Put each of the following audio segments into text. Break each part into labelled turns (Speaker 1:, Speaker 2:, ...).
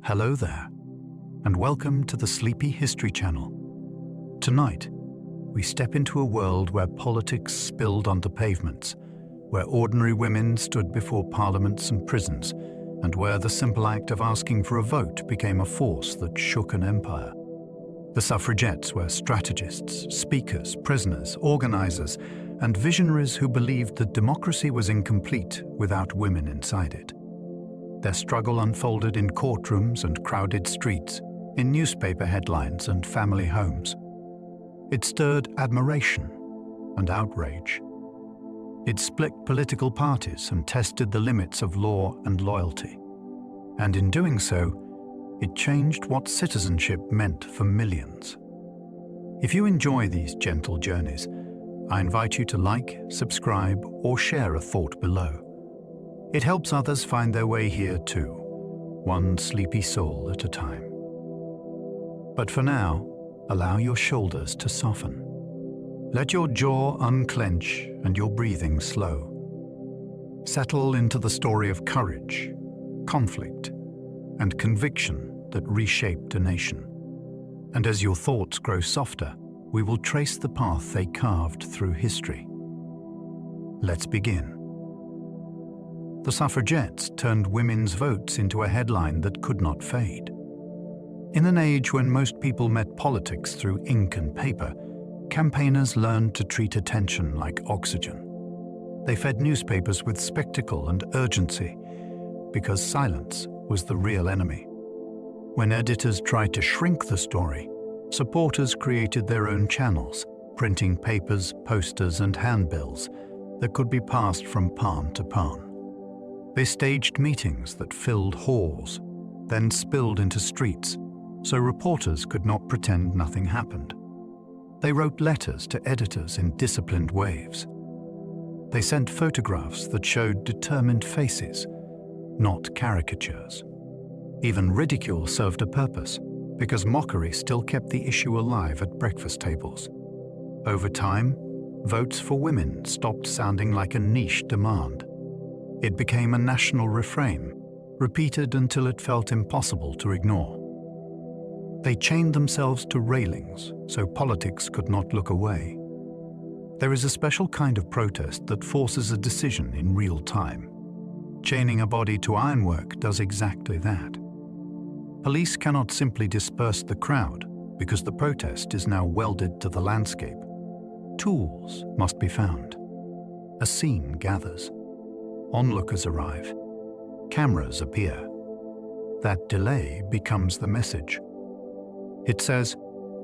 Speaker 1: Hello there, and welcome to the Sleepy History Channel. Tonight, we step into a world where politics spilled onto pavements, where ordinary women stood before parliaments and prisons, and where the simple act of asking for a vote became a force that shook an empire. The suffragettes were strategists, speakers, prisoners, organizers, and visionaries who believed that democracy was incomplete without women inside it. Their struggle unfolded in courtrooms and crowded streets, in newspaper headlines and family homes. It stirred admiration and outrage. It split political parties and tested the limits of law and loyalty. And in doing so, it changed what citizenship meant for millions. If you enjoy these gentle journeys, I invite you to like, subscribe, or share a thought below. It helps others find their way here too, one sleepy soul at a time. But for now, allow your shoulders to soften. Let your jaw unclench and your breathing slow. Settle into the story of courage, conflict, and conviction that reshaped a nation. And as your thoughts grow softer, we will trace the path they carved through history. Let's begin. The suffragettes turned women's votes into a headline that could not fade. In an age when most people met politics through ink and paper, campaigners learned to treat attention like oxygen. They fed newspapers with spectacle and urgency, because silence was the real enemy. When editors tried to shrink the story, supporters created their own channels, printing papers, posters, and handbills that could be passed from palm to palm. They staged meetings that filled halls, then spilled into streets, so reporters could not pretend nothing happened. They wrote letters to editors in disciplined waves. They sent photographs that showed determined faces, not caricatures. Even ridicule served a purpose, because mockery still kept the issue alive at breakfast tables. Over time, votes for women stopped sounding like a niche demand. It became a national refrain, repeated until it felt impossible to ignore. They chained themselves to railings so politics could not look away. There is a special kind of protest that forces a decision in real time. Chaining a body to ironwork does exactly that. Police cannot simply disperse the crowd because the protest is now welded to the landscape. Tools must be found. A scene gathers. Onlookers arrive. Cameras appear. That delay becomes the message. It says,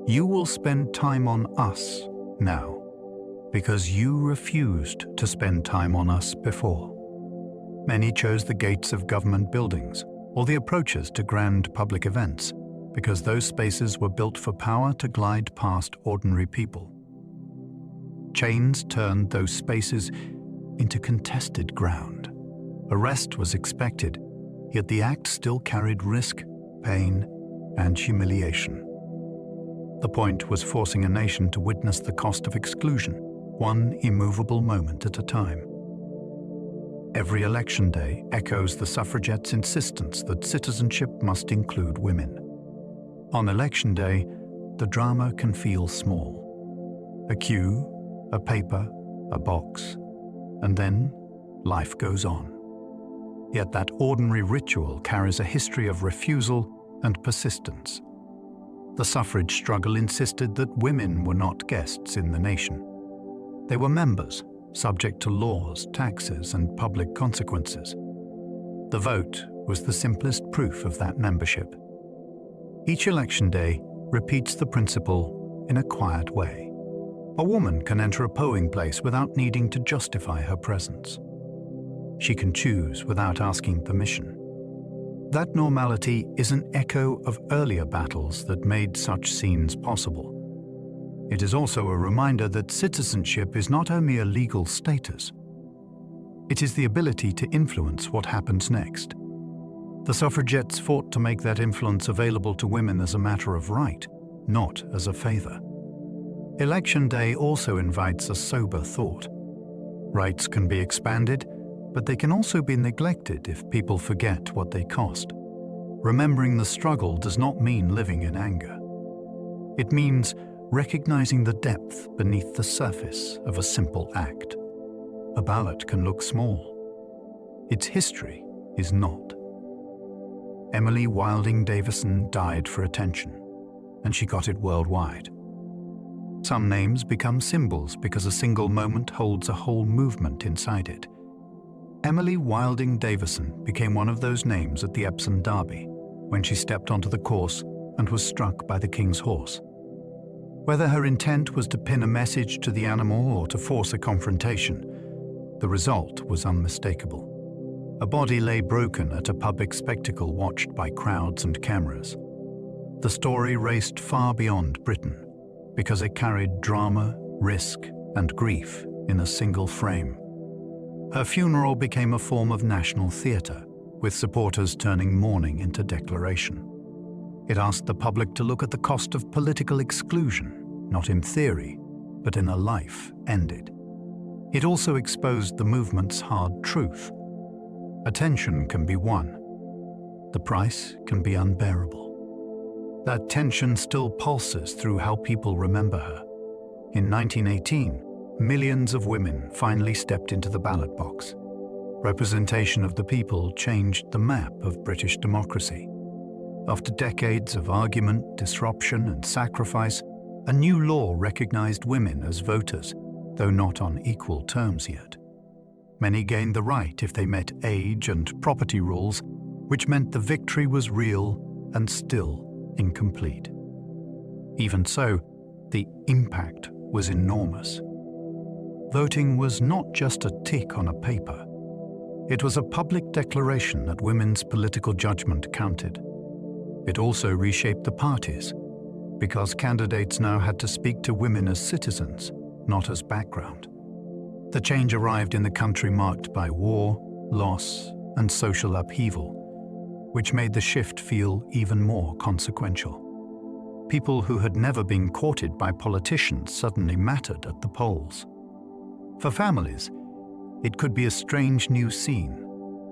Speaker 1: "You will spend time on us now, because you refused to spend time on us before." Many chose the gates of government buildings or the approaches to grand public events, because those spaces were built for power to glide past ordinary people. Chains turned those spaces into contested ground. Arrest was expected, yet the act still carried risk, pain, and humiliation. The point was forcing a nation to witness the cost of exclusion, one immovable moment at a time. Every election day echoes the suffragettes' insistence that citizenship must include women. On election day, the drama can feel small. A queue, a paper, a box, and then life goes on. Yet that ordinary ritual carries a history of refusal and persistence. The suffrage struggle insisted that women were not guests in the nation. They were members, subject to laws, taxes, and public consequences. The vote was the simplest proof of that membership. Each election day repeats the principle in a quiet way. A woman can enter a polling place without needing to justify her presence. She can choose without asking permission. That normality is an echo of earlier battles that made such scenes possible. It is also a reminder that citizenship is not only a legal status. It is the ability to influence what happens next. The suffragettes fought to make that influence available to women as a matter of right, not as a favor. Election day also invites a sober thought. Rights can be expanded, but they can also be neglected if people forget what they cost. remembering the struggle does not mean living in anger. It means recognizing the depth beneath the surface of a simple act. A ballot can look small. Its history is not. Emily Wilding Davison died for attention, and she got it worldwide. Some names become symbols because a single moment holds a whole movement inside it. Emily Wilding Davison became one of those names at the Epsom Derby when she stepped onto the course and was struck by the King's horse. Whether her intent was to pin a message to the animal or to force a confrontation, the result was unmistakable. A body lay broken at a public spectacle watched by crowds and cameras. The story raced far beyond Britain because it carried drama, risk, and grief in a single frame. Her funeral became a form of national theatre, with supporters turning mourning into declaration. It asked the public to look at the cost of political exclusion, not in theory, but in a life ended. It also exposed the movement's hard truth. Attention can be won. The price can be unbearable. That tension still pulses through how people remember her. In 1918, millions of women finally stepped into the ballot box. Representation of the people changed the map of British democracy. After decades of argument, disruption, and sacrifice, a new law recognized women as voters, though not on equal terms yet. Many gained the right if they met age and property rules, which meant the victory was real and still incomplete. Even so, the impact was enormous. Voting was not just a tick on a paper. It was a public declaration that women's political judgment counted. It also reshaped the parties, because candidates now had to speak to women as citizens, not as background. The change arrived in the country marked by war, loss, and social upheaval, which made the shift feel even more consequential. People who had never been courted by politicians suddenly mattered at the polls. For families, it could be a strange new scene,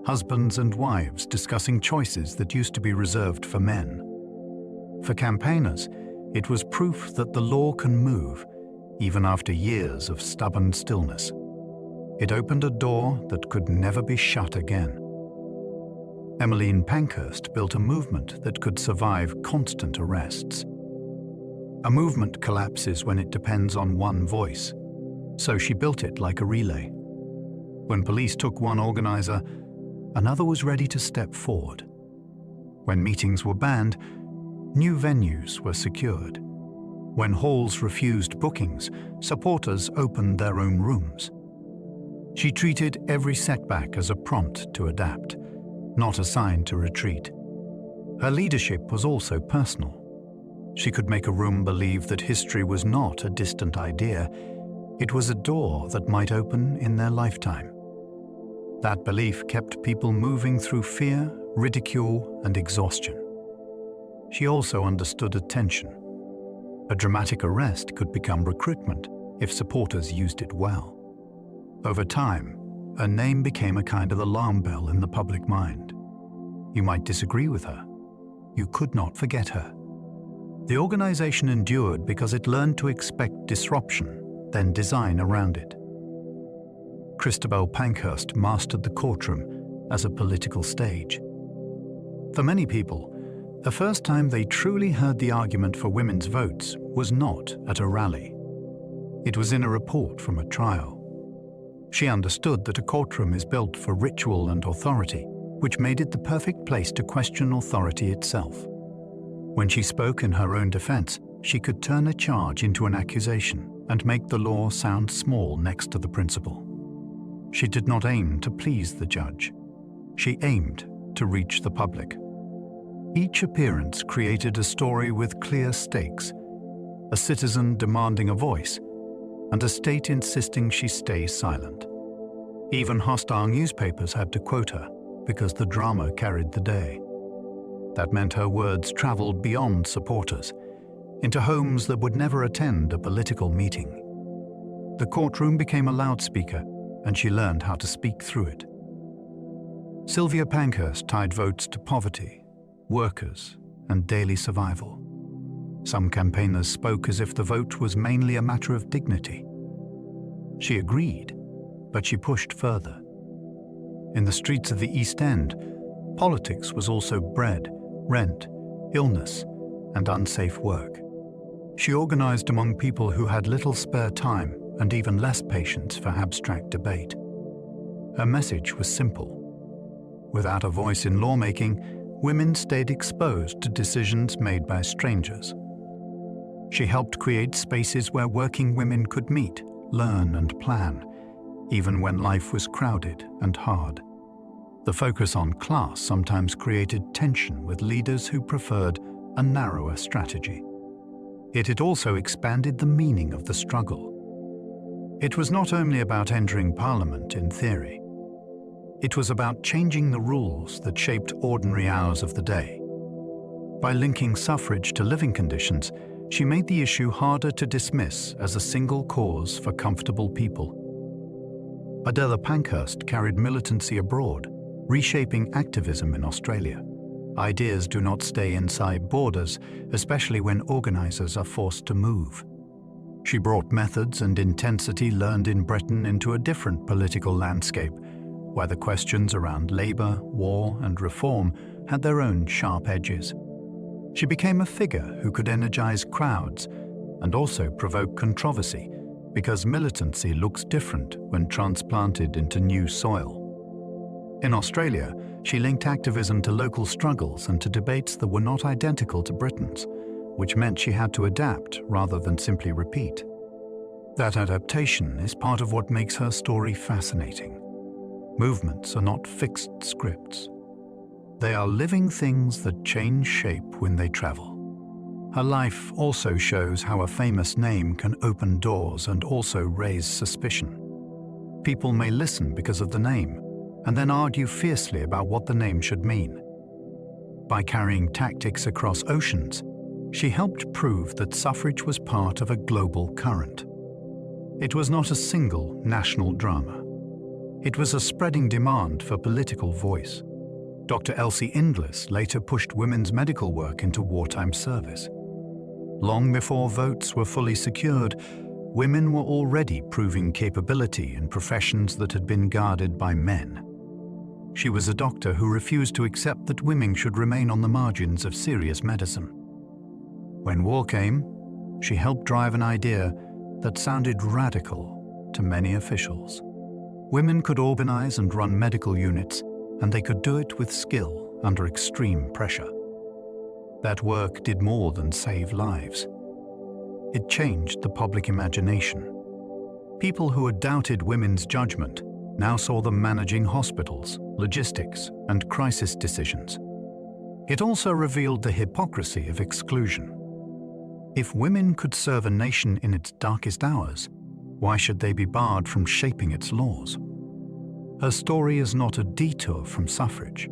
Speaker 1: husbands and wives discussing choices that used to be reserved for men. For campaigners, it was proof that the law can move, even after years of stubborn stillness. It opened a door that could never be shut again. Emmeline Pankhurst built a movement that could survive constant arrests. A movement collapses when it depends on one voice, so she built it like a relay. When police took one organizer, another was ready to step forward. When meetings were banned, new venues were secured. When halls refused bookings, supporters opened their own rooms. She treated every setback as a prompt to adapt, not a sign to retreat. Her leadership was also personal. She could make a room believe that history was not a distant idea. It was a door that might open in their lifetime. That belief kept people moving through fear, ridicule, and exhaustion. She also understood attention. A dramatic arrest could become recruitment if supporters used it well. Over time, her name became a kind of alarm bell in the public mind. You might disagree with her. You could not forget her. The organization endured because it learned to expect disruption, then design around it. Christabel Pankhurst mastered the courtroom as a political stage. For many people, the first time they truly heard the argument for women's votes was not at a rally. It was in a report from a trial. She understood that a courtroom is built for ritual and authority, which made it the perfect place to question authority itself. When she spoke in her own defense, she could turn a charge into an accusation and make the law sound small next to the principle. She did not aim to please the judge. She aimed to reach the public. Each appearance created a story with clear stakes, a citizen demanding a voice, and a state insisting she stay silent. Even hostile newspapers had to quote her because the drama carried the day. That meant her words traveled beyond supporters, into homes that would never attend a political meeting. The courtroom became a loudspeaker, and she learned how to speak through it. Sylvia Pankhurst tied votes to poverty, workers, and daily survival. Some campaigners spoke as if the vote was mainly a matter of dignity. She agreed, but she pushed further. In the streets of the East End, politics was also bread, rent, illness, and unsafe work. She organized among people who had little spare time and even less patience for abstract debate. Her message was simple. Without a voice in lawmaking, women stayed exposed to decisions made by strangers. She helped create spaces where working women could meet, learn, and plan, even when life was crowded and hard. The focus on class sometimes created tension with leaders who preferred a narrower strategy. Yet it also expanded the meaning of the struggle. It was not only about entering Parliament in theory. It was about changing the rules that shaped ordinary hours of the day. By linking suffrage to living conditions, she made the issue harder to dismiss as a single cause for comfortable people. Emmeline Pankhurst carried militancy abroad, reshaping activism in Australia. Ideas do not stay inside borders, especially when organizers are forced to move. She brought methods and intensity learned in Britain into a different political landscape, where the questions around labor, war, and reform had their own sharp edges. She became a figure who could energize crowds and also provoke controversy, because militancy looks different when transplanted into new soil. In Australia, she linked activism to local struggles and to debates that were not identical to Britain's, which meant she had to adapt rather than simply repeat. That adaptation is part of what makes her story fascinating. Movements are not fixed scripts. They are living things that change shape when they travel. Her life also shows how a famous name can open doors and also raise suspicion. People may listen because of the name, and then argue fiercely about what the name should mean. By carrying tactics across oceans, she helped prove that suffrage was part of a global current. It was not a single national drama. It was a spreading demand for political voice. Dr. Elsie Inglis later pushed women's medical work into wartime service. Long before votes were fully secured, women were already proving capability in professions that had been guarded by men. She was a doctor who refused to accept that women should remain on the margins of serious medicine. When war came, she helped drive an idea that sounded radical to many officials. Women could organize and run medical units, and they could do it with skill under extreme pressure. That work did more than save lives. It changed the public imagination. People who had doubted women's judgment now saw them managing hospitals, logistics, and crisis decisions. It also revealed the hypocrisy of exclusion. If women could serve a nation in its darkest hours, why should they be barred from shaping its laws? Her story is not a detour from suffrage.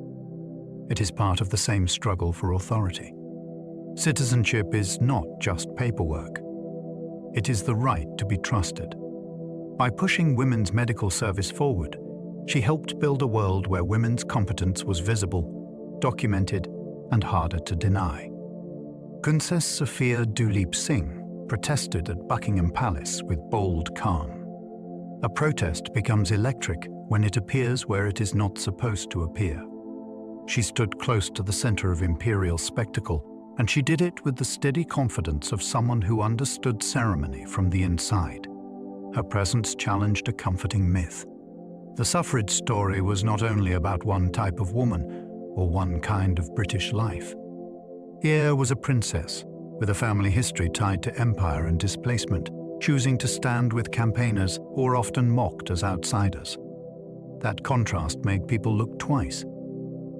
Speaker 1: It is part of the same struggle for authority. Citizenship is not just paperwork. It is the right to be trusted. By pushing women's medical service forward, she helped build a world where women's competence was visible, documented, and harder to deny. Princess Sophia Duleep Singh protested at Buckingham Palace with bold calm. A protest becomes electric when it appears where it is not supposed to appear. She stood close to the center of imperial spectacle, and she did it with the steady confidence of someone who understood ceremony from the inside. Her presence challenged a comforting myth. The suffrage story was not only about one type of woman or one kind of British life. Here was a princess with a family history tied to empire and displacement, choosing to stand with campaigners who were often mocked as outsiders. That contrast made people look twice.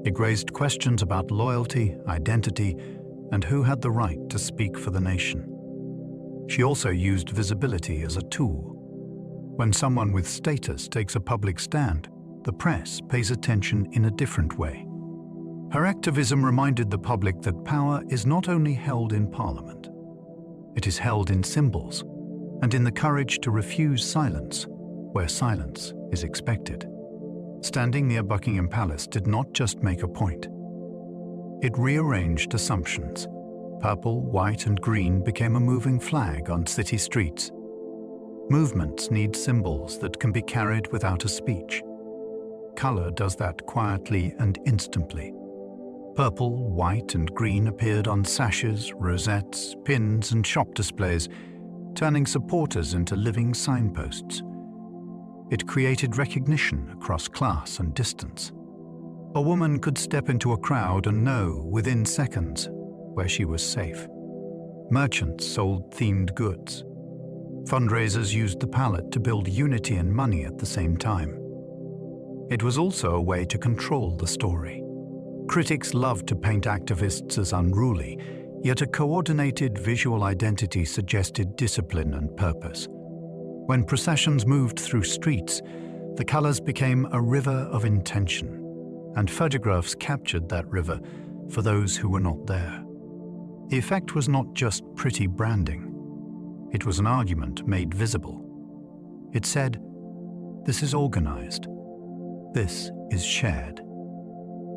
Speaker 1: It raised questions about loyalty, identity, and who had the right to speak for the nation. She also used visibility as a tool. When someone with status takes a public stand, the press pays attention in a different way. Her activism reminded the public that power is not only held in Parliament. It is held in symbols and in the courage to refuse silence where silence is expected. Standing near Buckingham Palace did not just make a point. It rearranged assumptions. Purple, white, and green became a moving flag on city streets. Movements need symbols that can be carried without a speech. Color does that quietly and instantly. Purple, white, and green appeared on sashes, rosettes, pins, and shop displays, turning supporters into living signposts. It created recognition across class and distance. A woman could step into a crowd and know, within seconds, where she was safe. Merchants sold themed goods. Fundraisers used the palette to build unity and money at the same time. It was also a way to control the story. Critics loved to paint activists as unruly, yet a coordinated visual identity suggested discipline and purpose. When processions moved through streets, the colors became a river of intention, and photographs captured that river for those who were not there. The effect was not just pretty branding. It was an argument made visible. It said, "This is organized. This is shared.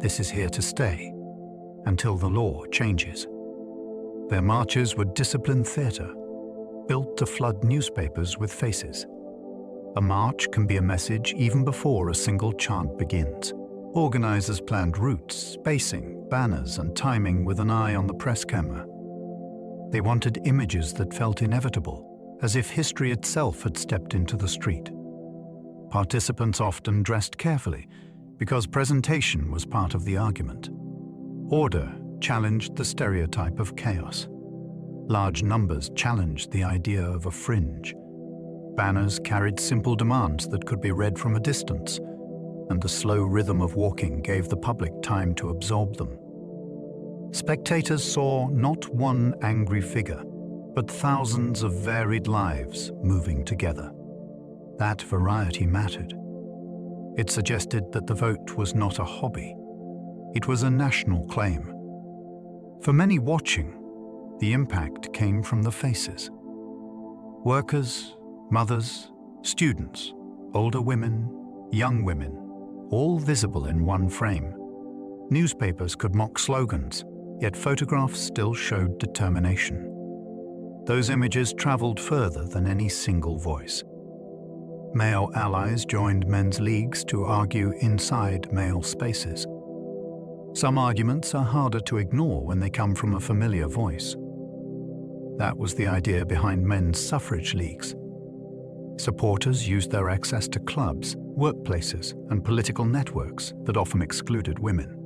Speaker 1: This is here to stay, until the law changes." Their marches were disciplined theater, built to flood newspapers with faces. A march can be a message even before a single chant begins. Organizers planned routes, spacing, banners, and timing with an eye on the press camera. They wanted images that felt inevitable, as if history itself had stepped into the street. Participants often dressed carefully, because presentation was part of the argument. Order challenged the stereotype of chaos. Large numbers challenged the idea of a fringe. Banners carried simple demands that could be read from a distance, and the slow rhythm of walking gave the public time to absorb them. Spectators saw not one angry figure, but thousands of varied lives moving together. That variety mattered. It suggested that the vote was not a hobby. It was a national claim. For many watching, the impact came from the faces. Workers, mothers, students, older women, young women, all visible in one frame. Newspapers could mock slogans, yet photographs still showed determination. Those images traveled further than any single voice. Male allies joined men's leagues to argue inside male spaces. Some arguments are harder to ignore when they come from a familiar voice. That was the idea behind men's suffrage leagues. Supporters used their access to clubs, workplaces, and political networks that often excluded women.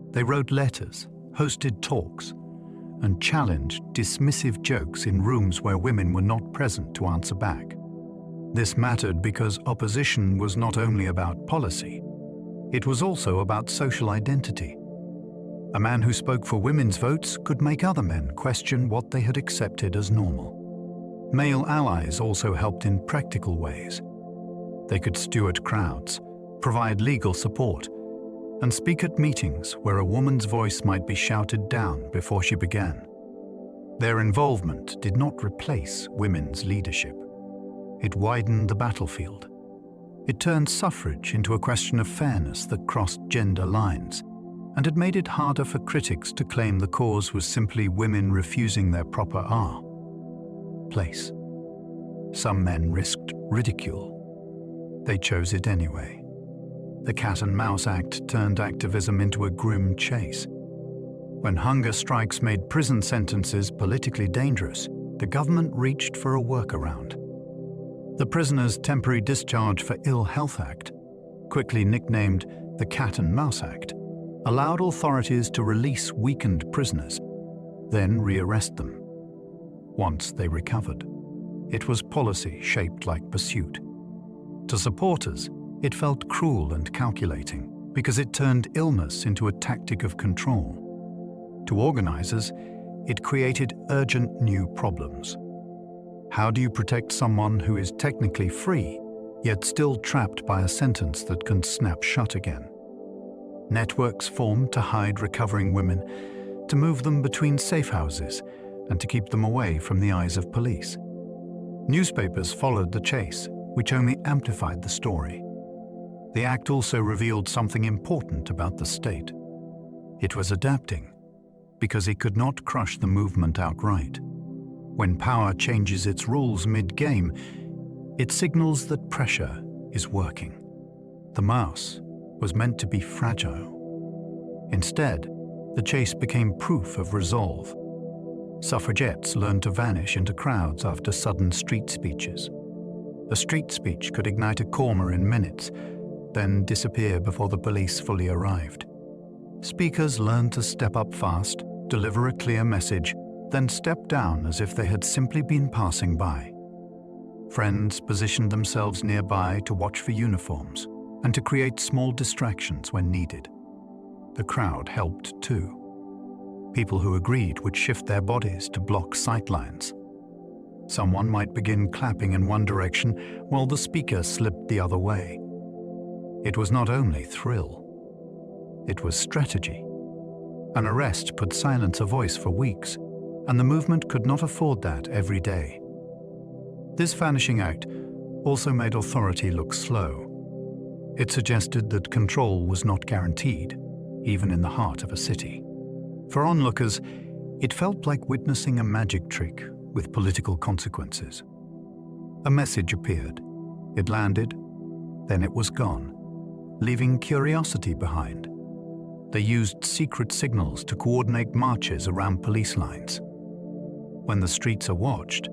Speaker 1: They wrote letters, hosted talks, and challenged dismissive jokes in rooms where women were not present to answer back. This mattered because opposition was not only about policy, it was also about social identity. A man who spoke for women's votes could make other men question what they had accepted as normal. Male allies also helped in practical ways. They could steward crowds, provide legal support, and speak at meetings where a woman's voice might be shouted down before she began. Their involvement did not replace women's leadership. It widened the battlefield. It turned suffrage into a question of fairness that crossed gender lines, and it made it harder for critics to claim the cause was simply women refusing their proper place. Some men risked ridicule. They chose it anyway. The Cat and Mouse Act turned activism into a grim chase. When hunger strikes made prison sentences politically dangerous, the government reached for a workaround. The Prisoners' Temporary Discharge for Ill Health Act, quickly nicknamed the Cat and Mouse Act, allowed authorities to release weakened prisoners, then rearrest them once they recovered. It was policy shaped like pursuit. To supporters, it felt cruel and calculating because it turned illness into a tactic of control. To organizers, it created urgent new problems. How do you protect someone who is technically free, yet still trapped by a sentence that can snap shut again? Networks formed to hide recovering women, to move them between safe houses, and to keep them away from the eyes of police. Newspapers followed the chase, which only amplified the story. The act also revealed something important about the state. It was adapting. because it could not crush the movement outright. When power changes its rules mid-game, it signals that pressure is working. The mouse was meant to be fragile. Instead, the chase became proof of resolve. Suffragettes learned to vanish into crowds after sudden street speeches. A street speech could ignite a coma in minutes, then disappear before the police fully arrived. Speakers learned to step up fast, deliver a clear message, then step down as if they had simply been passing by. Friends positioned themselves nearby to watch for uniforms and to create small distractions when needed. The crowd helped too. People who agreed would shift their bodies to block sightlines. Someone might begin clapping in one direction while the speaker slipped the other way. It was not only thrill, it was strategy. An arrest could silence a voice for weeks, and the movement could not afford that every day. This vanishing act also made authority look slow. It suggested that control was not guaranteed, even in the heart of a city. For onlookers, it felt like witnessing a magic trick with political consequences. A message appeared. It landed, then it was gone, leaving curiosity behind. They used secret signals to coordinate marches around police lines. When the streets are watched,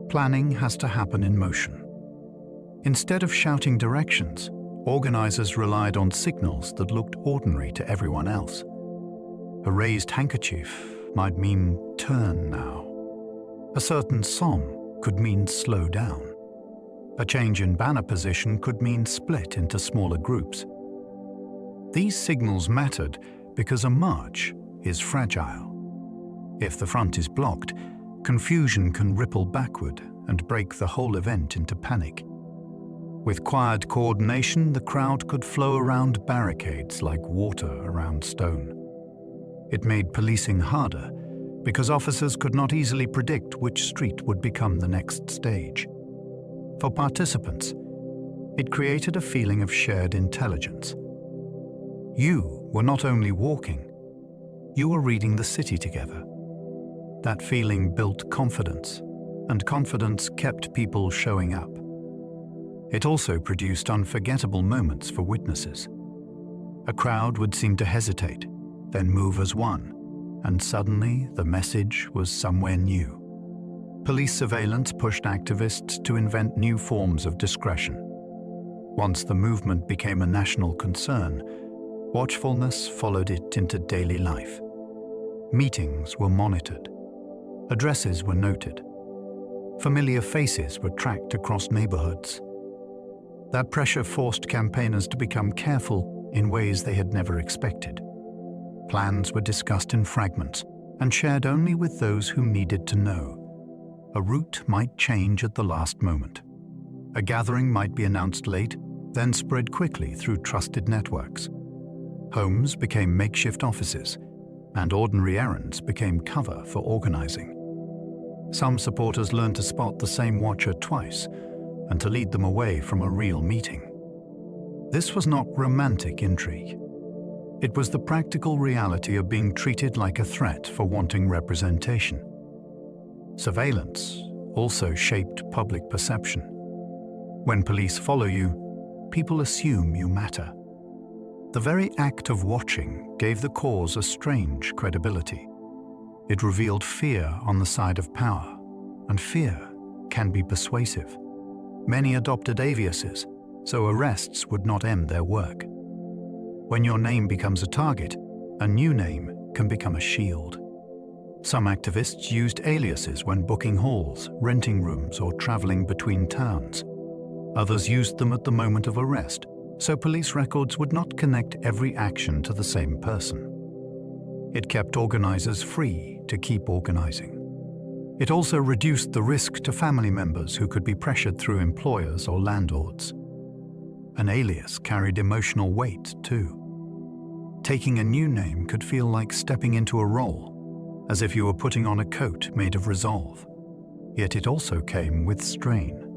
Speaker 1: planning has to happen in motion. Instead of shouting directions, organizers relied on signals that looked ordinary to everyone else. A raised handkerchief might mean turn now. A certain song could mean slow down. A change in banner position could mean split into smaller groups. These signals mattered because a march is fragile. If the front is blocked, confusion can ripple backward and break the whole event into panic. With quiet coordination, the crowd could flow around barricades like water around stone. It made policing harder because officers could not easily predict which street would become the next stage. For participants, it created a feeling of shared intelligence. You were not only walking, you were reading the city together. That feeling built confidence, and confidence kept people showing up. It also produced unforgettable moments for witnesses. A crowd would seem to hesitate, then move as one, and suddenly the message was somewhere new. Police surveillance pushed activists to invent new forms of discretion. Once the movement became a national concern, watchfulness followed it into daily life. Meetings were monitored. Addresses were noted. Familiar faces were tracked across neighborhoods. That pressure forced campaigners to become careful in ways they had never expected. Plans were discussed in fragments and shared only with those who needed to know. A route might change at the last moment. A gathering might be announced late, then spread quickly through trusted networks. Homes became makeshift offices, and ordinary errands became cover for organizing. Some supporters learned to spot the same watcher twice and to lead them away from a real meeting. This was not romantic intrigue. It was the practical reality of being treated like a threat for wanting representation. Surveillance also shaped public perception. When police follow you, people assume you matter. The very act of watching gave the cause a strange credibility. It revealed fear on the side of power, and fear can be persuasive. Many adopted aliases, so arrests would not end their work. When your name becomes a target, a new name can become a shield. Some activists used aliases when booking halls, renting rooms, or traveling between towns. Others used them at the moment of arrest, so police records would not connect every action to the same person. It kept organizers free to keep organizing. It also reduced the risk to family members who could be pressured through employers or landlords. An alias carried emotional weight, too. Taking a new name could feel like stepping into a role, as if you were putting on a coat made of resolve. Yet it also came with strain.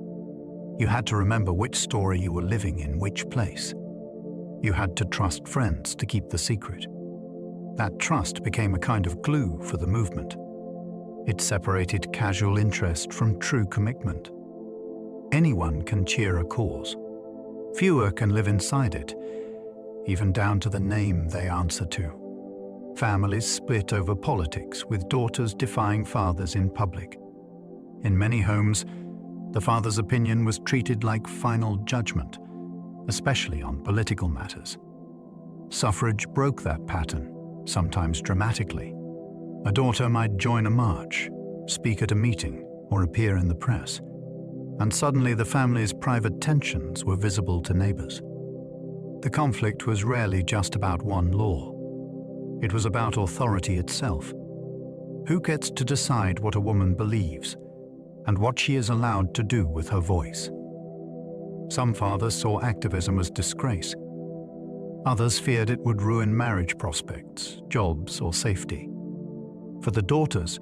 Speaker 1: You had to remember which story you were living in which place. You had to trust friends to keep the secret. That trust became a kind of glue for the movement. It separated casual interest from true commitment. Anyone can cheer a cause. Fewer can live inside it, even down to the name they answer to. Families split over politics, with daughters defying fathers in public. In many homes, the father's opinion was treated like final judgment, especially on political matters. Suffrage broke that pattern, sometimes dramatically. A daughter might join a march, speak at a meeting, or appear in the press, and suddenly the family's private tensions were visible to neighbors. The conflict was rarely just about one law. It was about authority itself. Who gets to decide what a woman believes, and what she is allowed to do with her voice? Some fathers saw activism as disgrace. Others feared it would ruin marriage prospects, jobs, or safety. For the daughters,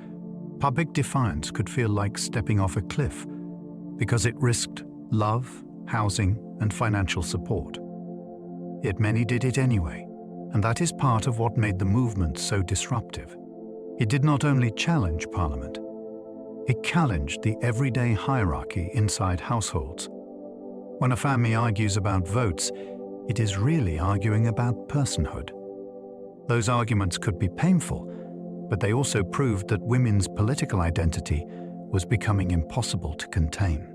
Speaker 1: public defiance could feel like stepping off a cliff because it risked love, housing, and financial support. Yet many did it anyway, and that is part of what made the movement so disruptive. It did not only challenge Parliament, it challenged the everyday hierarchy inside households. When a family argues about votes, it is really arguing about personhood. Those arguments could be painful, but they also proved that women's political identity was becoming impossible to contain.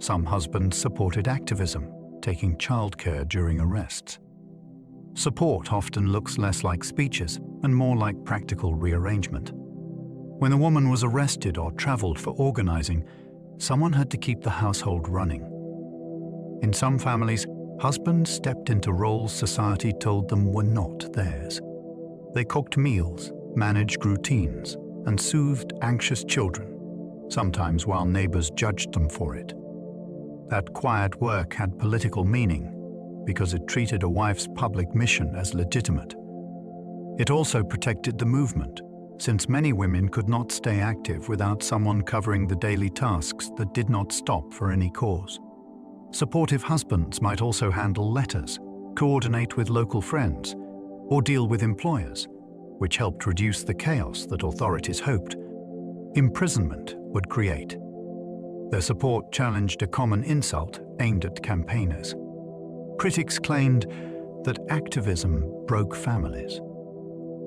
Speaker 1: Some husbands supported activism, taking childcare during arrests. Support often looks less like speeches and more like practical rearrangement. When a woman was arrested or traveled for organizing, someone had to keep the household running. In some families, husbands stepped into roles society told them were not theirs. They cooked meals, managed routines, and soothed anxious children, sometimes while neighbors judged them for it. That quiet work had political meaning because it treated a wife's public mission as legitimate. It also protected the movement, since many women could not stay active without someone covering the daily tasks that did not stop for any cause. Supportive husbands might also handle letters, coordinate with local friends, or deal with employers, which helped reduce the chaos that authorities hoped imprisonment would create. Their support challenged a common insult aimed at campaigners. Critics claimed that activism broke families.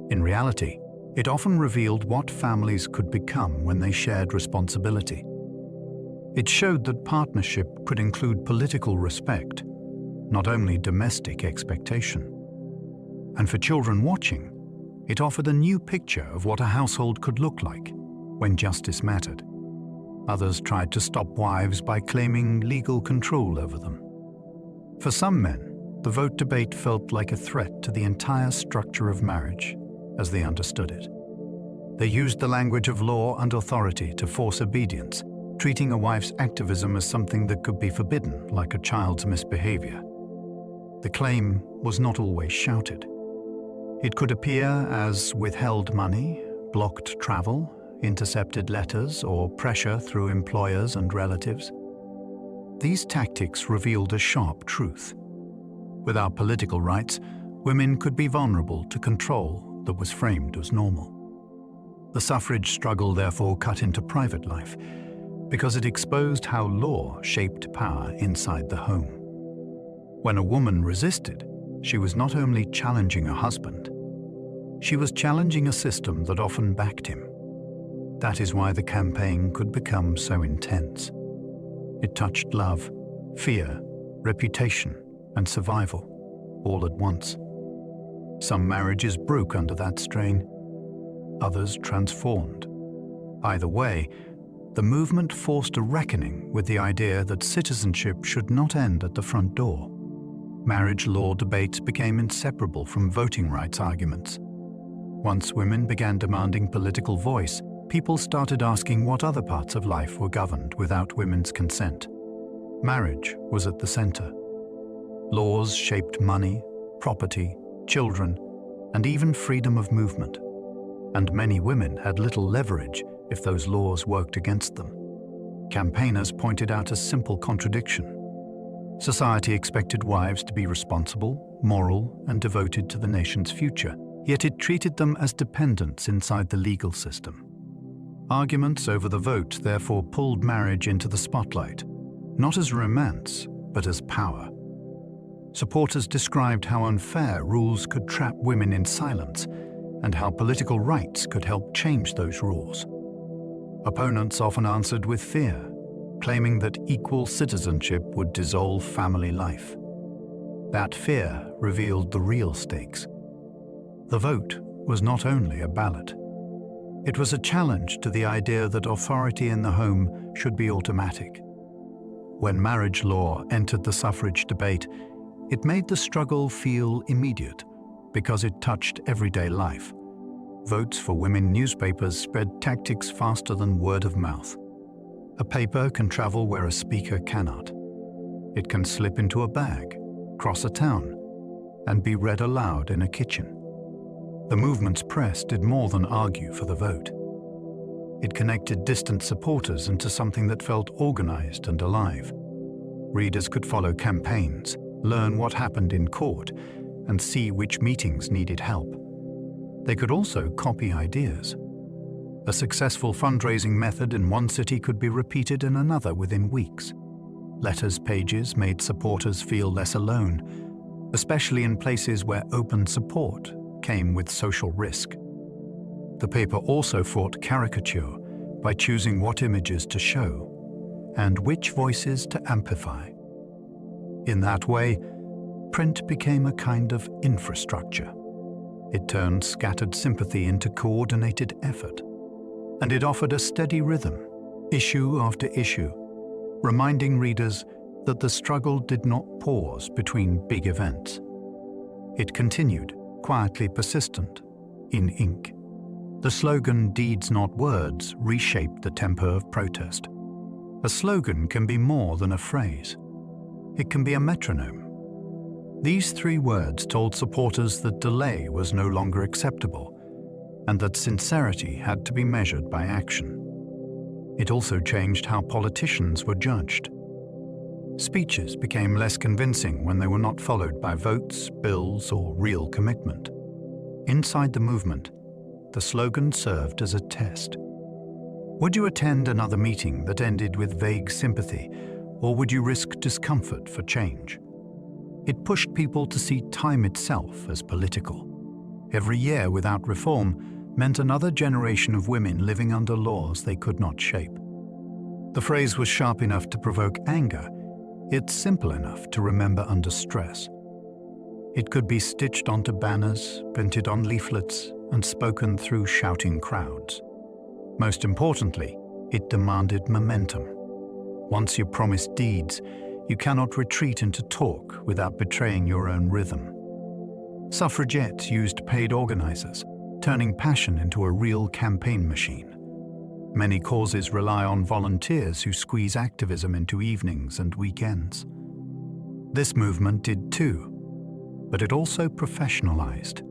Speaker 1: In reality, it often revealed what families could become when they shared responsibility. It showed that partnership could include political respect, not only domestic expectation. And for children watching, it offered a new picture of what a household could look like when justice mattered. Others tried to stop wives by claiming legal control over them. For some men, the vote debate felt like a threat to the entire structure of marriage as they understood it. They used the language of law and authority to force obedience, treating a wife's activism as something that could be forbidden, like a child's misbehavior. The claim was not always shouted. It could appear as withheld money, blocked travel, intercepted letters, or pressure through employers and relatives. These tactics revealed a sharp truth. Without political rights, women could be vulnerable to control that was framed as normal. The suffrage struggle therefore cut into private life, because it exposed how law shaped power inside the home. When a woman resisted, she was not only challenging a husband, she was challenging a system that often backed him. That is why the campaign could become so intense. It touched love, fear, reputation, and survival, all at once. Some marriages broke under that strain, others transformed. Either way, the movement forced a reckoning with the idea that citizenship should not end at the front door. Marriage law debates became inseparable from voting rights arguments. Once women began demanding political voice, people started asking what other parts of life were governed without women's consent. Marriage was at the center. Laws shaped money, property, children, and even freedom of movement. And many women had little leverage if those laws worked against them. Campaigners pointed out a simple contradiction. Society expected wives to be responsible, moral, and devoted to the nation's future, yet it treated them as dependents inside the legal system. Arguments over the vote therefore pulled marriage into the spotlight, not as romance, but as power. Supporters described how unfair rules could trap women in silence and how political rights could help change those rules. Opponents often answered with fear, claiming that equal citizenship would dissolve family life. That fear revealed the real stakes. The vote was not only a ballot. It was a challenge to the idea that authority in the home should be automatic. When marriage law entered the suffrage debate, it made the struggle feel immediate because it touched everyday life. Votes for women newspapers spread tactics faster than word of mouth. A paper can travel where a speaker cannot. It can slip into a bag, cross a town, and be read aloud in a kitchen. The movement's press did more than argue for the vote. It connected distant supporters into something that felt organized and alive. Readers could follow campaigns, learn what happened in court, and see which meetings needed help. They could also copy ideas. A successful fundraising method in one city could be repeated in another within weeks. Letters pages made supporters feel less alone, especially in places where open support came with social risk. The paper also fought caricature by choosing what images to show and which voices to amplify. In that way, print became a kind of infrastructure. It turned scattered sympathy into coordinated effort, and it offered a steady rhythm, issue after issue, reminding readers that the struggle did not pause between big events. It continued, quietly persistent, in ink. The slogan "Deeds not words" reshaped the tempo of protest. A slogan can be more than a phrase. It can be a metronome. These 3 words told supporters that delay was no longer acceptable and that sincerity had to be measured by action. It also changed how politicians were judged. Speeches became less convincing when they were not followed by votes, bills, or real commitment. Inside the movement, the slogan served as a test. Would you attend another meeting that ended with vague sympathy, or would you risk discomfort for change? It pushed people to see time itself as political. Every year without reform meant another generation of women living under laws they could not shape. The phrase was sharp enough to provoke anger, yet simple enough to remember under stress. It could be stitched onto banners, printed on leaflets, and spoken through shouting crowds. Most importantly, it demanded momentum. Once you promise deeds, you cannot retreat into talk without betraying your own rhythm. Suffragettes used paid organizers, turning passion into a real campaign machine. Many causes rely on volunteers who squeeze activism into evenings and weekends. This movement did too, but it also professionalized.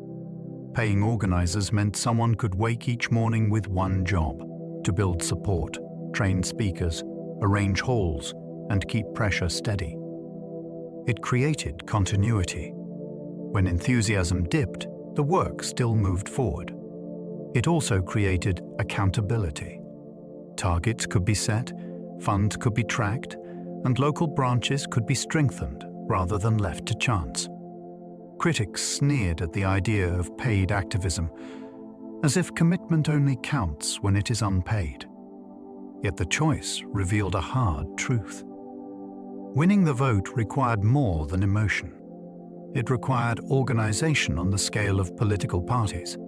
Speaker 1: Paying organizers meant someone could wake each morning with one job: to build support, train speakers, arrange halls, and keep pressure steady. It created continuity. When enthusiasm dipped, the work still moved forward. It also created accountability. Targets could be set, funds could be tracked, and local branches could be strengthened rather than left to chance. Critics sneered at the idea of paid activism, as if commitment only counts when it is unpaid. Yet the choice revealed a hard truth. Winning the vote required more than emotion. It required organization on the scale of political parties.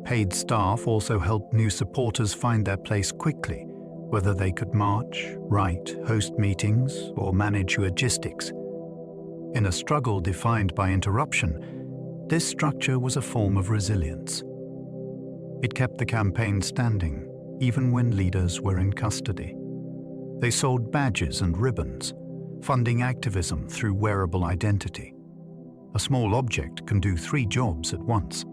Speaker 1: Paid staff also helped new supporters find their place quickly, whether they could march, write, host meetings, or manage logistics. In a struggle defined by interruption, this structure was a form of resilience. It kept the campaign standing, even when leaders were in custody. They sold badges and ribbons, funding activism through wearable identity. A small object can do 3 jobs at once.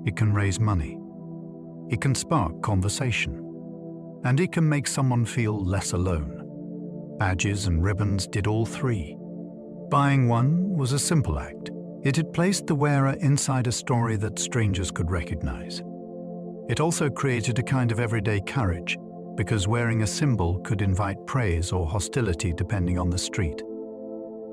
Speaker 1: It can raise money, it can spark conversation, and it can make someone feel less alone. Badges and ribbons did all 3. Buying one was a simple act. It had placed the wearer inside a story that strangers could recognize. It also created a kind of everyday courage, because wearing a symbol could invite praise or hostility depending on the street.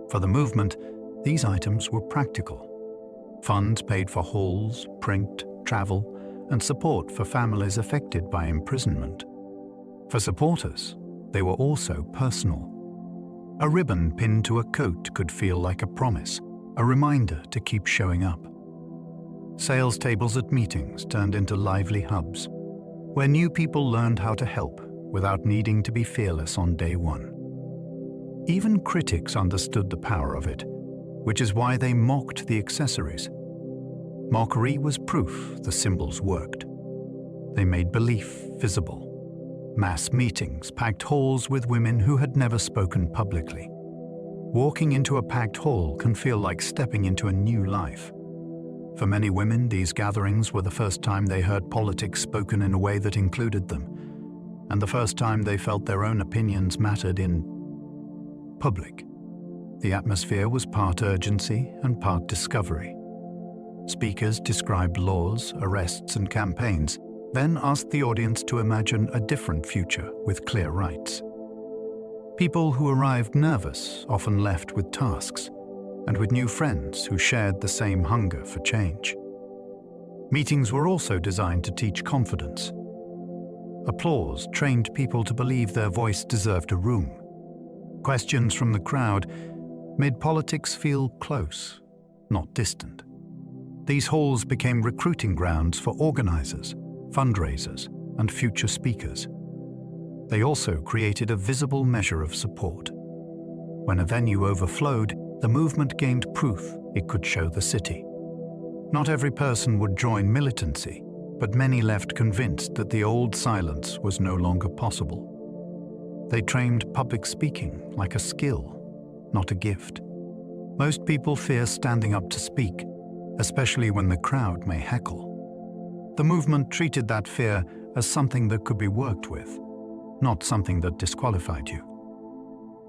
Speaker 1: For the movement, these items were practical. Funds paid for halls, print, travel, and support for families affected by imprisonment. For supporters, they were also personal. A ribbon pinned to a coat could feel like a promise, a reminder to keep showing up. Sales tables at meetings turned into lively hubs, where new people learned how to help without needing to be fearless on day one. Even critics understood the power of it, which is why they mocked the accessories. Mockery was proof the symbols worked. They made belief visible. Mass meetings packed halls with women who had never spoken publicly. Walking into a packed hall can feel like stepping into a new life. For many women, these gatherings were the first time they heard politics spoken in a way that included them, and the first time they felt their own opinions mattered in public. The atmosphere was part urgency and part discovery. Speakers described laws, arrests, and campaigns, then asked the audience to imagine a different future with clear rights. People who arrived nervous often left with tasks, and with new friends who shared the same hunger for change. Meetings were also designed to teach confidence. Applause trained people to believe their voice deserved a room. Questions from the crowd made politics feel close, not distant. These halls became recruiting grounds for organizers, fundraisers, and future speakers. They also created a visible measure of support. When a venue overflowed, the movement gained proof it could show the city. Not every person would join militancy, but many left convinced that the old silence was no longer possible. They trained public speaking like a skill, not a gift. Most people fear standing up to speak, especially when the crowd may heckle. The movement treated that fear as something that could be worked with, not something that disqualified you.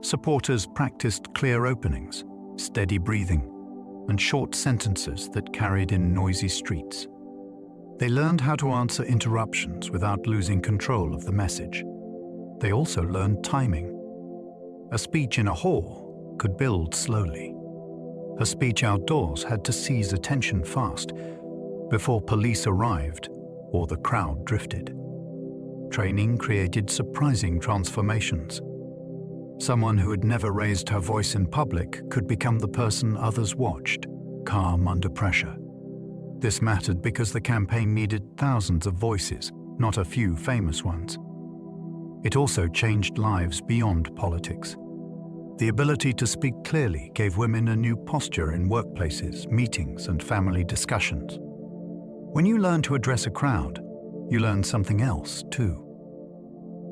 Speaker 1: Supporters practiced clear openings, steady breathing, and short sentences that carried in noisy streets. They learned how to answer interruptions without losing control of the message. They also learned timing. A speech in a hall could build slowly. A speech outdoors had to seize attention fast before police arrived or the crowd drifted. Training created surprising transformations. Someone who had never raised her voice in public could become the person others watched, calm under pressure. This mattered because the campaign needed thousands of voices, not a few famous ones. It also changed lives beyond politics. The ability to speak clearly gave women a new posture in workplaces, meetings, and family discussions. When you learn to address a crowd, you learn something else too.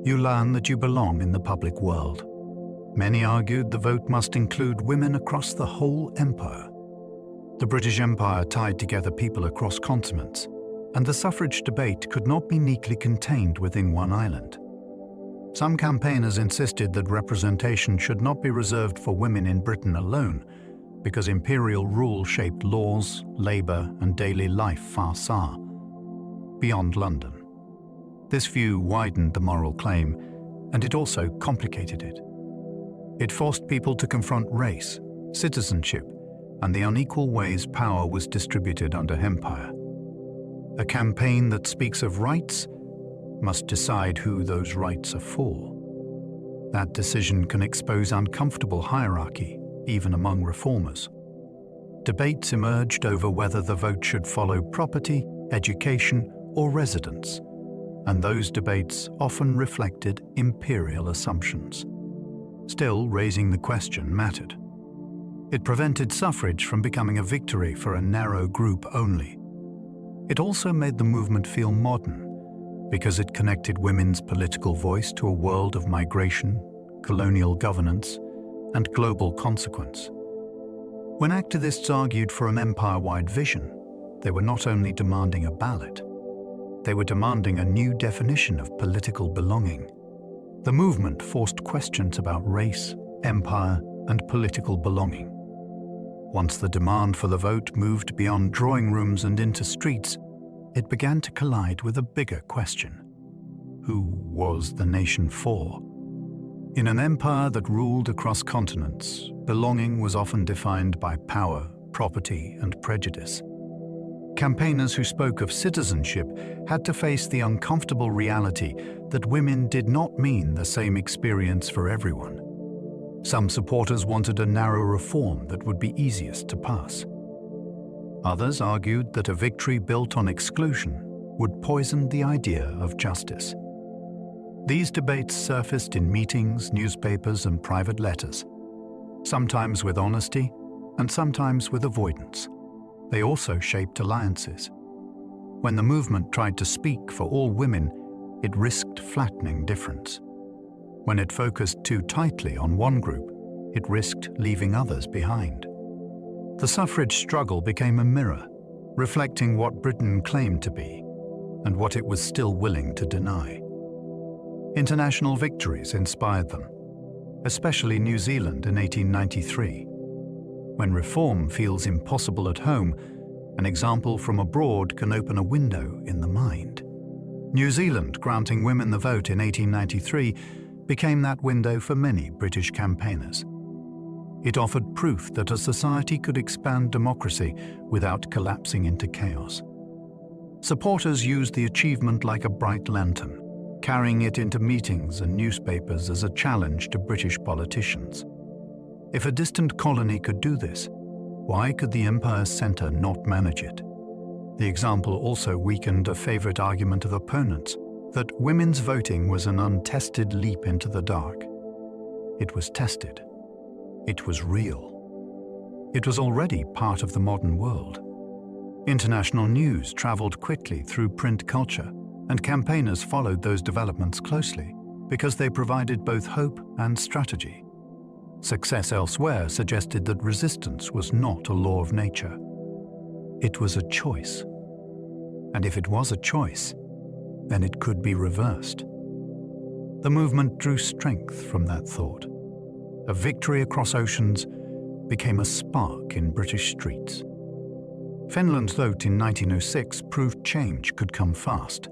Speaker 1: You learn that you belong in the public world. Many argued the vote must include women across the whole empire. The British Empire tied together people across continents, and the suffrage debate could not be neatly contained within one island. Some campaigners insisted that representation should not be reserved for women in Britain alone, because imperial rule shaped laws, labour, and daily life far beyond London. This view widened the moral claim, and it also complicated it. It forced people to confront race, citizenship, and the unequal ways power was distributed under empire. A campaign that speaks of rights must decide who those rights are for. That decision can expose uncomfortable hierarchy, even among reformers. Debates emerged over whether the vote should follow property, education, or residence, and those debates often reflected imperial assumptions. Still, raising the question mattered. It prevented suffrage from becoming a victory for a narrow group only. It also made the movement feel modern, because it connected women's political voice to a world of migration, colonial governance, and global consequence. When activists argued for an empire-wide vision, they were not only demanding a ballot, they were demanding a new definition of political belonging. The movement forced questions about race, empire, and political belonging. Once the demand for the vote moved beyond drawing rooms and into streets, it began to collide with a bigger question. Who was the nation for? In an empire that ruled across continents, belonging was often defined by power, property, and prejudice. Campaigners who spoke of citizenship had to face the uncomfortable reality that women did not mean the same experience for everyone. Some supporters wanted a narrow reform that would be easiest to pass. Others argued that a victory built on exclusion would poison the idea of justice. These debates surfaced in meetings, newspapers, and private letters, sometimes with honesty and sometimes with avoidance. They also shaped alliances. When the movement tried to speak for all women, it risked flattening difference. When it focused too tightly on one group, it risked leaving others behind. The suffrage struggle became a mirror, reflecting what Britain claimed to be and what it was still willing to deny. International victories inspired them, especially New Zealand in 1893. When reform feels impossible at home, an example from abroad can open a window in the mind. New Zealand granting women the vote in 1893 became that window for many British campaigners. It offered proof that a society could expand democracy without collapsing into chaos. Supporters used the achievement like a bright lantern, carrying it into meetings and newspapers as a challenge to British politicians. If a distant colony could do this, why could the empire's centre not manage it? The example also weakened a favourite argument of opponents that women's voting was an untested leap into the dark. It was tested. It was real. It was already part of the modern world. International news travelled quickly through print culture, and campaigners followed those developments closely because they provided both hope and strategy. Success elsewhere suggested that resistance was not a law of nature. It was a choice. And if it was a choice, then it could be reversed. The movement drew strength from that thought. A victory across oceans became a spark in British streets. Finland's vote in 1906 proved change could come fast.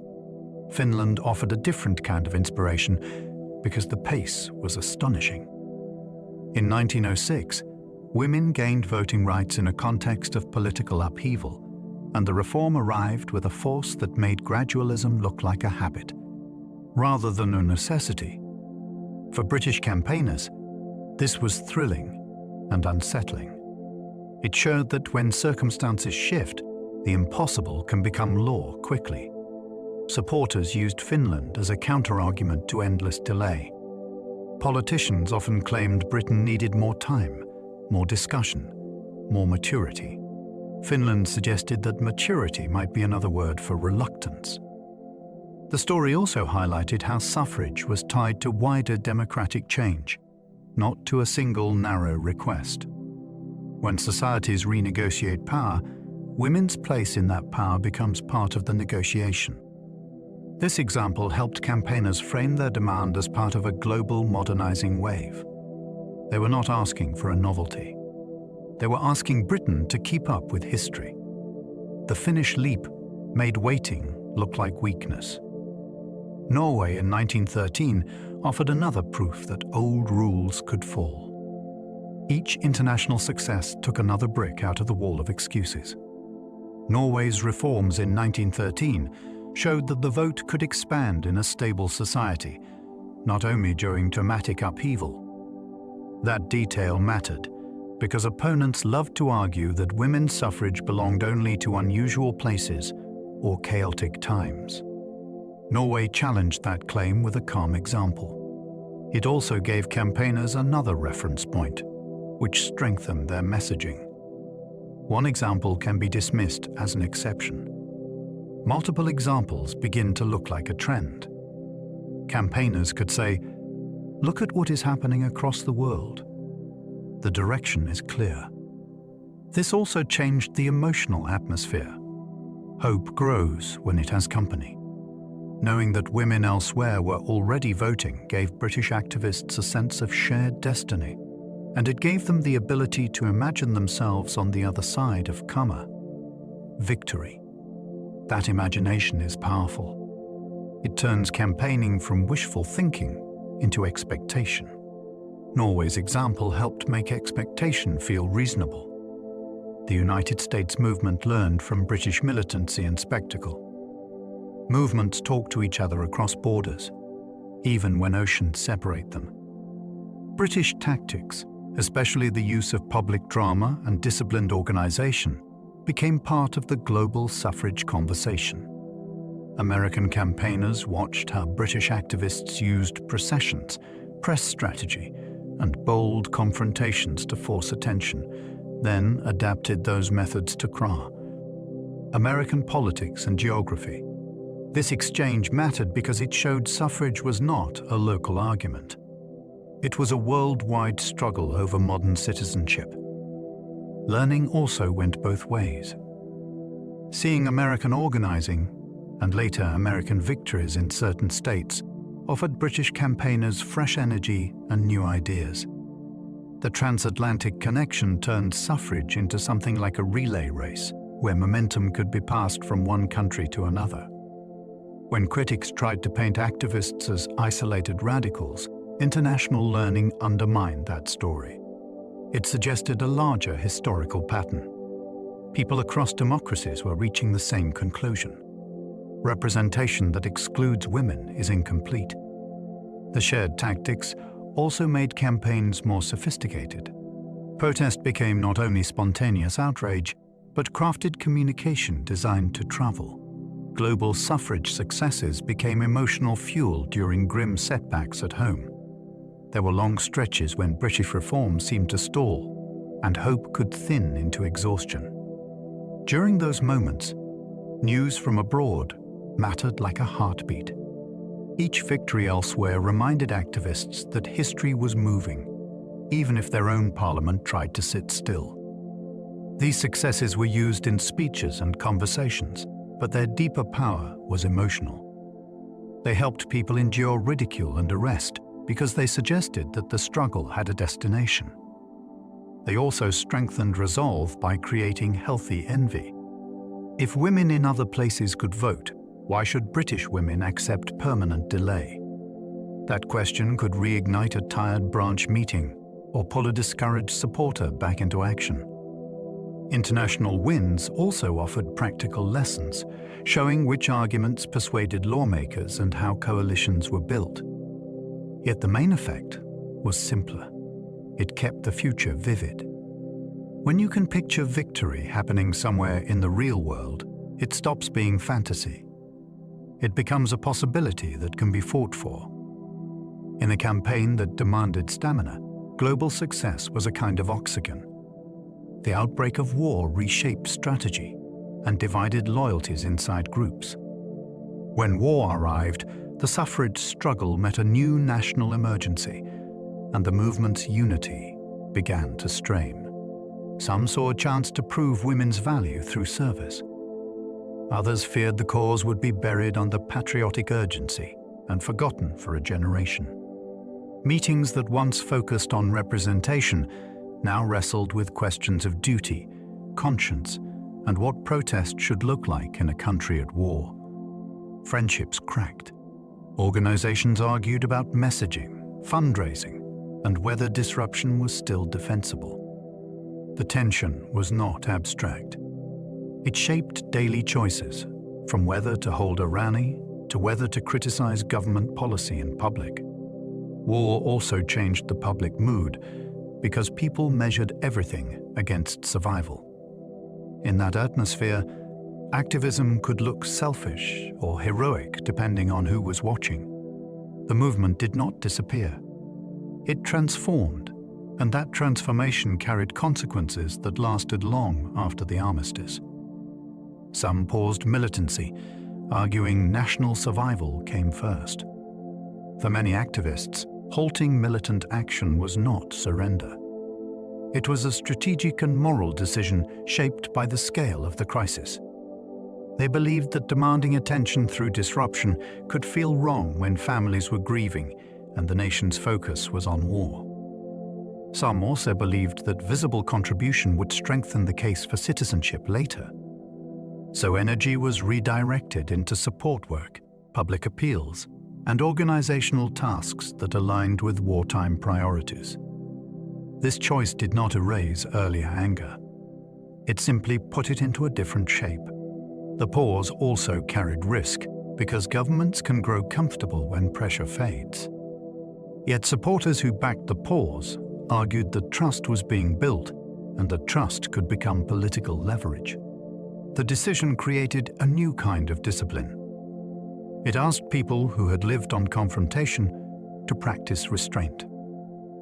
Speaker 1: Finland offered a different kind of inspiration because the pace was astonishing. In 1906, women gained voting rights in a context of political upheaval, and the reform arrived with a force that made gradualism look like a habit, rather than a necessity. For British campaigners, this was thrilling and unsettling. It showed that when circumstances shift, the impossible can become law quickly. Supporters used Finland as a counter-argument to endless delay. Politicians often claimed Britain needed more time, more discussion, more maturity. Finland suggested that maturity might be another word for reluctance. The story also highlighted how suffrage was tied to wider democratic change, not to a single narrow request. When societies renegotiate power, women's place in that power becomes part of the negotiation. This example helped campaigners frame their demand as part of a global modernizing wave. They were not asking for a novelty. They were asking Britain to keep up with history. The Finnish leap made waiting look like weakness. Norway in 1913 offered another proof that old rules could fall. Each international success took another brick out of the wall of excuses. Norway's reforms in 1913 showed that the vote could expand in a stable society, not only during dramatic upheaval. That detail mattered because opponents loved to argue that women's suffrage belonged only to unusual places or chaotic times. Norway challenged that claim with a calm example. It also gave campaigners another reference point, which strengthened their messaging. One example can be dismissed as an exception. Multiple examples begin to look like a trend. Campaigners could say, "Look at what is happening across the world. The direction is clear." This also changed the emotional atmosphere. Hope grows when it has company. Knowing that women elsewhere were already voting gave British activists a sense of shared destiny, and it gave them the ability to imagine themselves on the other side of karma, victory. That imagination is powerful. It turns campaigning from wishful thinking into expectation. Norway's example helped make expectation feel reasonable. The United States movement learned from British militancy and spectacle. Movements talk to each other across borders, even when oceans separate them. British tactics, especially the use of public drama and disciplined organization, became part of the global suffrage conversation. American campaigners watched how British activists used processions, press strategy, and bold confrontations to force attention, then adapted those methods to CRA. American politics and geography. This exchange mattered because it showed suffrage was not a local argument. It was a worldwide struggle over modern citizenship. Learning also went both ways. Seeing American organizing, and later American victories in certain states, offered British campaigners fresh energy and new ideas. The Transatlantic connection turned suffrage into something like a relay race, where momentum could be passed from one country to another. When critics tried to paint activists as isolated radicals, international learning undermined that story. It suggested a larger historical pattern. People across democracies were reaching the same conclusion. Representation that excludes women is incomplete. The shared tactics also made campaigns more sophisticated. Protest became not only spontaneous outrage, but crafted communication designed to travel. Global suffrage successes became emotional fuel during grim setbacks at home. There were long stretches when British reform seemed to stall, and hope could thin into exhaustion. During those moments, news from abroad mattered like a heartbeat. Each victory elsewhere reminded activists that history was moving, even if their own parliament tried to sit still. These successes were used in speeches and conversations, but their deeper power was emotional. They helped people endure ridicule and arrest because they suggested that the struggle had a destination. They also strengthened resolve by creating healthy envy. If women in other places could vote, why should British women accept permanent delay? That question could reignite a tired branch meeting or pull a discouraged supporter back into action. International wins also offered practical lessons, showing which arguments persuaded lawmakers and how coalitions were built. Yet the main effect was simpler. It kept the future vivid. When you can picture victory happening somewhere in the real world, it stops being fantasy. It becomes a possibility that can be fought for. In a campaign that demanded stamina, global success was a kind of oxygen. The outbreak of war reshaped strategy and divided loyalties inside groups. When war arrived, the suffrage struggle met a new national emergency, and the movement's unity began to strain. Some saw a chance to prove women's value through service. Others feared the cause would be buried under patriotic urgency and forgotten for a generation. Meetings that once focused on representation now wrestled with questions of duty, conscience, and what protest should look like in a country at war. Friendships cracked. Organizations argued about messaging, fundraising, and whether disruption was still defensible. The tension was not abstract. It shaped daily choices, from whether to hold a rally to whether to criticize government policy in public. War also changed the public mood because people measured everything against survival. In that atmosphere, activism could look selfish or heroic depending on who was watching. The movement did not disappear. It transformed, and that transformation carried consequences that lasted long after the armistice. Some paused militancy, arguing national survival came first. For many activists, halting militant action was not surrender. It was a strategic and moral decision shaped by the scale of the crisis. They believed that demanding attention through disruption could feel wrong when families were grieving and the nation's focus was on war. Some also believed that visible contribution would strengthen the case for citizenship later. So energy was redirected into support work, public appeals, and organizational tasks that aligned with wartime priorities. This choice did not erase earlier anger. It simply put it into a different shape. The pause also carried risk, because governments can grow comfortable when pressure fades. Yet supporters who backed the pause argued that trust was being built and that trust could become political leverage. The decision created a new kind of discipline. It asked people who had lived on confrontation to practice restraint.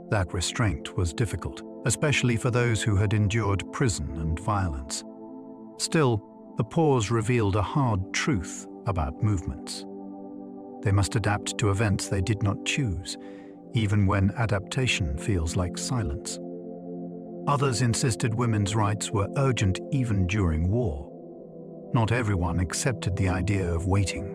Speaker 1: That restraint was difficult, especially for those who had endured prison and violence. Still, the pause revealed a hard truth about movements. They must adapt to events they did not choose, even when adaptation feels like silence. Others insisted women's rights were urgent even during war. Not everyone accepted the idea of waiting.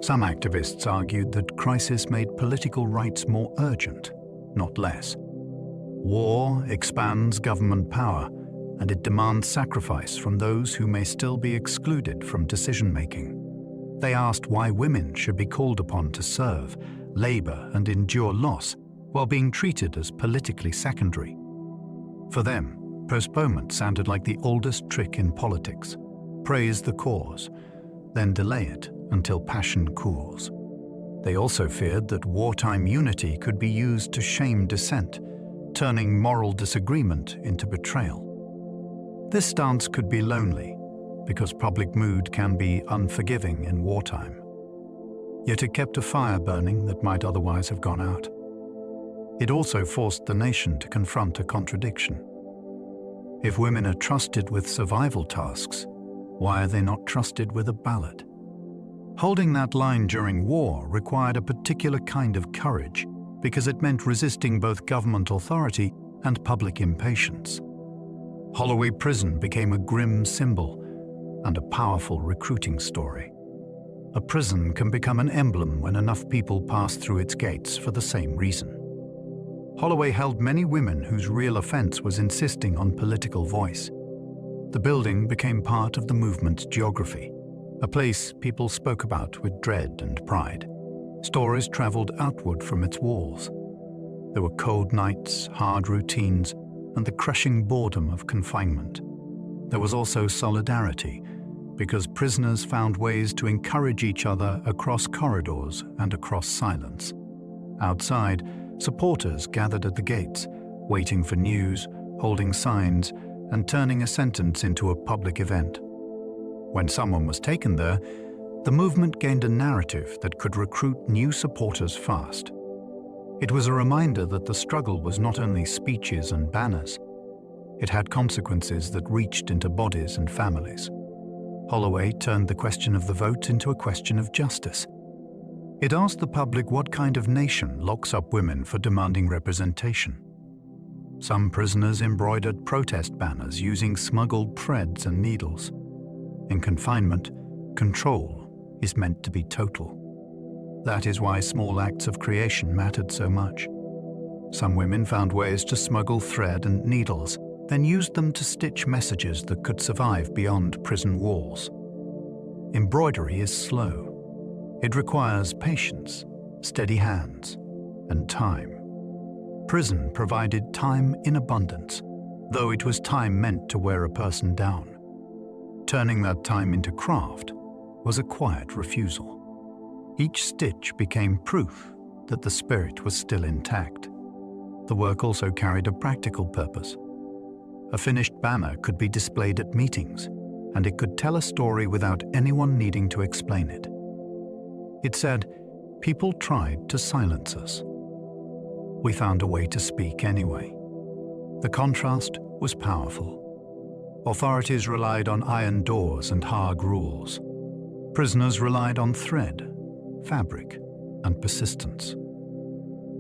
Speaker 1: Some activists argued that crisis made political rights more urgent, not less. War expands government power, and it demands sacrifice from those who may still be excluded from decision-making. They asked why women should be called upon to serve, labor, and endure loss while being treated as politically secondary. For them, postponement sounded like the oldest trick in politics. Praise the cause, then delay it until passion cools. They also feared that wartime unity could be used to shame dissent, turning moral disagreement into betrayal. This stance could be lonely, because public mood can be unforgiving in wartime. Yet it kept a fire burning that might otherwise have gone out. It also forced the nation to confront a contradiction. If women are trusted with survival tasks, why are they not trusted with a ballot? Holding that line during war required a particular kind of courage, because it meant resisting both government authority and public impatience. Holloway Prison became a grim symbol and a powerful recruiting story. A prison can become an emblem when enough people pass through its gates for the same reason. Holloway held many women whose real offense was insisting on political voice. The building became part of the movement's geography, a place people spoke about with dread and pride. Stories traveled outward from its walls. There were cold nights, hard routines, and the crushing boredom of confinement. There was also solidarity, because prisoners found ways to encourage each other across corridors and across silence. Outside, supporters gathered at the gates, waiting for news, holding signs, and turning a sentence into a public event. When someone was taken there, the movement gained a narrative that could recruit new supporters fast. It was a reminder that the struggle was not only speeches and banners. It had consequences that reached into bodies and families. Holloway turned the question of the vote into a question of justice. It asked the public what kind of nation locks up women for demanding representation. Some prisoners embroidered protest banners using smuggled threads and needles. In confinement, control is meant to be total. That is why small acts of creation mattered so much. Some women found ways to smuggle thread and needles, then used them to stitch messages that could survive beyond prison walls. Embroidery is slow. It requires patience, steady hands, and time. Prison provided time in abundance, though it was time meant to wear a person down. Turning that time into craft was a quiet refusal. Each stitch became proof that the spirit was still intact. The work also carried a practical purpose. A finished banner could be displayed at meetings, and it could tell a story without anyone needing to explain it. It said, "People tried to silence us. We found a way to speak anyway." The contrast was powerful. Authorities relied on iron doors and hard rules. Prisoners relied on thread, fabric, and persistence.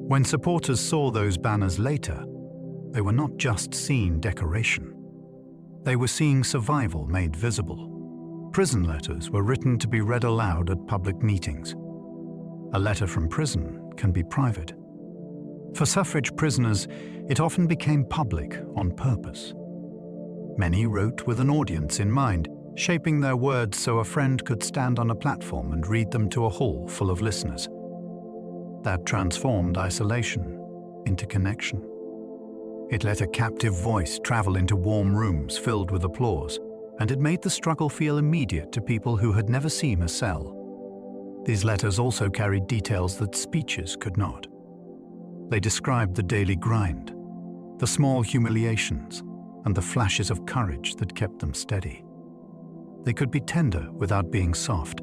Speaker 1: When supporters saw those banners later, they were not just seeing decoration. They were seeing survival made visible. Prison letters were written to be read aloud at public meetings. A letter from prison can be private. For suffrage prisoners, it often became public on purpose. Many wrote with an audience in mind, shaping their words so a friend could stand on a platform and read them to a hall full of listeners. That transformed isolation into connection. It let a captive voice travel into warm rooms filled with applause, and it made the struggle feel immediate to people who had never seen a cell. These letters also carried details that speeches could not. They described the daily grind, the small humiliations, and the flashes of courage that kept them steady. They could be tender without being soft,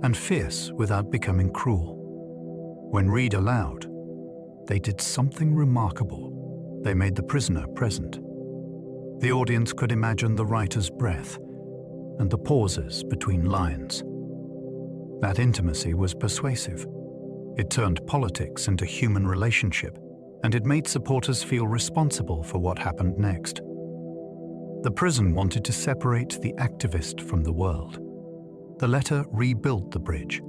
Speaker 1: and fierce without becoming cruel. When read aloud, they did something remarkable. They made the prisoner present. The audience could imagine the writer's breath and the pauses between lines. That intimacy was persuasive. It turned politics into human relationship, and it made supporters feel responsible for what happened next. The prison wanted to separate the activist from the world. The letter rebuilt the bridge.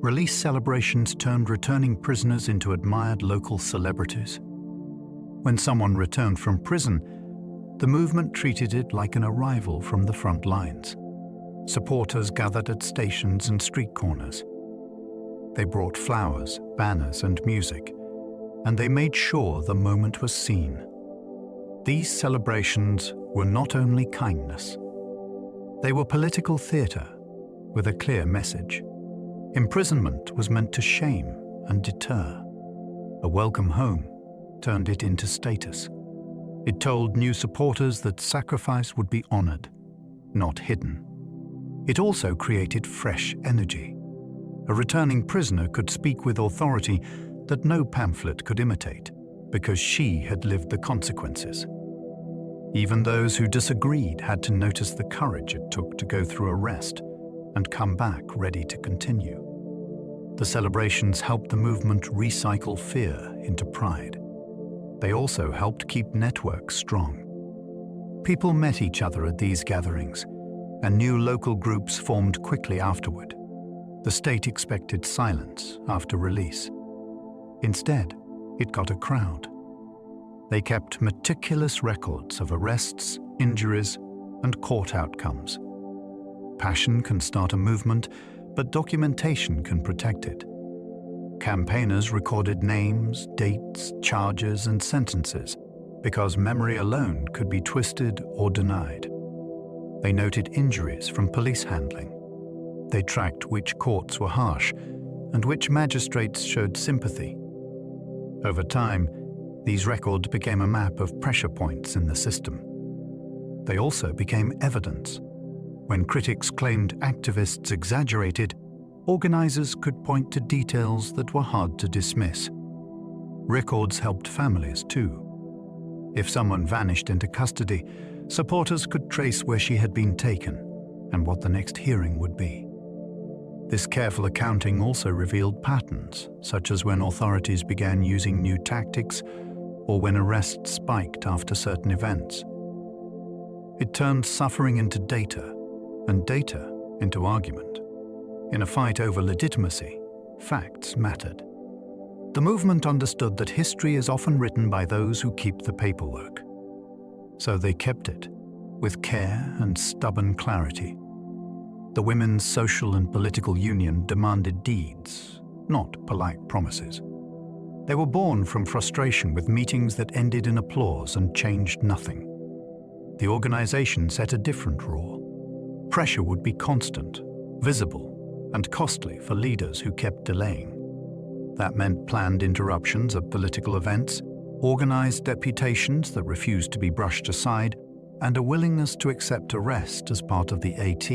Speaker 1: Release celebrations turned returning prisoners into admired local celebrities. When someone returned from prison, the movement treated it like an arrival from the front lines. Supporters gathered at stations and street corners. They brought flowers, banners, and music, and they made sure the moment was seen. These celebrations were not only kindness. They were political theatre with a clear message. Imprisonment was meant to shame and deter. A welcome home turned it into status. It told new supporters that sacrifice would be honored, not hidden. It also created fresh energy. A returning prisoner could speak with authority that no pamphlet could imitate, because she had lived the consequences. Even those who disagreed had to notice the courage it took to go through arrest and come back ready to continue. The celebrations helped the movement recycle fear into pride. They also helped keep networks strong. People met each other at these gatherings, and new local groups formed quickly afterward. The state expected silence after release. Instead, it got a crowd. They kept meticulous records of arrests, injuries, and court outcomes. Passion can start a movement, but documentation can protect it. Campaigners recorded names, dates, charges, and sentences, because memory alone could be twisted or denied. They noted injuries from police handling. They tracked which courts were harsh and which magistrates showed sympathy. Over time, these records became a map of pressure points in the system. They also became evidence. When critics claimed activists exaggerated, organizers could point to details that were hard to dismiss. Records helped families too. If someone vanished into custody, supporters could trace where she had been taken and what the next hearing would be. This careful accounting also revealed patterns, such as when authorities began using new tactics or when arrests spiked after certain events. It turned suffering into data and data into argument. In a fight over legitimacy, facts mattered. The movement understood that history is often written by those who keep the paperwork. So they kept it, with care and stubborn clarity. The Women's Social and Political Union demanded deeds, not polite promises. They were born from frustration with meetings that ended in applause and changed nothing. The organization set a different rule. Pressure would be constant, visible, and costly for leaders who kept delaying. That meant planned interruptions of political events, organized deputations that refused to be brushed aside, and a willingness to accept arrest as part of the AT.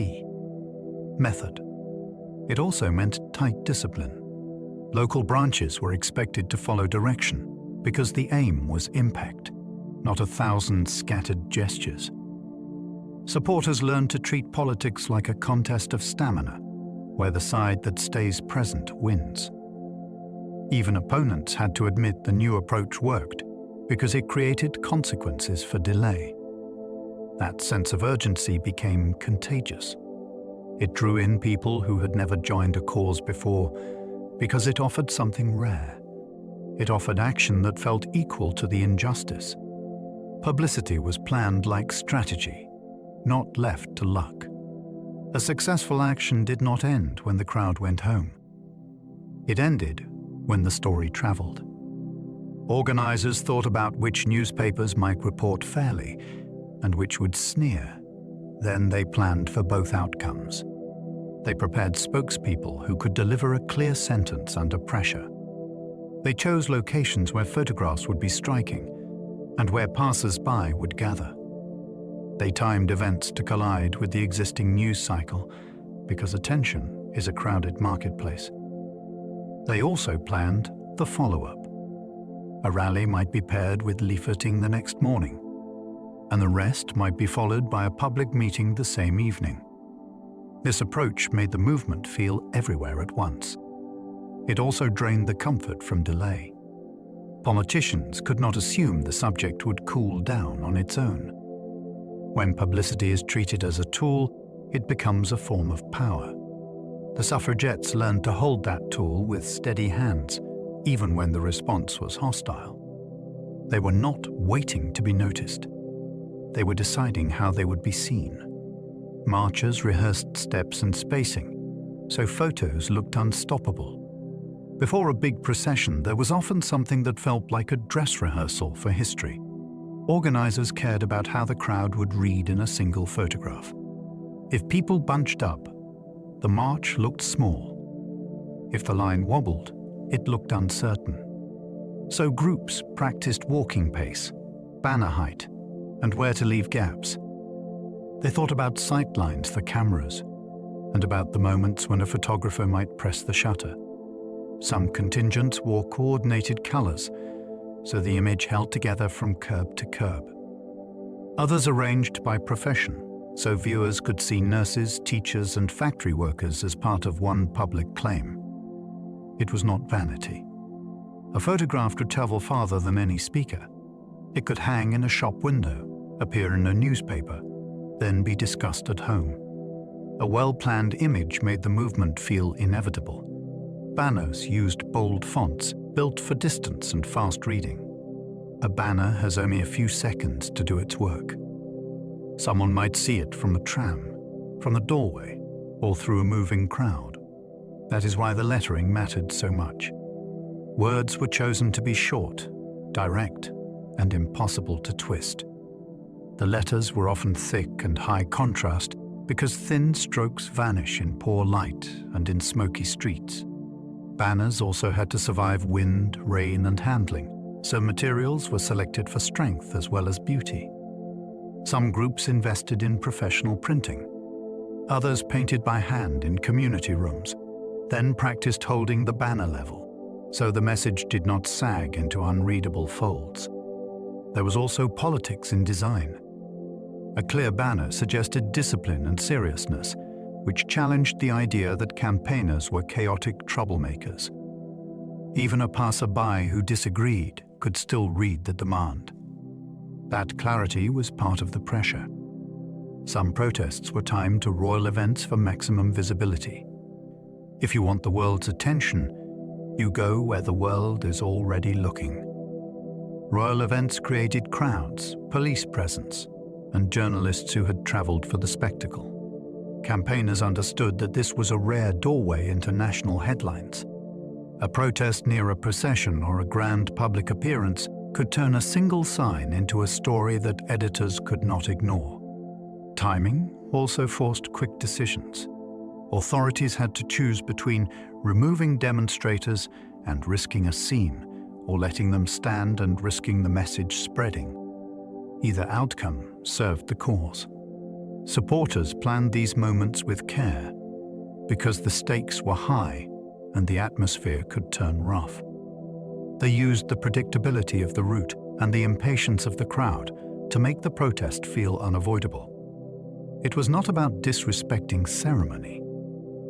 Speaker 1: Method. It also meant tight discipline. Local branches were expected to follow direction because the aim was impact, not 1,000 scattered gestures. Supporters learned to treat politics like a contest of stamina, where the side that stays present wins. Even opponents had to admit the new approach worked because it created consequences for delay. That sense of urgency became contagious. It drew in people who had never joined a cause before because it offered something rare. It offered action that felt equal to the injustice. Publicity was planned like strategy, not left to luck. A successful action did not end when the crowd went home. It ended when the story traveled. Organizers thought about which newspapers might report fairly and which would sneer. Then they planned for both outcomes. They prepared spokespeople who could deliver a clear sentence under pressure. They chose locations where photographs would be striking and where passers-by would gather. They timed events to collide with the existing news cycle because attention is a crowded marketplace. They also planned the follow-up. A rally might be paired with leafleting the next morning, and the rest might be followed by a public meeting the same evening. This approach made the movement feel everywhere at once. It also drained the comfort from delay. Politicians could not assume the subject would cool down on its own. When publicity is treated as a tool, it becomes a form of power. The suffragettes learned to hold that tool with steady hands, even when the response was hostile. They were not waiting to be noticed. They were deciding how they would be seen. Marchers rehearsed steps and spacing, so photos looked unstoppable. Before a big procession, there was often something that felt like a dress rehearsal for history. Organizers cared about how the crowd would read in a single photograph. If people bunched up, the march looked small. If the line wobbled, it looked uncertain. So groups practiced walking pace, banner height, and where to leave gaps. They thought about sight lines for cameras and about the moments when a photographer might press the shutter. Some contingents wore coordinated colors, so the image held together from curb to curb. Others arranged by profession, so viewers could see nurses, teachers, and factory workers as part of one public claim. It was not vanity. A photograph could travel farther than any speaker. It could hang in a shop window, appear in a newspaper, then be discussed at home. A well-planned image made the movement feel inevitable. Banners used bold fonts, built for distance and fast reading. A banner has only a few seconds to do its work. Someone might see it from a tram, from the doorway, or through a moving crowd. That is why the lettering mattered so much. Words were chosen to be short, direct, and impossible to twist. The letters were often thick and high contrast because thin strokes vanish in poor light and in smoky streets. Banners also had to survive wind, rain, and handling, so materials were selected for strength as well as beauty. Some groups invested in professional printing. Others painted by hand in community rooms, then practiced holding the banner level, so the message did not sag into unreadable folds. There was also politics in design. A clear banner suggested discipline and seriousness, which challenged the idea that campaigners were chaotic troublemakers. Even a passerby who disagreed could still read the demand. That clarity was part of the pressure. Some protests were timed to royal events for maximum visibility. If you want the world's attention, you go where the world is already looking. Royal events created crowds, police presence, and journalists who had traveled for the spectacle. Campaigners understood that this was a rare doorway into national headlines. A protest near a procession or a grand public appearance could turn a single sign into a story that editors could not ignore. Timing also forced quick decisions. Authorities had to choose between removing demonstrators and risking a scene, or letting them stand and risking the message spreading. Either outcome served the cause. Supporters planned these moments with care because the stakes were high and the atmosphere could turn rough. They used the predictability of the route and the impatience of the crowd to make the protest feel unavoidable. It was not about disrespecting ceremony.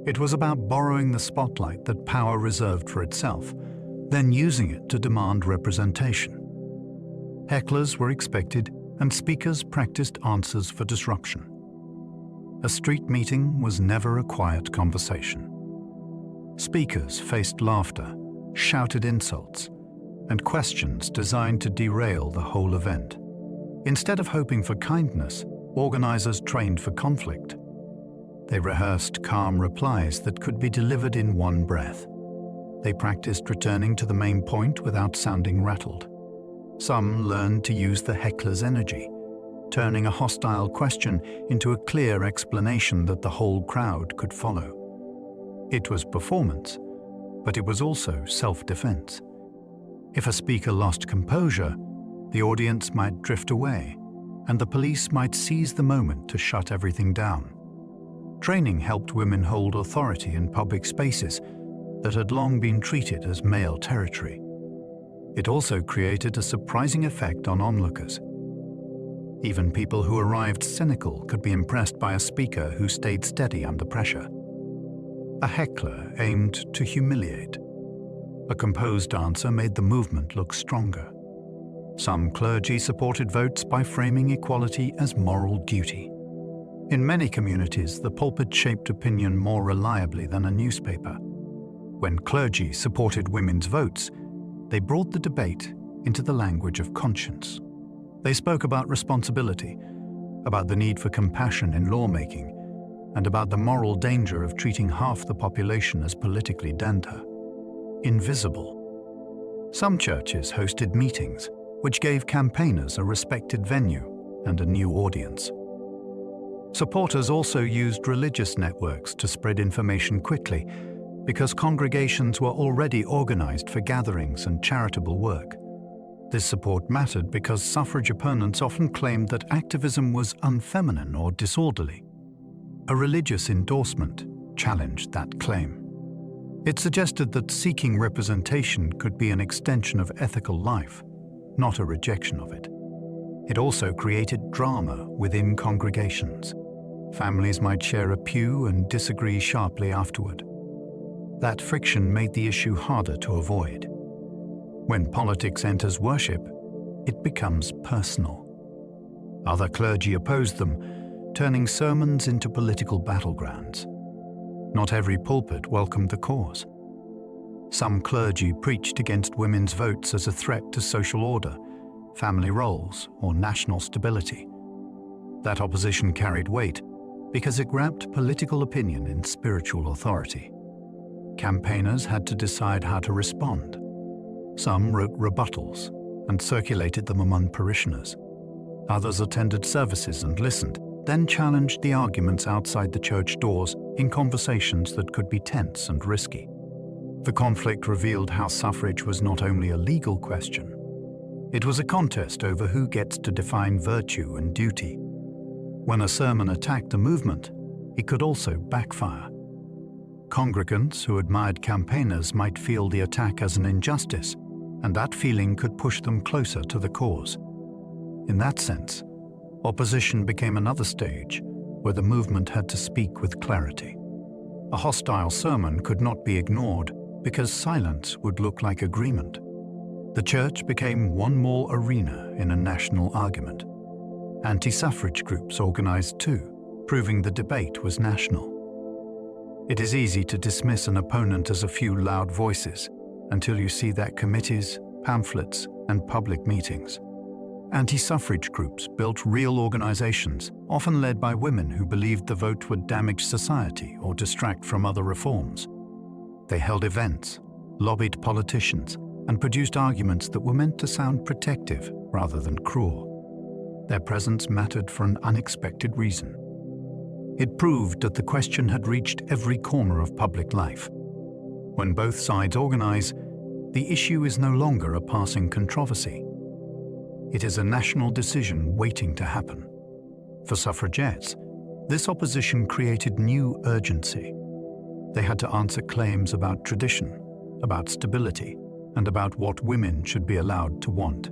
Speaker 1: It was about borrowing the spotlight that power reserved for itself, then using it to demand representation. Hecklers were expected and speakers practiced answers for disruption. A street meeting was never a quiet conversation. Speakers faced laughter, shouted insults, and questions designed to derail the whole event. Instead of hoping for kindness, organizers trained for conflict. They rehearsed calm replies that could be delivered in one breath. They practiced returning to the main point without sounding rattled. Some learned to use the heckler's energy, turning a hostile question into a clear explanation that the whole crowd could follow. It was performance, but it was also self-defense. If a speaker lost composure, the audience might drift away, and the police might seize the moment to shut everything down. Training helped women hold authority in public spaces that had long been treated as male territory. It also created a surprising effect on onlookers. Even people who arrived cynical could be impressed by a speaker who stayed steady under pressure. A heckler aimed to humiliate. A composed answer made the movement look stronger. Some clergy supported votes by framing equality as moral duty. In many communities, the pulpit shaped opinion more reliably than a newspaper. When clergy supported women's votes, they brought the debate into the language of conscience. They spoke about responsibility, about the need for compassion in lawmaking, and about the moral danger of treating half the population as politically danta, invisible. Some churches hosted meetings, which gave campaigners a respected venue and a new audience. Supporters also used religious networks to spread information quickly, because congregations were already organized for gatherings and charitable work. This support mattered because suffrage opponents often claimed that activism was unfeminine or disorderly. A religious endorsement challenged that claim. It suggested that seeking representation could be an extension of ethical life, not a rejection of it. It also created drama within congregations. Families might share a pew and disagree sharply afterward. That friction made the issue harder to avoid. When politics enters worship, it becomes personal. Other clergy opposed them, turning sermons into political battlegrounds. Not every pulpit welcomed the cause. Some clergy preached against women's votes as a threat to social order, family roles, or national stability. That opposition carried weight because it wrapped political opinion in spiritual authority. Campaigners had to decide how to respond. Some wrote rebuttals and circulated them among parishioners. Others attended services and listened, then challenged the arguments outside the church doors in conversations that could be tense and risky. The conflict revealed how suffrage was not only a legal question. It was a contest over who gets to define virtue and duty. When a sermon attacked a movement, it could also backfire. Congregants who admired campaigners might feel the attack as an injustice, and that feeling could push them closer to the cause. In that sense, opposition became another stage where the movement had to speak with clarity. A hostile sermon could not be ignored because silence would look like agreement. The church became one more arena in a national argument. Anti-suffrage groups organized too, proving the debate was national. It is easy to dismiss an opponent as a few loud voices until you see their committees, pamphlets, and public meetings. Anti-suffrage groups built real organizations, often led by women who believed the vote would damage society or distract from other reforms. They held events, lobbied politicians, and produced arguments that were meant to sound protective rather than cruel. Their presence mattered for an unexpected reason. It proved that the question had reached every corner of public life. When both sides organize, the issue is no longer a passing controversy. It is a national decision waiting to happen. For suffragettes, this opposition created new urgency. They had to answer claims about tradition, about stability, and about what women should be allowed to want.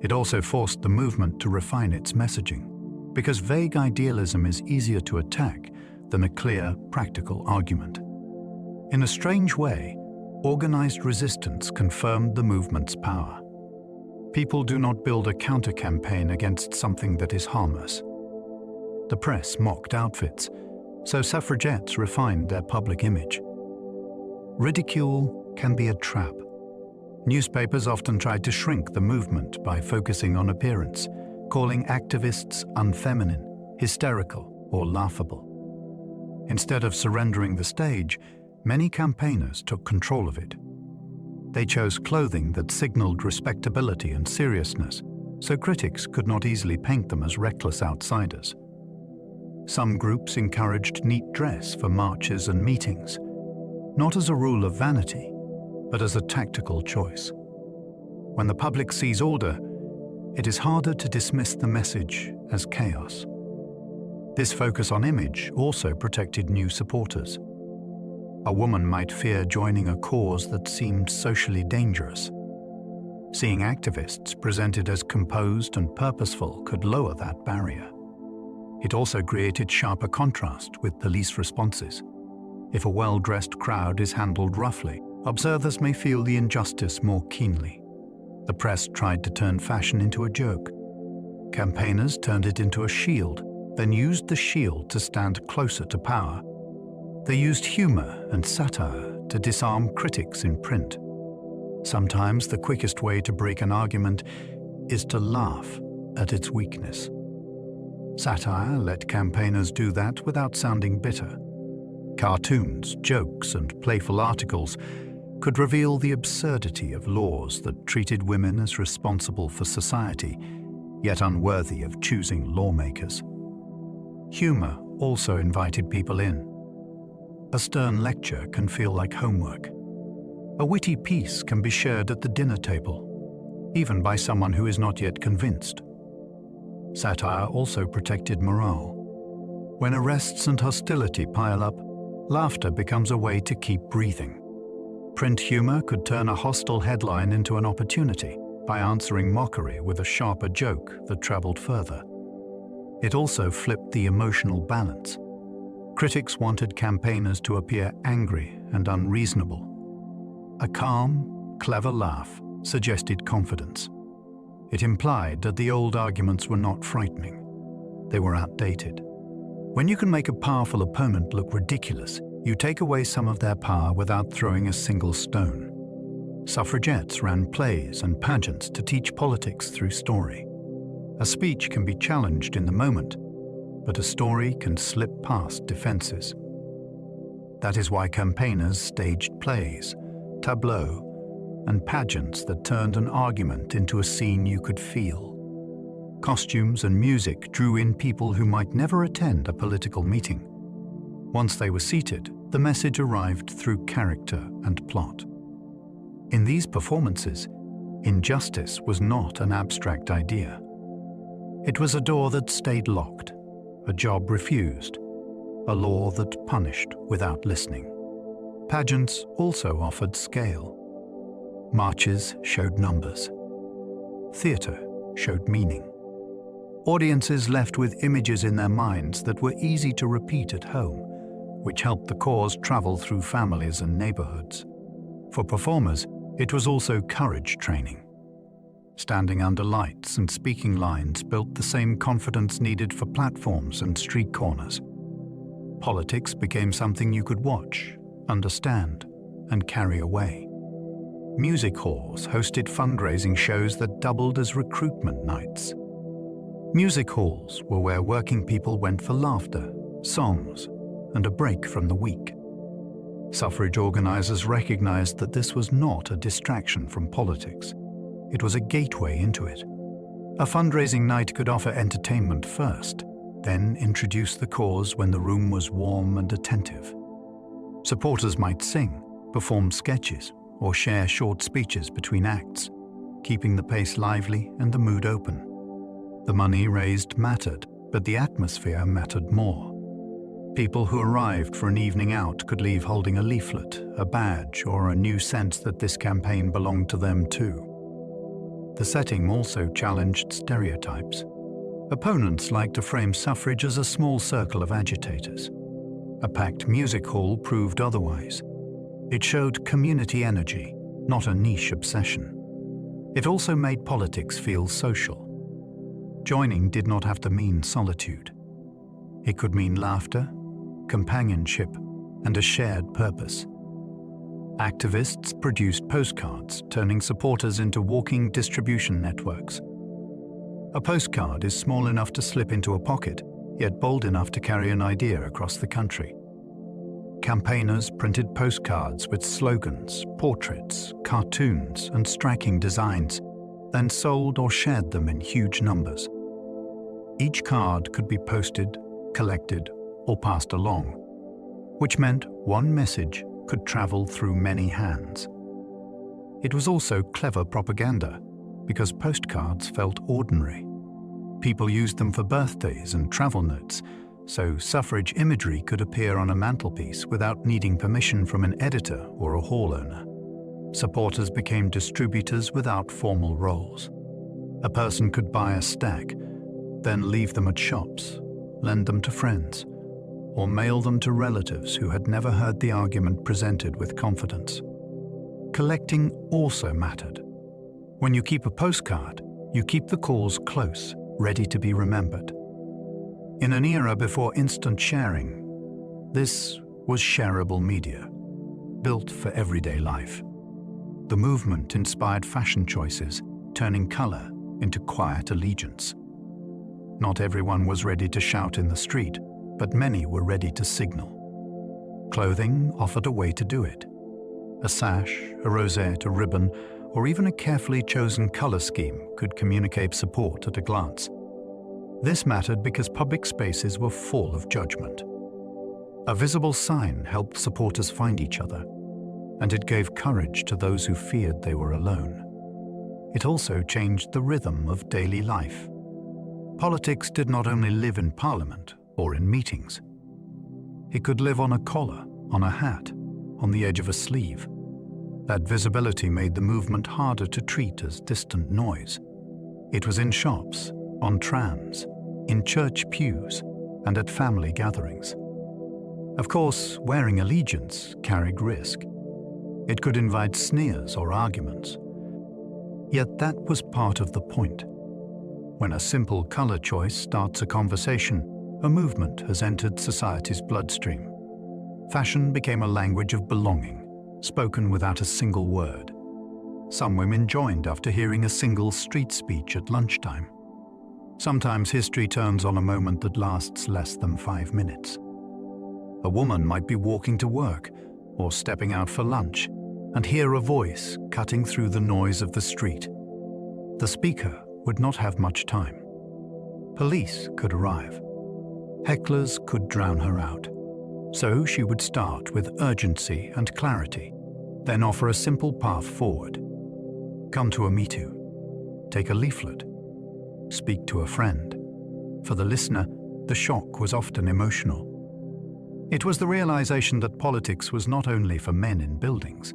Speaker 1: It also forced the movement to refine its messaging, because vague idealism is easier to attack than a clear, practical argument. In a strange way, organized resistance confirmed the movement's power. People do not build a counter-campaign against something that is harmless. The press mocked outfits, so suffragettes refined their public image. Ridicule can be a trap. Newspapers often tried to shrink the movement by focusing on appearance, calling activists unfeminine, hysterical, or laughable. Instead of surrendering the stage, many campaigners took control of it. They chose clothing that signaled respectability and seriousness, so critics could not easily paint them as reckless outsiders. Some groups encouraged neat dress for marches and meetings, not as a rule of vanity, but as a tactical choice. When the public sees order, it is harder to dismiss the message as chaos. This focus on image also protected new supporters. A woman might fear joining a cause that seemed socially dangerous. Seeing activists presented as composed and purposeful could lower that barrier. It also created sharper contrast with police responses. If a well-dressed crowd is handled roughly, observers may feel the injustice more keenly. The press tried to turn fashion into a joke. Campaigners turned it into a shield, then used the shield to stand closer to power. They used humor and satire to disarm critics in print. Sometimes the quickest way to break an argument is to laugh at its weakness. Satire let campaigners do that without sounding bitter. Cartoons, jokes, and playful articles could reveal the absurdity of laws that treated women as responsible for society, yet unworthy of choosing lawmakers. Humor also invited people in. A stern lecture can feel like homework. A witty piece can be shared at the dinner table, even by someone who is not yet convinced. Satire also protected morale. When arrests and hostility pile up, laughter becomes a way to keep breathing. Print humor could turn a hostile headline into an opportunity by answering mockery with a sharper joke that traveled further. It also flipped the emotional balance. Critics wanted campaigners to appear angry and unreasonable. A calm, clever laugh suggested confidence. It implied that the old arguments were not frightening. They were outdated. When you can make a powerful opponent look ridiculous, you take away some of their power without throwing a single stone. Suffragettes ran plays and pageants to teach politics through story. A speech can be challenged in the moment, but a story can slip past defenses. That is why campaigners staged plays, tableaux, and pageants that turned an argument into a scene you could feel. Costumes and music drew in people who might never attend a political meeting. Once they were seated, the message arrived through character and plot. In these performances, injustice was not an abstract idea. It was a door that stayed locked, a job refused, a law that punished without listening. Pageants also offered scale. Marches showed numbers. Theatre showed meaning. Audiences left with images in their minds that were easy to repeat at home, which helped the cause travel through families and neighborhoods. For performers, it was also courage training. Standing under lights and speaking lines built the same confidence needed for platforms and street corners. Politics became something you could watch, understand, and carry away. Music halls hosted fundraising shows that doubled as recruitment nights. Music halls were where working people went for laughter, songs, and a break from the week. Suffrage organizers recognized that this was not a distraction from politics. It was a gateway into it. A fundraising night could offer entertainment first, then introduce the cause when the room was warm and attentive. Supporters might sing, perform sketches, or share short speeches between acts, keeping the pace lively and the mood open. The money raised mattered, but the atmosphere mattered more. People who arrived for an evening out could leave holding a leaflet, a badge, or a new sense that this campaign belonged to them too. The setting also challenged stereotypes. Opponents liked to frame suffrage as a small circle of agitators. A packed music hall proved otherwise. It showed community energy, not a niche obsession. It also made politics feel social. Joining did not have to mean solitude. It could mean laughter, companionship, and a shared purpose. Activists produced postcards, turning supporters into walking distribution networks. A postcard is small enough to slip into a pocket, yet bold enough to carry an idea across the country. Campaigners printed postcards with slogans, portraits, cartoons, and striking designs, then sold or shared them in huge numbers. Each card could be posted, collected, or passed along, which meant one message could travel through many hands. It was also clever propaganda, because postcards felt ordinary. People used them for birthdays and travel notes, so suffrage imagery could appear on a mantelpiece without needing permission from an editor or a hall owner. Supporters became distributors without formal roles. A person could buy a stack, then leave them at shops, lend them to friends, or mail them to relatives who had never heard the argument presented with confidence. Collecting also mattered. When you keep a postcard, you keep the cause close, ready to be remembered. In an era before instant sharing, this was shareable media, built for everyday life. The movement inspired fashion choices, turning color into quiet allegiance. Not everyone was ready to shout in the street, but many were ready to signal. Clothing offered a way to do it. A sash, a rosette, a ribbon, or even a carefully chosen color scheme could communicate support at a glance. This mattered because public spaces were full of judgment. A visible sign helped supporters find each other, and it gave courage to those who feared they were alone. It also changed the rhythm of daily life. Politics did not only live in Parliament or in meetings. It could live on a collar, on a hat, on the edge of a sleeve. That visibility made the movement harder to treat as distant noise. It was in shops, on trams, in church pews, and at family gatherings. Of course, wearing allegiance carried risk. It could invite sneers or arguments. Yet that was part of the point. When a simple color choice starts a conversation, a movement has entered society's bloodstream. Fashion became a language of belonging, spoken without a single word. Some women joined after hearing a single street speech at lunchtime. Sometimes history turns on a moment that lasts less than 5 minutes. A woman might be walking to work or stepping out for lunch and hear a voice cutting through the noise of the street. The speaker would not have much time. Police could arrive. Hecklers could drown her out. So she would start with urgency and clarity, then offer a simple path forward. Come to a Me Too. Take a leaflet. Speak to a friend. For the listener, the shock was often emotional. It was the realization that politics was not only for men in buildings.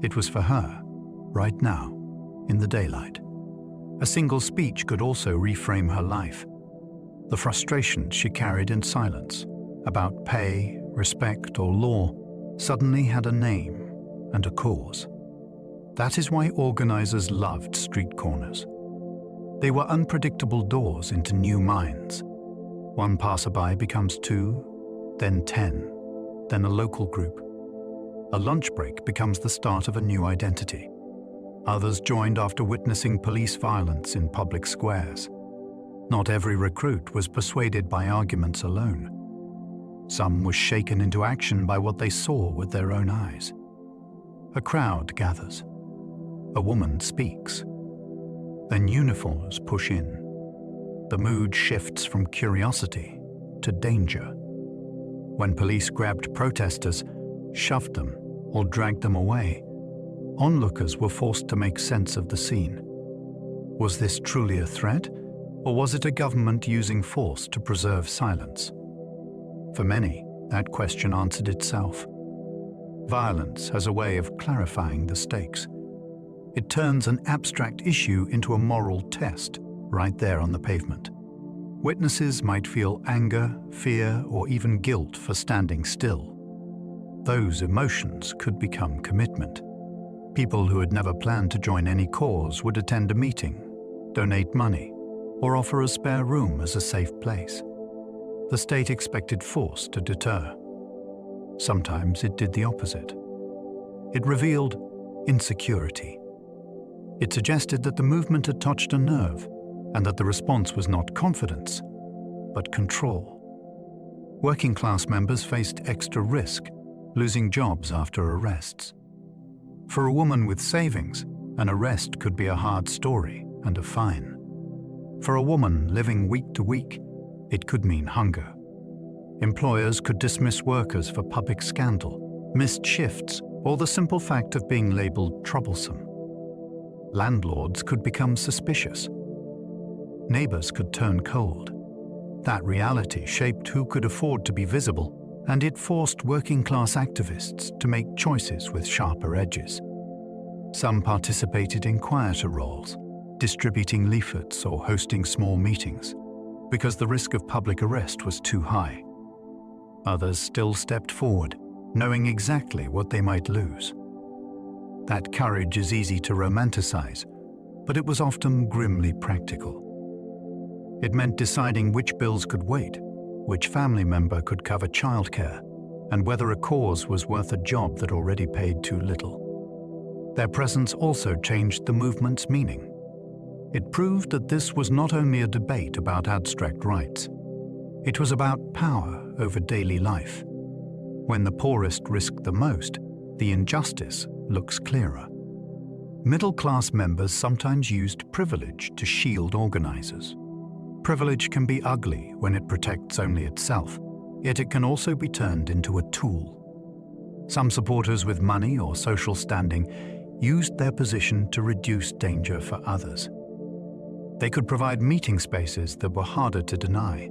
Speaker 1: It was for her, right now, in the daylight. A single speech could also reframe her life. The frustrations she carried in silence about pay, respect, or law suddenly had a name and a cause. That is why organizers loved street corners. They were unpredictable doors into new minds. One passerby becomes 2, then 10, then a local group. A lunch break becomes the start of a new identity. Others joined after witnessing police violence in public squares. Not every recruit was persuaded by arguments alone. Some were shaken into action by what they saw with their own eyes. A crowd gathers. A woman speaks. Then uniforms push in. The mood shifts from curiosity to danger. When police grabbed protesters, shoved them, or dragged them away, onlookers were forced to make sense of the scene. Was this truly a threat, or was it a government using force to preserve silence? For many, that question answered itself. Violence has a way of clarifying the stakes. It turns an abstract issue into a moral test right there on the pavement. Witnesses might feel anger, fear, or even guilt for standing still. Those emotions could become commitment. People who had never planned to join any cause would attend a meeting, donate money, or offer a spare room as a safe place. The state expected force to deter. Sometimes it did the opposite. It revealed insecurity. It suggested that the movement had touched a nerve and that the response was not confidence, but control. Working class members faced extra risk, losing jobs after arrests. For a woman with savings, an arrest could be a hard story and a fine. For a woman living week to week, it could mean hunger. Employers could dismiss workers for public scandal, missed shifts, or the simple fact of being labelled troublesome. Landlords could become suspicious. Neighbours could turn cold. That reality shaped who could afford to be visible, and it forced working-class activists to make choices with sharper edges. Some participated in quieter roles, distributing leaflets or hosting small meetings, because the risk of public arrest was too high. Others still stepped forward, knowing exactly what they might lose. That courage is easy to romanticize, but it was often grimly practical. It meant deciding which bills could wait, which family member could cover childcare, and whether a cause was worth a job that already paid too little. Their presence also changed the movement's meaning. It proved that this was not only a debate about abstract rights. It was about power over daily life. When the poorest risk the most, the injustice looks clearer. Middle-class members sometimes used privilege to shield organizers. Privilege can be ugly when it protects only itself, yet it can also be turned into a tool. Some supporters with money or social standing used their position to reduce danger for others. They could provide meeting spaces that were harder to deny.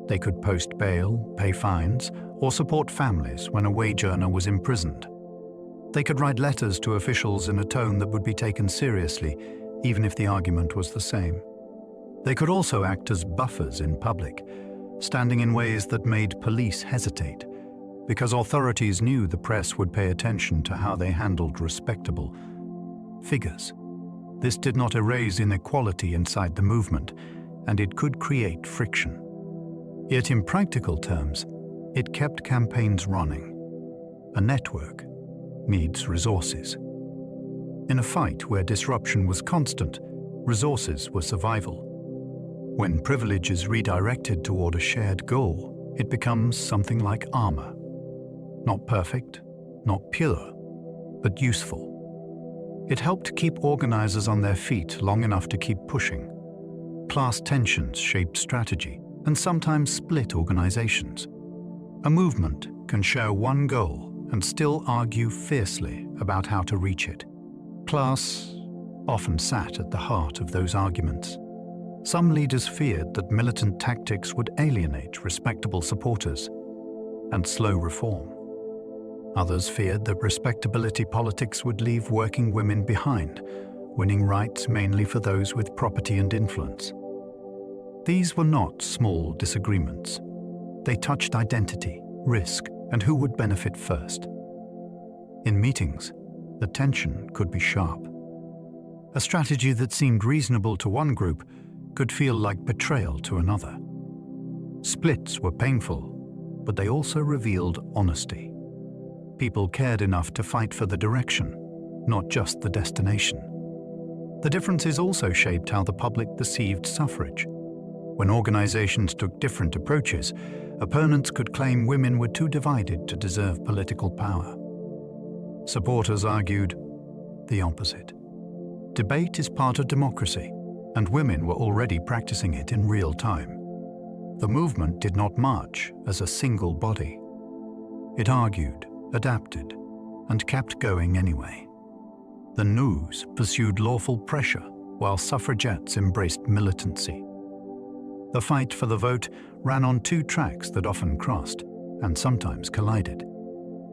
Speaker 1: They could post bail, pay fines, or support families when a wage earner was imprisoned. They could write letters to officials in a tone that would be taken seriously, even if the argument was the same. They could also act as buffers in public, standing in ways that made police hesitate, because authorities knew the press would pay attention to how they handled respectable figures. This did not erase inequality inside the movement, and it could create friction. Yet in practical terms, it kept campaigns running. A network needs resources. In a fight where disruption was constant, resources were survival. When privilege is redirected toward a shared goal, it becomes something like armor. Not perfect, not pure, but useful. It helped keep organizers on their feet long enough to keep pushing. Class tensions shaped strategy and sometimes split organizations. A movement can share one goal and still argue fiercely about how to reach it. Class often sat at the heart of those arguments. Some leaders feared that militant tactics would alienate respectable supporters and slow reform. Others feared that respectability politics would leave working women behind, winning rights mainly for those with property and influence. These were not small disagreements. They touched identity, risk, and who would benefit first. In meetings, the tension could be sharp. A strategy that seemed reasonable to one group could feel like betrayal to another. Splits were painful, but they also revealed honesty. People cared enough to fight for the direction, not just the destination. The differences also shaped how the public perceived suffrage. When organizations took different approaches, opponents could claim women were too divided to deserve political power. Supporters argued the opposite. Debate is part of democracy, and women were already practicing it in real time. The movement did not march as a single body. It argued, adapted, and kept going anyway. The news pursued lawful pressure, while suffragettes embraced militancy. The fight for the vote ran on two tracks that often crossed, and sometimes collided.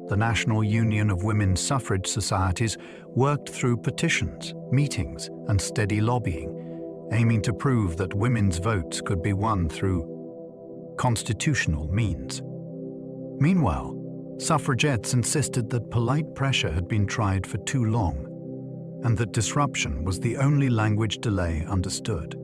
Speaker 1: The National Union of Women's Suffrage Societies worked through petitions, meetings, and steady lobbying, aiming to prove that women's votes could be won through constitutional means. Meanwhile, suffragettes insisted that polite pressure had been tried for too long, and that disruption was the only language delay understood.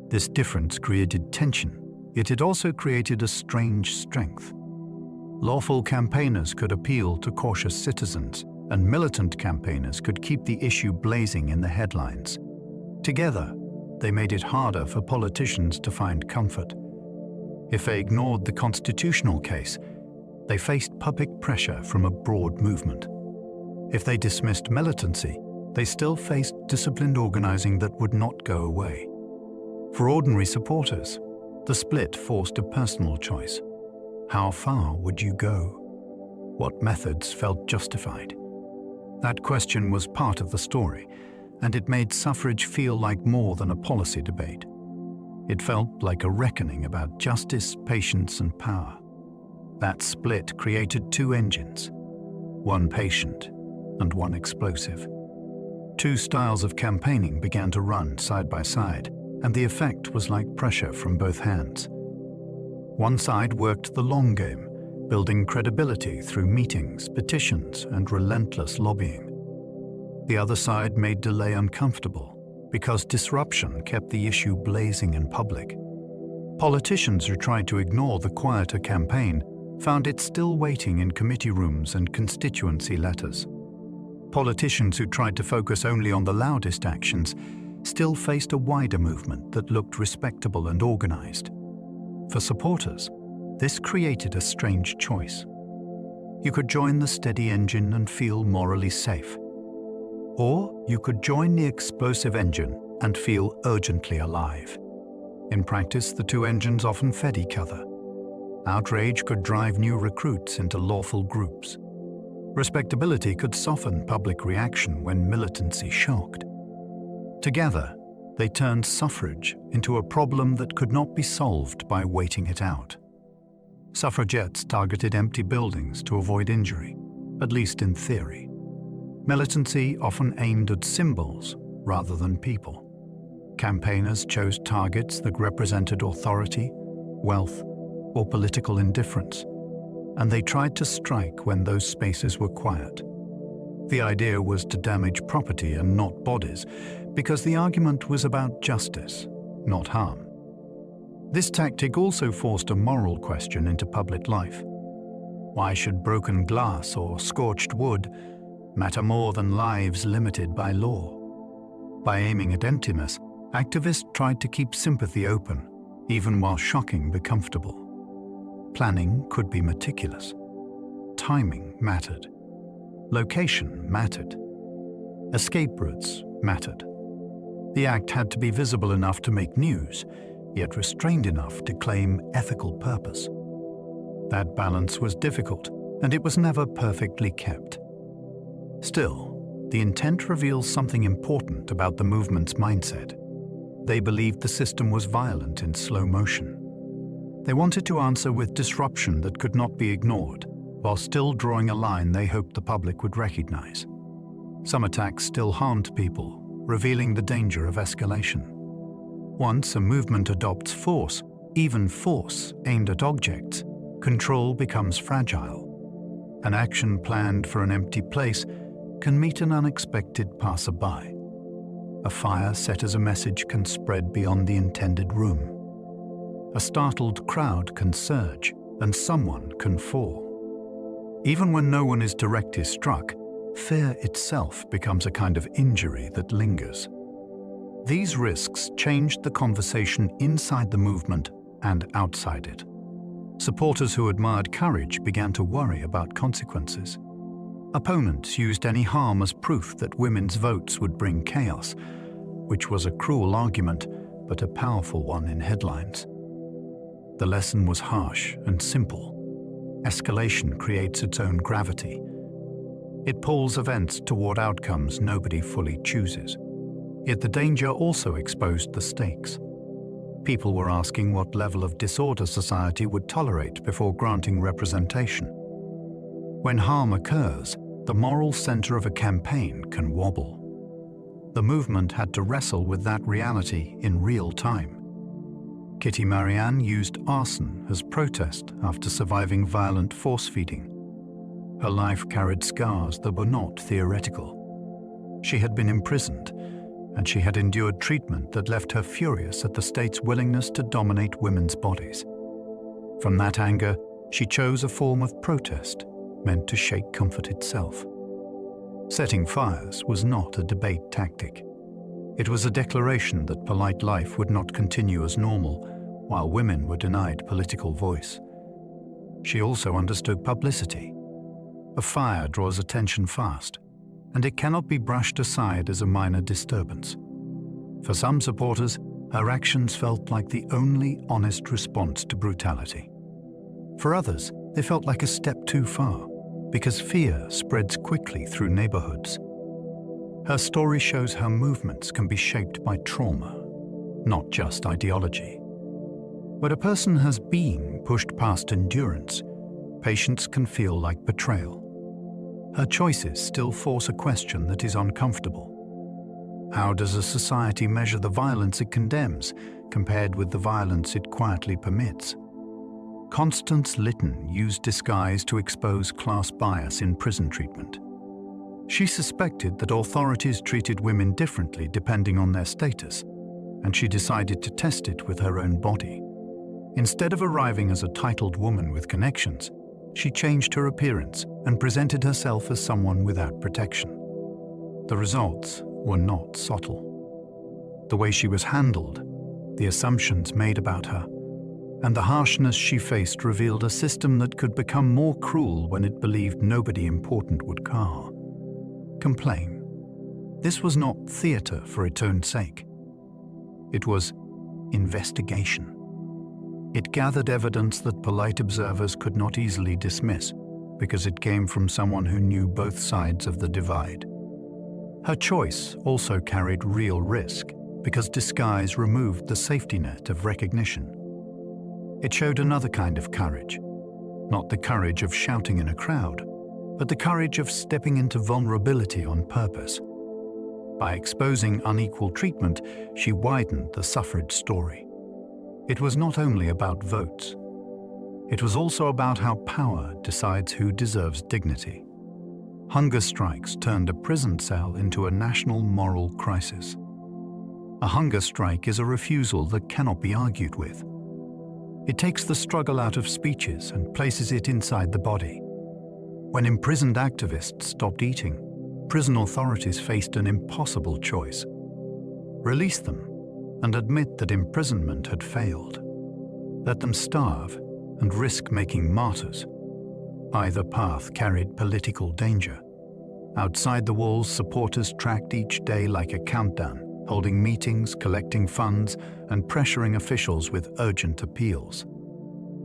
Speaker 1: This difference created tension, yet it also created a strange strength. Lawful campaigners could appeal to cautious citizens, and militant campaigners could keep the issue blazing in the headlines. Together, they made it harder for politicians to find comfort. If they ignored the constitutional case, they faced public pressure from a broad movement. If they dismissed militancy, they still faced disciplined organizing that would not go away. For ordinary supporters, the split forced a personal choice. How far would you go? What methods felt justified? That question was part of the story, and it made suffrage feel like more than a policy debate. It felt like a reckoning about justice, patience, and power. That split created two engines, one patient and one explosive. Two styles of campaigning began to run side by side, and the effect was like pressure from both hands. One side worked the long game, building credibility through meetings, petitions, and relentless lobbying. The other side made delay uncomfortable because disruption kept the issue blazing in public. Politicians who tried to ignore the quieter campaign found it still waiting in committee rooms and constituency letters. Politicians who tried to focus only on the loudest actions still faced a wider movement that looked respectable and organized. For supporters, this created a strange choice. You could join the steady engine and feel morally safe. Or you could join the explosive engine and feel urgently alive. In practice, the two engines often fed each other. Outrage could drive new recruits into lawful groups. Respectability could soften public reaction when militancy shocked. Together, they turned suffrage into a problem that could not be solved by waiting it out. Suffragettes targeted empty buildings to avoid injury, at least in theory. Militancy often aimed at symbols rather than people. Campaigners chose targets that represented authority, wealth, or political indifference, and they tried to strike when those spaces were quiet. The idea was to damage property and not bodies, because the argument was about justice, not harm. This tactic also forced a moral question into public life. Why should broken glass or scorched wood matter more than lives limited by law? By aiming at emptiness, activists tried to keep sympathy open, even while shocking the comfortable. Planning could be meticulous. Timing mattered. Location mattered. Escape routes mattered. The act had to be visible enough to make news, yet restrained enough to claim ethical purpose. That balance was difficult, and it was never perfectly kept. Still, the intent reveals something important about the movement's mindset. They believed the system was violent in slow motion. They wanted to answer with disruption that could not be ignored, while still drawing a line they hoped the public would recognize. Some attacks still harmed people, revealing the danger of escalation. Once a movement adopts force, even force aimed at objects, control becomes fragile. An action planned for an empty place can meet an unexpected passerby. A fire set as a message can spread beyond the intended room. A startled crowd can surge, and someone can fall. Even when no one is directly struck, fear itself becomes a kind of injury that lingers. These risks changed the conversation inside the movement and outside it. Supporters who admired courage began to worry about consequences. Opponents used any harm as proof that women's votes would bring chaos, which was a cruel argument, but a powerful one in headlines. The lesson was harsh and simple. Escalation creates its own gravity. It pulls events toward outcomes nobody fully chooses. Yet the danger also exposed the stakes. People were asking what level of disorder society would tolerate before granting representation. When harm occurs, the moral center of a campaign can wobble. The movement had to wrestle with that reality in real time. Kitty Marianne used arson as protest after surviving violent force-feeding. Her life carried scars that were not theoretical. She had been imprisoned, and she had endured treatment that left her furious at the state's willingness to dominate women's bodies. From that anger, she chose a form of protest meant to shake comfort itself. Setting fires was not a debate tactic. It was a declaration that polite life would not continue as normal while women were denied political voice. She also understood publicity. A fire draws attention fast, and it cannot be brushed aside as a minor disturbance. For some supporters, her actions felt like the only honest response to brutality. For others, they felt like a step too far, because fear spreads quickly through neighborhoods. Her story shows how movements can be shaped by trauma, not just ideology. When a person has been pushed past endurance, patience can feel like betrayal. Her choices still force a question that is uncomfortable. How does a society measure the violence it condemns compared with the violence it quietly permits? Constance Lytton used disguise to expose class bias in prison treatment. She suspected that authorities treated women differently depending on their status, and she decided to test it with her own body. Instead of arriving as a titled woman with connections, she changed her appearance and presented herself as someone without protection. The results were not subtle. The way she was handled, the assumptions made about her, and the harshness she faced revealed a system that could become more cruel when it believed nobody important would complain. This was not theater for its own sake. It was investigation. It gathered evidence that polite observers could not easily dismiss because it came from someone who knew both sides of the divide. Her choice also carried real risk because disguise removed the safety net of recognition. It showed another kind of courage, not the courage of shouting in a crowd, but the courage of stepping into vulnerability on purpose. By exposing unequal treatment, she widened the suffrage story. It was not only about votes. It was also about how power decides who deserves dignity. Hunger strikes turned a prison cell into a national moral crisis. A hunger strike is a refusal that cannot be argued with. It takes the struggle out of speeches and places it inside the body. When imprisoned activists stopped eating, prison authorities faced an impossible choice: release them and admit that imprisonment had failed. Let them starve and risk making martyrs. Either path carried political danger. Outside the walls, supporters tracked each day like a countdown, holding meetings, collecting funds, and pressuring officials with urgent appeals.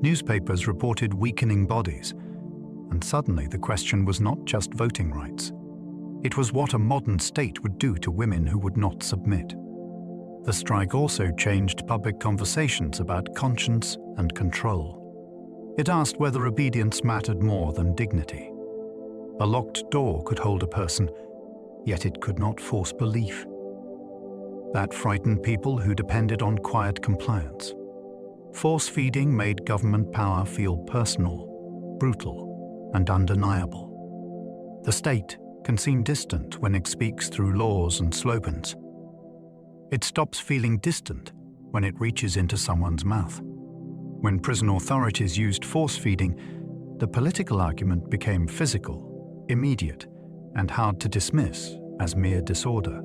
Speaker 1: Newspapers reported weakening bodies, and suddenly the question was not just voting rights. It was what a modern state would do to women who would not submit. The strike also changed public conversations about conscience and control. It asked whether obedience mattered more than dignity. A locked door could hold a person, yet it could not force belief. That frightened people who depended on quiet compliance. Force-feeding made government power feel personal, brutal, and undeniable. The state can seem distant when it speaks through laws and slogans. It stops feeling distant when it reaches into someone's mouth. When prison authorities used force-feeding, the political argument became physical, immediate, and hard to dismiss as mere disorder.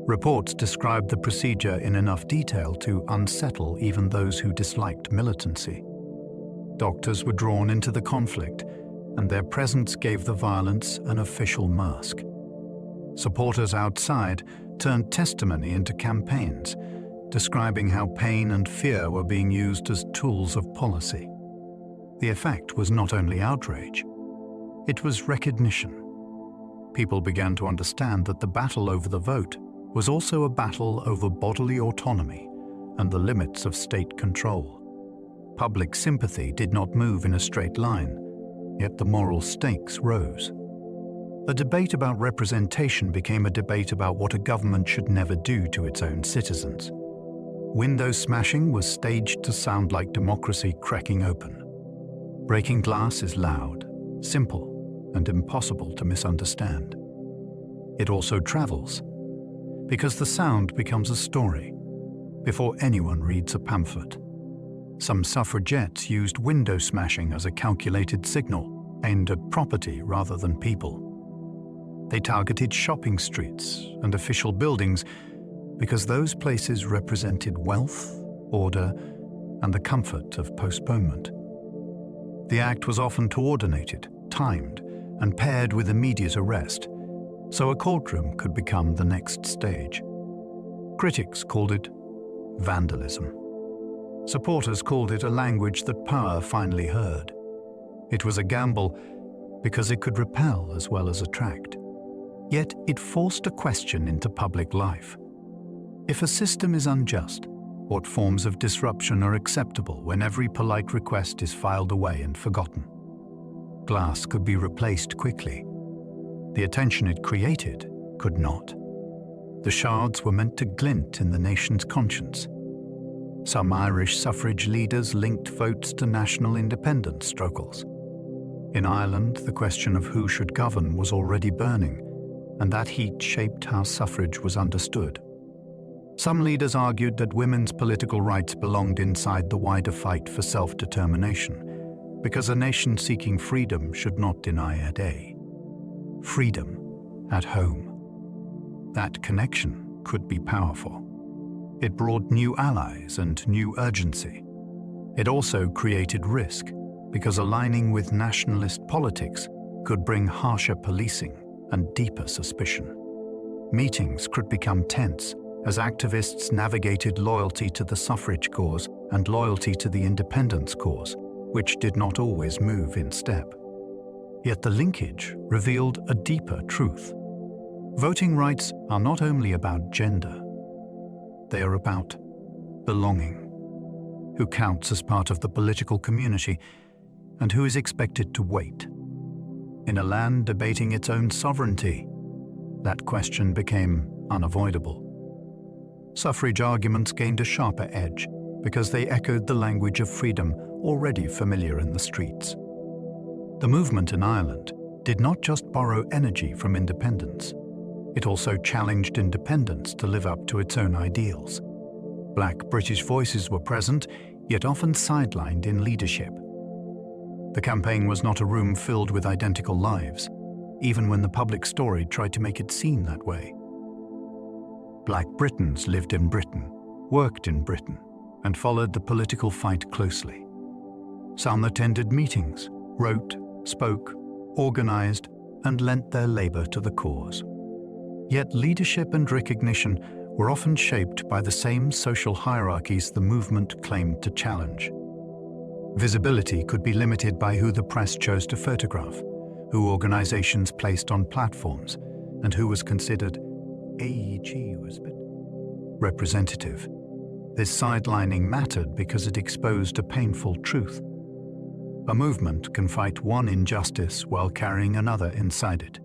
Speaker 1: Reports described the procedure in enough detail to unsettle even those who disliked militancy. Doctors were drawn into the conflict, and their presence gave the violence an official mask. Supporters outside turned testimony into campaigns, describing how pain and fear were being used as tools of policy. The effect was not only outrage, it was recognition. People began to understand that the battle over the vote was also a battle over bodily autonomy and the limits of state control. Public sympathy did not move in a straight line, yet the moral stakes rose. A debate about representation became a debate about what a government should never do to its own citizens. Window smashing was staged to sound like democracy cracking open. Breaking glass is loud, simple, and impossible to misunderstand. It also travels, because the sound becomes a story before anyone reads a pamphlet. Some suffragettes used window smashing as a calculated signal aimed at property rather than people. They targeted shopping streets and official buildings because those places represented wealth, order, and the comfort of postponement. The act was often coordinated, timed, and paired with immediate arrest, so a courtroom could become the next stage. Critics called it vandalism. Supporters called it a language that power finally heard. It was a gamble because it could repel as well as attract. Yet it forced a question into public life. If a system is unjust, what forms of disruption are acceptable when every polite request is filed away and forgotten? Glass could be replaced quickly. The attention it created could not. The shards were meant to glint in the nation's conscience. Some Irish suffrage leaders linked votes to national independence struggles. In Ireland, the question of who should govern was already burning, and that heat shaped how suffrage was understood. Some leaders argued that women's political rights belonged inside the wider fight for self-determination, because a nation seeking freedom should not deny a day. Freedom at home. That connection could be powerful. It brought new allies and new urgency. It also created risk, because aligning with nationalist politics could bring harsher policing and deeper suspicion. Meetings could become tense as activists navigated loyalty to the suffrage cause and loyalty to the independence cause, which did not always move in step. Yet the linkage revealed a deeper truth. Voting rights are not only about gender, they are about belonging. Who counts as part of the political community and who is expected to wait? In a land debating its own sovereignty, that question became unavoidable. Suffrage arguments gained a sharper edge because they echoed the language of freedom already familiar in the streets. The movement in Ireland did not just borrow energy from independence. It also challenged independence to live up to its own ideals. Black British voices were present, yet often sidelined in leadership. The campaign was not a room filled with identical lives, even when the public story tried to make it seem that way. Black Britons lived in Britain, worked in Britain, and followed the political fight closely. Some attended meetings, wrote, spoke, organized, and lent their labor to the cause. Yet leadership and recognition were often shaped by the same social hierarchies the movement claimed to challenge. Visibility could be limited by who the press chose to photograph, who organizations placed on platforms, and who was considered representative. This sidelining mattered because it exposed a painful truth. A movement can fight one injustice while carrying another inside it.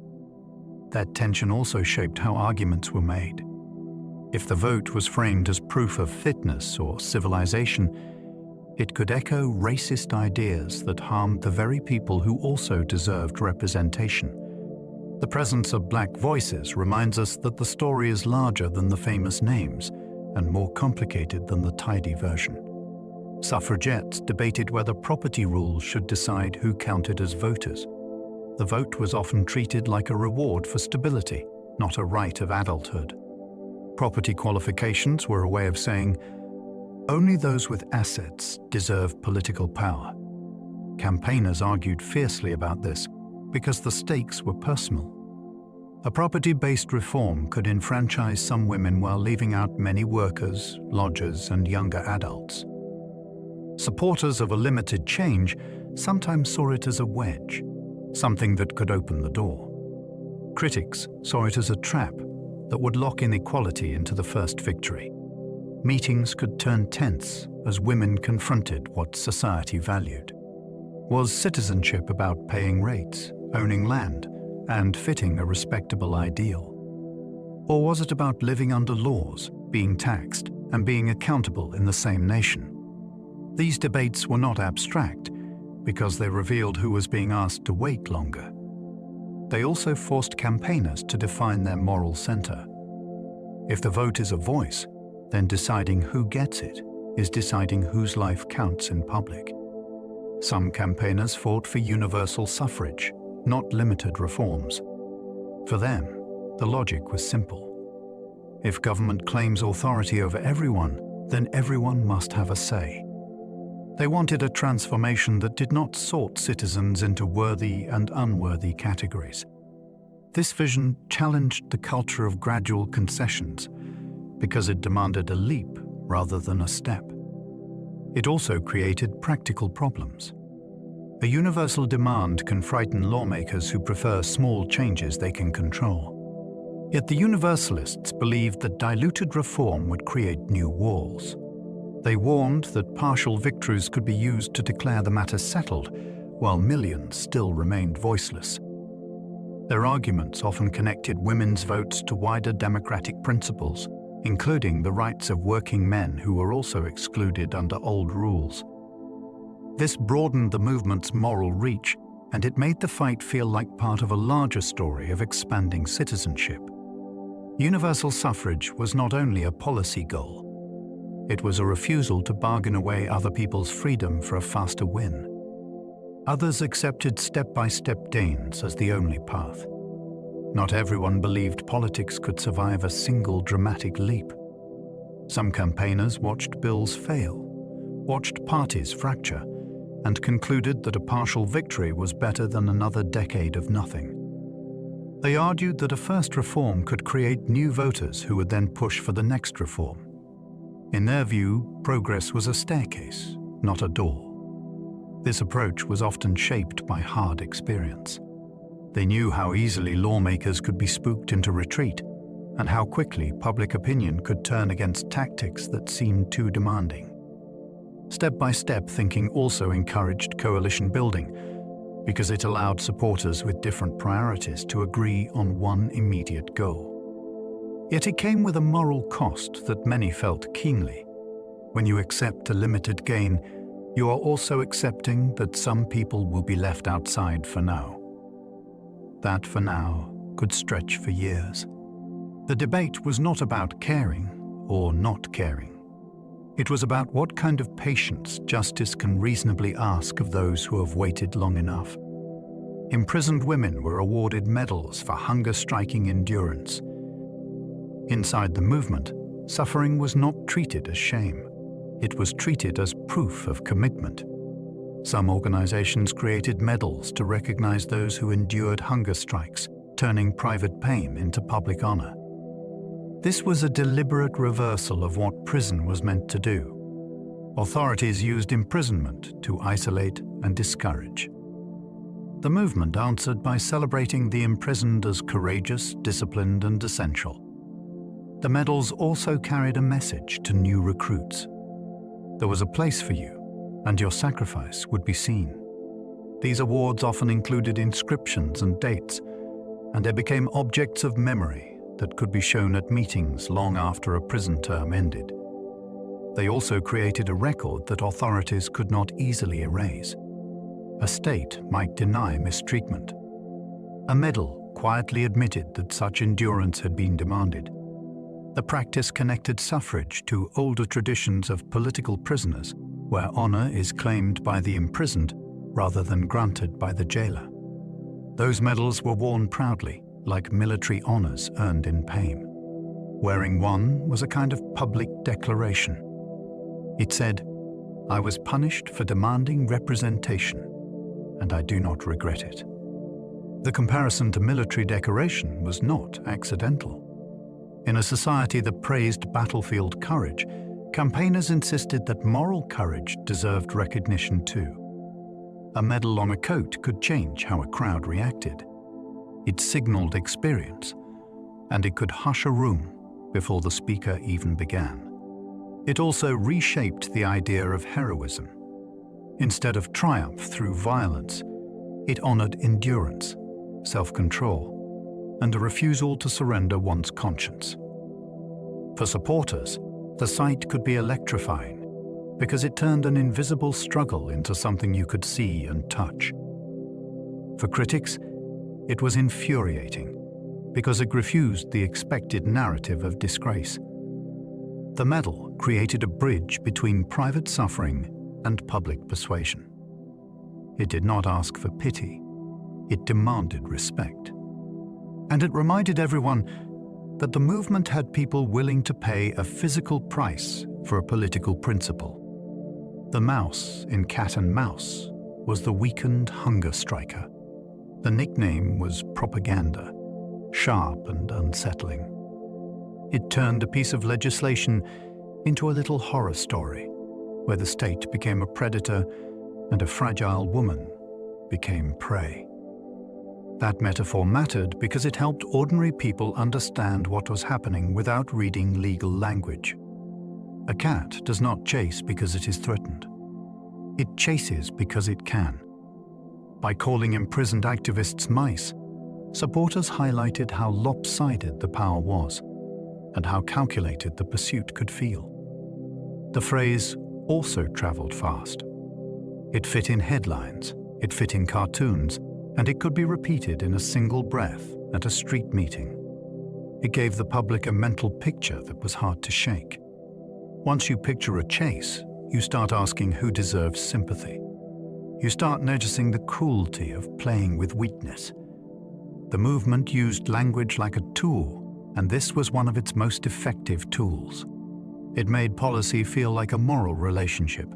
Speaker 1: That tension also shaped how arguments were made. If the vote was framed as proof of fitness or civilization, it could echo racist ideas that harmed the very people who also deserved representation. The presence of black voices reminds us that the story is larger than the famous names and more complicated than the tidy version. Suffragettes debated whether property rules should decide who counted as voters. The vote was often treated like a reward for stability, not a right of adulthood. Property qualifications were a way of saying, only those with assets deserve political power. Campaigners argued fiercely about this because the stakes were personal. A property-based reform could enfranchise some women while leaving out many workers, lodgers, and younger adults. Supporters of a limited change sometimes saw it as a wedge, something that could open the door. Critics saw it as a trap that would lock inequality into the first victory. Meetings could turn tense as women confronted what society valued. Was citizenship about paying rates, owning land, and fitting a respectable ideal? Or was it about living under laws, being taxed, and being accountable in the same nation? These debates were not abstract because they revealed who was being asked to wait longer. They also forced campaigners to define their moral center. If the vote is a voice, then deciding who gets it is deciding whose life counts in public. Some campaigners fought for universal suffrage, not limited reforms. For them, the logic was simple. If government claims authority over everyone, then everyone must have a say. They wanted a transformation that did not sort citizens into worthy and unworthy categories. This vision challenged the culture of gradual concessions because it demanded a leap rather than a step. It also created practical problems. A universal demand can frighten lawmakers who prefer small changes they can control. Yet the Universalists believed that diluted reform would create new walls. They warned that partial victories could be used to declare the matter settled, while millions still remained voiceless. Their arguments often connected women's votes to wider democratic principles, including the rights of working men who were also excluded under old rules. This broadened the movement's moral reach, and it made the fight feel like part of a larger story of expanding citizenship. Universal suffrage was not only a policy goal. It was a refusal to bargain away other people's freedom for a faster win. Others accepted step-by-step gains as the only path. Not everyone believed politics could survive a single dramatic leap. Some campaigners watched bills fail, watched parties fracture, and concluded that a partial victory was better than another decade of nothing. They argued that a first reform could create new voters who would then push for the next reform. In their view, progress was a staircase, not a door. This approach was often shaped by hard experience. They knew how easily lawmakers could be spooked into retreat, and how quickly public opinion could turn against tactics that seemed too demanding. Step-by-step thinking also encouraged coalition building, because it allowed supporters with different priorities to agree on one immediate goal. Yet it came with a moral cost that many felt keenly. When you accept a limited gain, you are also accepting that some people will be left outside for now. That for now could stretch for years. The debate was not about caring or not caring. It was about what kind of patience justice can reasonably ask of those who have waited long enough. Imprisoned women were awarded medals for hunger-striking endurance. Inside the movement, suffering was not treated as shame. It was treated as proof of commitment. Some organizations created medals to recognize those who endured hunger strikes, turning private pain into public honor. This was a deliberate reversal of what prison was meant to do. Authorities used imprisonment to isolate and discourage. The movement answered by celebrating the imprisoned as courageous, disciplined, and essential. The medals also carried a message to new recruits. There was a place for you, and your sacrifice would be seen. These awards often included inscriptions and dates, and they became objects of memory that could be shown at meetings long after a prison term ended. They also created a record that authorities could not easily erase. A state might deny mistreatment. A medal quietly admitted that such endurance had been demanded. The practice connected suffrage to older traditions of political prisoners, where honor is claimed by the imprisoned rather than granted by the jailer. Those medals were worn proudly, like military honors earned in pain. Wearing one was a kind of public declaration. It said, "I was punished for demanding representation, and I do not regret it." The comparison to military decoration was not accidental. In a society that praised battlefield courage, campaigners insisted that moral courage deserved recognition too. A medal on a coat could change how a crowd reacted. It signaled experience, and it could hush a room before the speaker even began. It also reshaped the idea of heroism. Instead of triumph through violence, it honored endurance, self-control, and a refusal to surrender one's conscience. For supporters, the sight could be electrifying because it turned an invisible struggle into something you could see and touch. For critics, it was infuriating because it refused the expected narrative of disgrace. The medal created a bridge between private suffering and public persuasion. It did not ask for pity, it demanded respect. And it reminded everyone that the movement had people willing to pay a physical price for a political principle. The mouse in Cat and Mouse was the weakened hunger striker. The nickname was propaganda, sharp and unsettling. It turned a piece of legislation into a little horror story, where the state became a predator and a fragile woman became prey. That metaphor mattered because it helped ordinary people understand what was happening without reading legal language. A cat does not chase because it is threatened. It chases because it can. By calling imprisoned activists mice, supporters highlighted how lopsided the power was and how calculated the pursuit could feel. The phrase also traveled fast. It fit in headlines, it fit in cartoons, and it could be repeated in a single breath at a street meeting. It gave the public a mental picture that was hard to shake. Once you picture a chase, you start asking who deserves sympathy. You start noticing the cruelty of playing with weakness. The movement used language like a tool, and this was one of its most effective tools. It made policy feel like a moral relationship,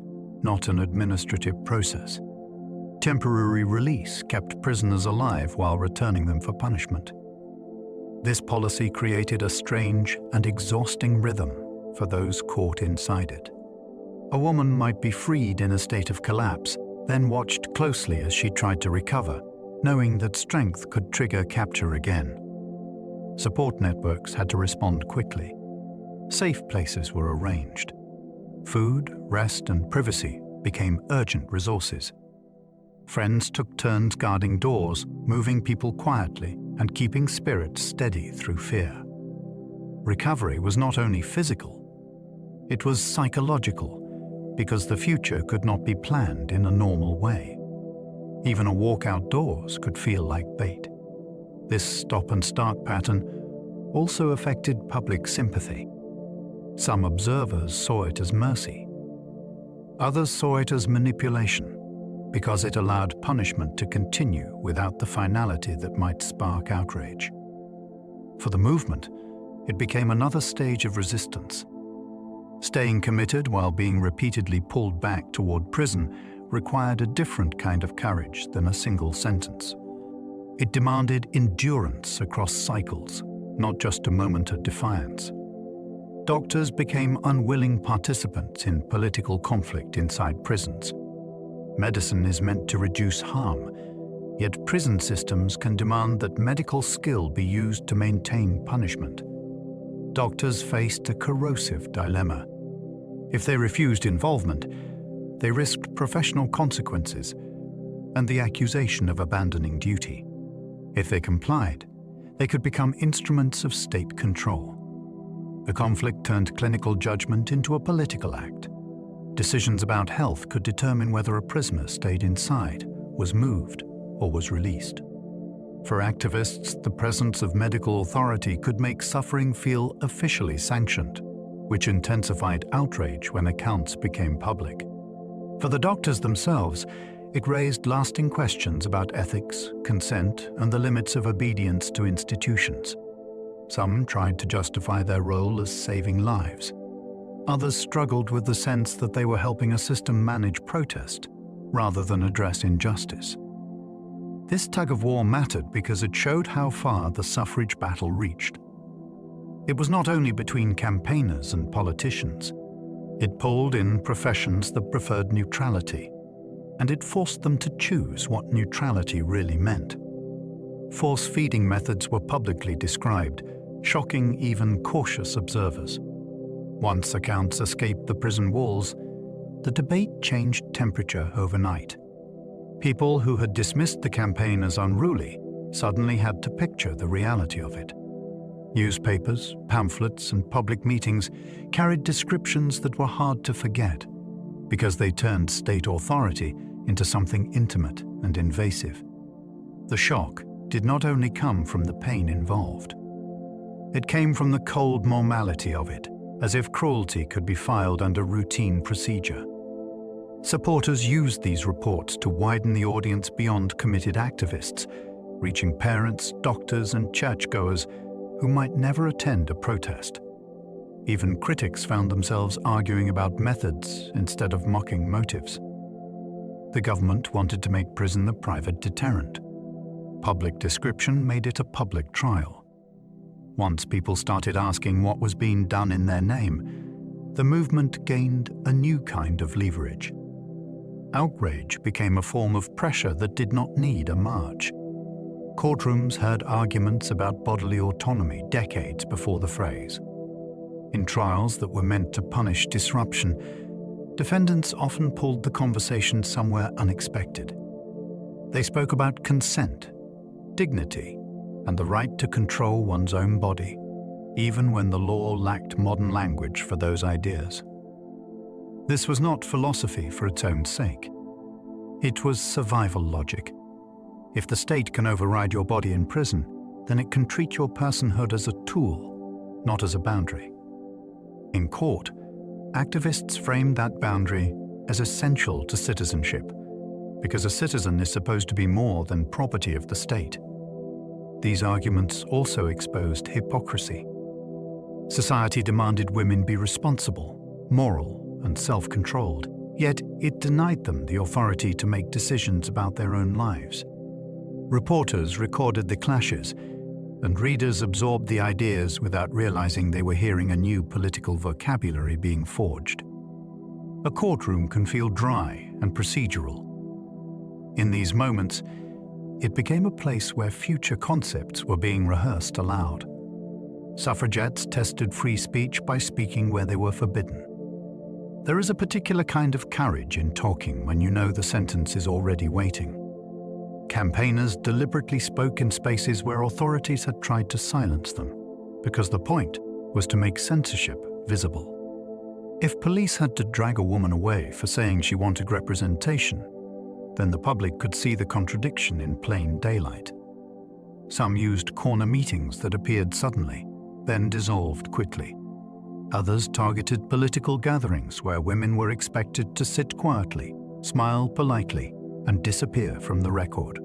Speaker 1: not an administrative process. Temporary release kept prisoners alive while returning them for punishment. This policy created a strange and exhausting rhythm for those caught inside it. A woman might be freed in a state of collapse, then watched closely as she tried to recover, knowing that strength could trigger capture again. Support networks had to respond quickly. Safe places were arranged. Food, rest, and privacy became urgent resources. Friends took turns guarding doors, moving people quietly and keeping spirits steady through fear. Recovery was not only physical, it was psychological, because the future could not be planned in a normal way. Even a walk outdoors could feel like bait. This stop-and-start pattern also affected public sympathy. Some observers saw it as mercy. Others saw it as manipulation, because it allowed punishment to continue without the finality that might spark outrage. For the movement, it became another stage of resistance. Staying committed while being repeatedly pulled back toward prison required a different kind of courage than a single sentence. It demanded endurance across cycles, not just a moment of defiance. Doctors became unwilling participants in political conflict inside prisons. Medicine is meant to reduce harm, yet prison systems can demand that medical skill be used to maintain punishment. Doctors faced a corrosive dilemma. If they refused involvement, they risked professional consequences and the accusation of abandoning duty. If they complied, they could become instruments of state control. The conflict turned clinical judgment into a political act. Decisions about health could determine whether a prisoner stayed inside, was moved, or was released. For activists, the presence of medical authority could make suffering feel officially sanctioned, which intensified outrage when accounts became public. For the doctors themselves, it raised lasting questions about ethics, consent, and the limits of obedience to institutions. Some tried to justify their role as saving lives. Others struggled with the sense that they were helping a system manage protest rather than address injustice. This tug-of-war mattered because it showed how far the suffrage battle reached. It was not only between campaigners and politicians. It pulled in professions that preferred neutrality, and it forced them to choose what neutrality really meant. Force-feeding methods were publicly described, shocking even cautious observers. Once accounts escaped the prison walls, the debate changed temperature overnight. People who had dismissed the campaign as unruly suddenly had to picture the reality of it. Newspapers, pamphlets, and public meetings carried descriptions that were hard to forget because they turned state authority into something intimate and invasive. The shock did not only come from the pain involved. It came from the cold normality of it, as if cruelty could be filed under routine procedure. Supporters used these reports to widen the audience beyond committed activists, reaching parents, doctors, and churchgoers who might never attend a protest. Even critics found themselves arguing about methods instead of mocking motives. The government wanted to make prison a private deterrent. Public description made it a public trial. Once people started asking what was being done in their name, the movement gained a new kind of leverage. Outrage became a form of pressure that did not need a march. Courtrooms heard arguments about bodily autonomy decades before the phrase. In trials that were meant to punish disruption, defendants often pulled the conversation somewhere unexpected. They spoke about consent, dignity, and the right to control one's own body, even when the law lacked modern language for those ideas. This was not philosophy for its own sake. It was survival logic. If the state can override your body in prison, then it can treat your personhood as a tool, not as a boundary. In court, activists framed that boundary as essential to citizenship, because a citizen is supposed to be more than property of the state. These arguments also exposed hypocrisy. Society demanded women be responsible, moral, and self-controlled, yet it denied them the authority to make decisions about their own lives. Reporters recorded the clashes, and readers absorbed the ideas without realizing they were hearing a new political vocabulary being forged. A courtroom can feel dry and procedural. In these moments, it became a place where future concepts were being rehearsed aloud. Suffragettes tested free speech by speaking where they were forbidden. There is a particular kind of courage in talking when you know the sentence is already waiting. Campaigners deliberately spoke in spaces where authorities had tried to silence them, because the point was to make censorship visible. If police had to drag a woman away for saying she wanted representation, then the public could see the contradiction in plain daylight. Some used corner meetings that appeared suddenly, then dissolved quickly. Others targeted political gatherings where women were expected to sit quietly, smile politely, and disappear from the record.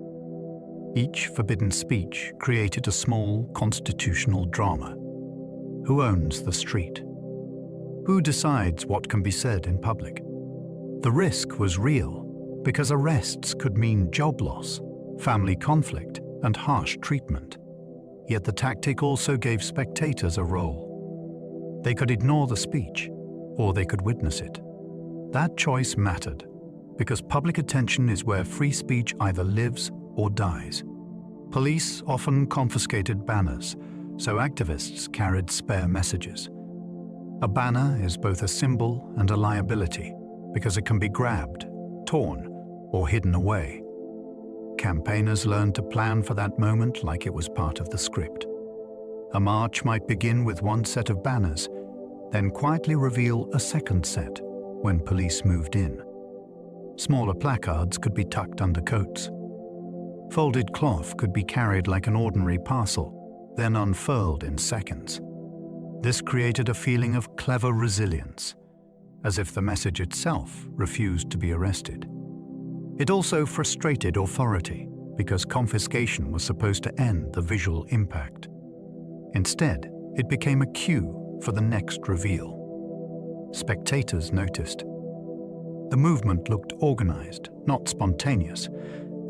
Speaker 1: Each forbidden speech created a small constitutional drama. Who owns the street? Who decides what can be said in public? The risk was real, because arrests could mean job loss, family conflict, and harsh treatment. Yet the tactic also gave spectators a role. They could ignore the speech, or they could witness it. That choice mattered, because public attention is where free speech either lives or dies. Police often confiscated banners, so activists carried spare messages. A banner is both a symbol and a liability, because it can be grabbed, torn, or hidden away. Campaigners learned to plan for that moment like it was part of the script. A march might begin with one set of banners, then quietly reveal a second set when police moved in. Smaller placards could be tucked under coats. Folded cloth could be carried like an ordinary parcel, then unfurled in seconds. This created a feeling of clever resilience, as if the message itself refused to be arrested. It also frustrated authority, because confiscation was supposed to end the visual impact. Instead, it became a cue for the next reveal. Spectators noticed. The movement looked organized, not spontaneous,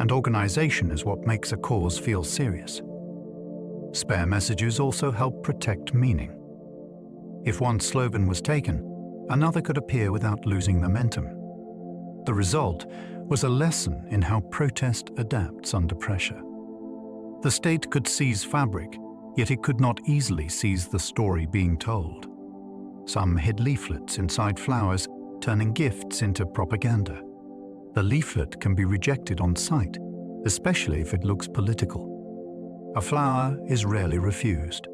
Speaker 1: and organization is what makes a cause feel serious. Spare messages also help protect meaning. If one slogan was taken, another could appear without losing momentum. The result was a lesson in how protest adapts under pressure. The state could seize fabric, yet it could not easily seize the story being told. Some hid leaflets inside flowers, turning gifts into propaganda. The leaflet can be rejected on sight, especially if it looks political. A flower is rarely refused.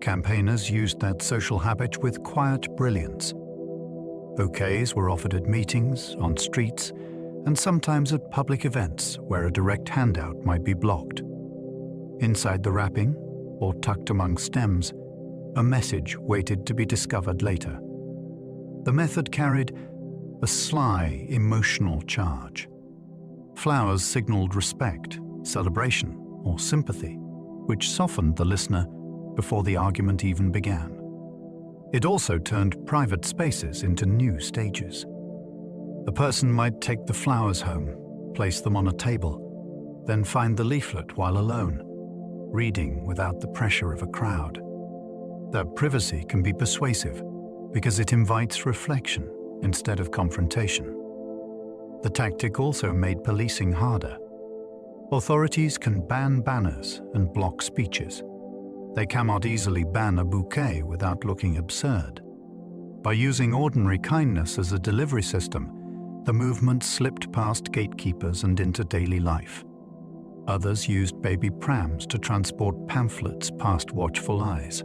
Speaker 1: Campaigners used that social habit with quiet brilliance. Bouquets were offered at meetings, on streets, and sometimes at public events where a direct handout might be blocked. Inside the wrapping, or tucked among stems, a message waited to be discovered later. The method carried a sly, emotional charge. Flowers signaled respect, celebration, or sympathy, which softened the listener before the argument even began. It also turned private spaces into new stages. A person might take the flowers home, place them on a table, then find the leaflet while alone, reading without the pressure of a crowd. That privacy can be persuasive because it invites reflection instead of confrontation. The tactic also made policing harder. Authorities can ban banners and block speeches. They cannot easily ban a bouquet without looking absurd. By using ordinary kindness as a delivery system, the movement slipped past gatekeepers and into daily life. Others used baby prams to transport pamphlets past watchful eyes.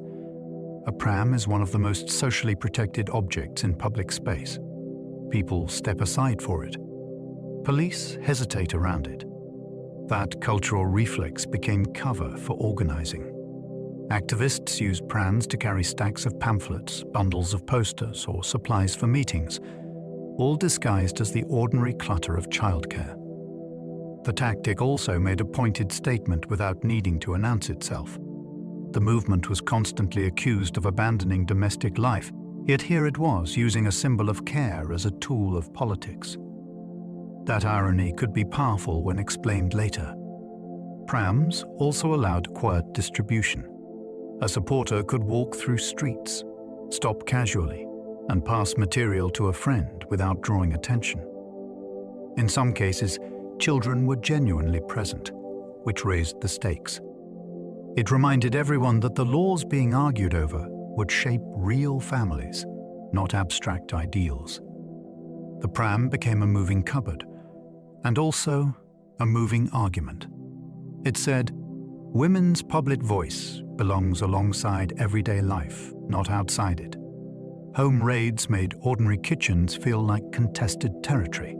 Speaker 1: A pram is one of the most socially protected objects in public space. People step aside for it. Police hesitate around it. That cultural reflex became cover for organizing. Activists used prams to carry stacks of pamphlets, bundles of posters, or supplies for meetings, all disguised as the ordinary clutter of childcare. The tactic also made a pointed statement without needing to announce itself. The movement was constantly accused of abandoning domestic life, yet here it was using a symbol of care as a tool of politics. That irony could be powerful when explained later. Prams also allowed quiet distribution. A supporter could walk through streets, stop casually, and pass material to a friend without drawing attention. In some cases, children were genuinely present, which raised the stakes. It reminded everyone that the laws being argued over would shape real families, not abstract ideals. The pram became a moving cupboard, and also a moving argument. It said, "Women's public voice belongs alongside everyday life, not outside it." Home raids made ordinary kitchens feel like contested territory.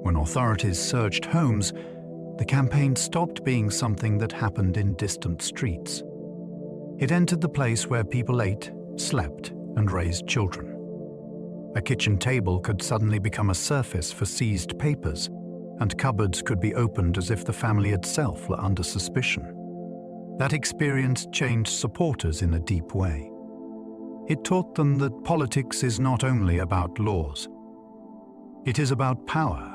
Speaker 1: When authorities searched homes, the campaign stopped being something that happened in distant streets. It entered the place where people ate, slept, and raised children. A kitchen table could suddenly become a surface for seized papers, and cupboards could be opened as if the family itself were under suspicion. That experience changed supporters in a deep way. It taught them that politics is not only about laws. It is about power,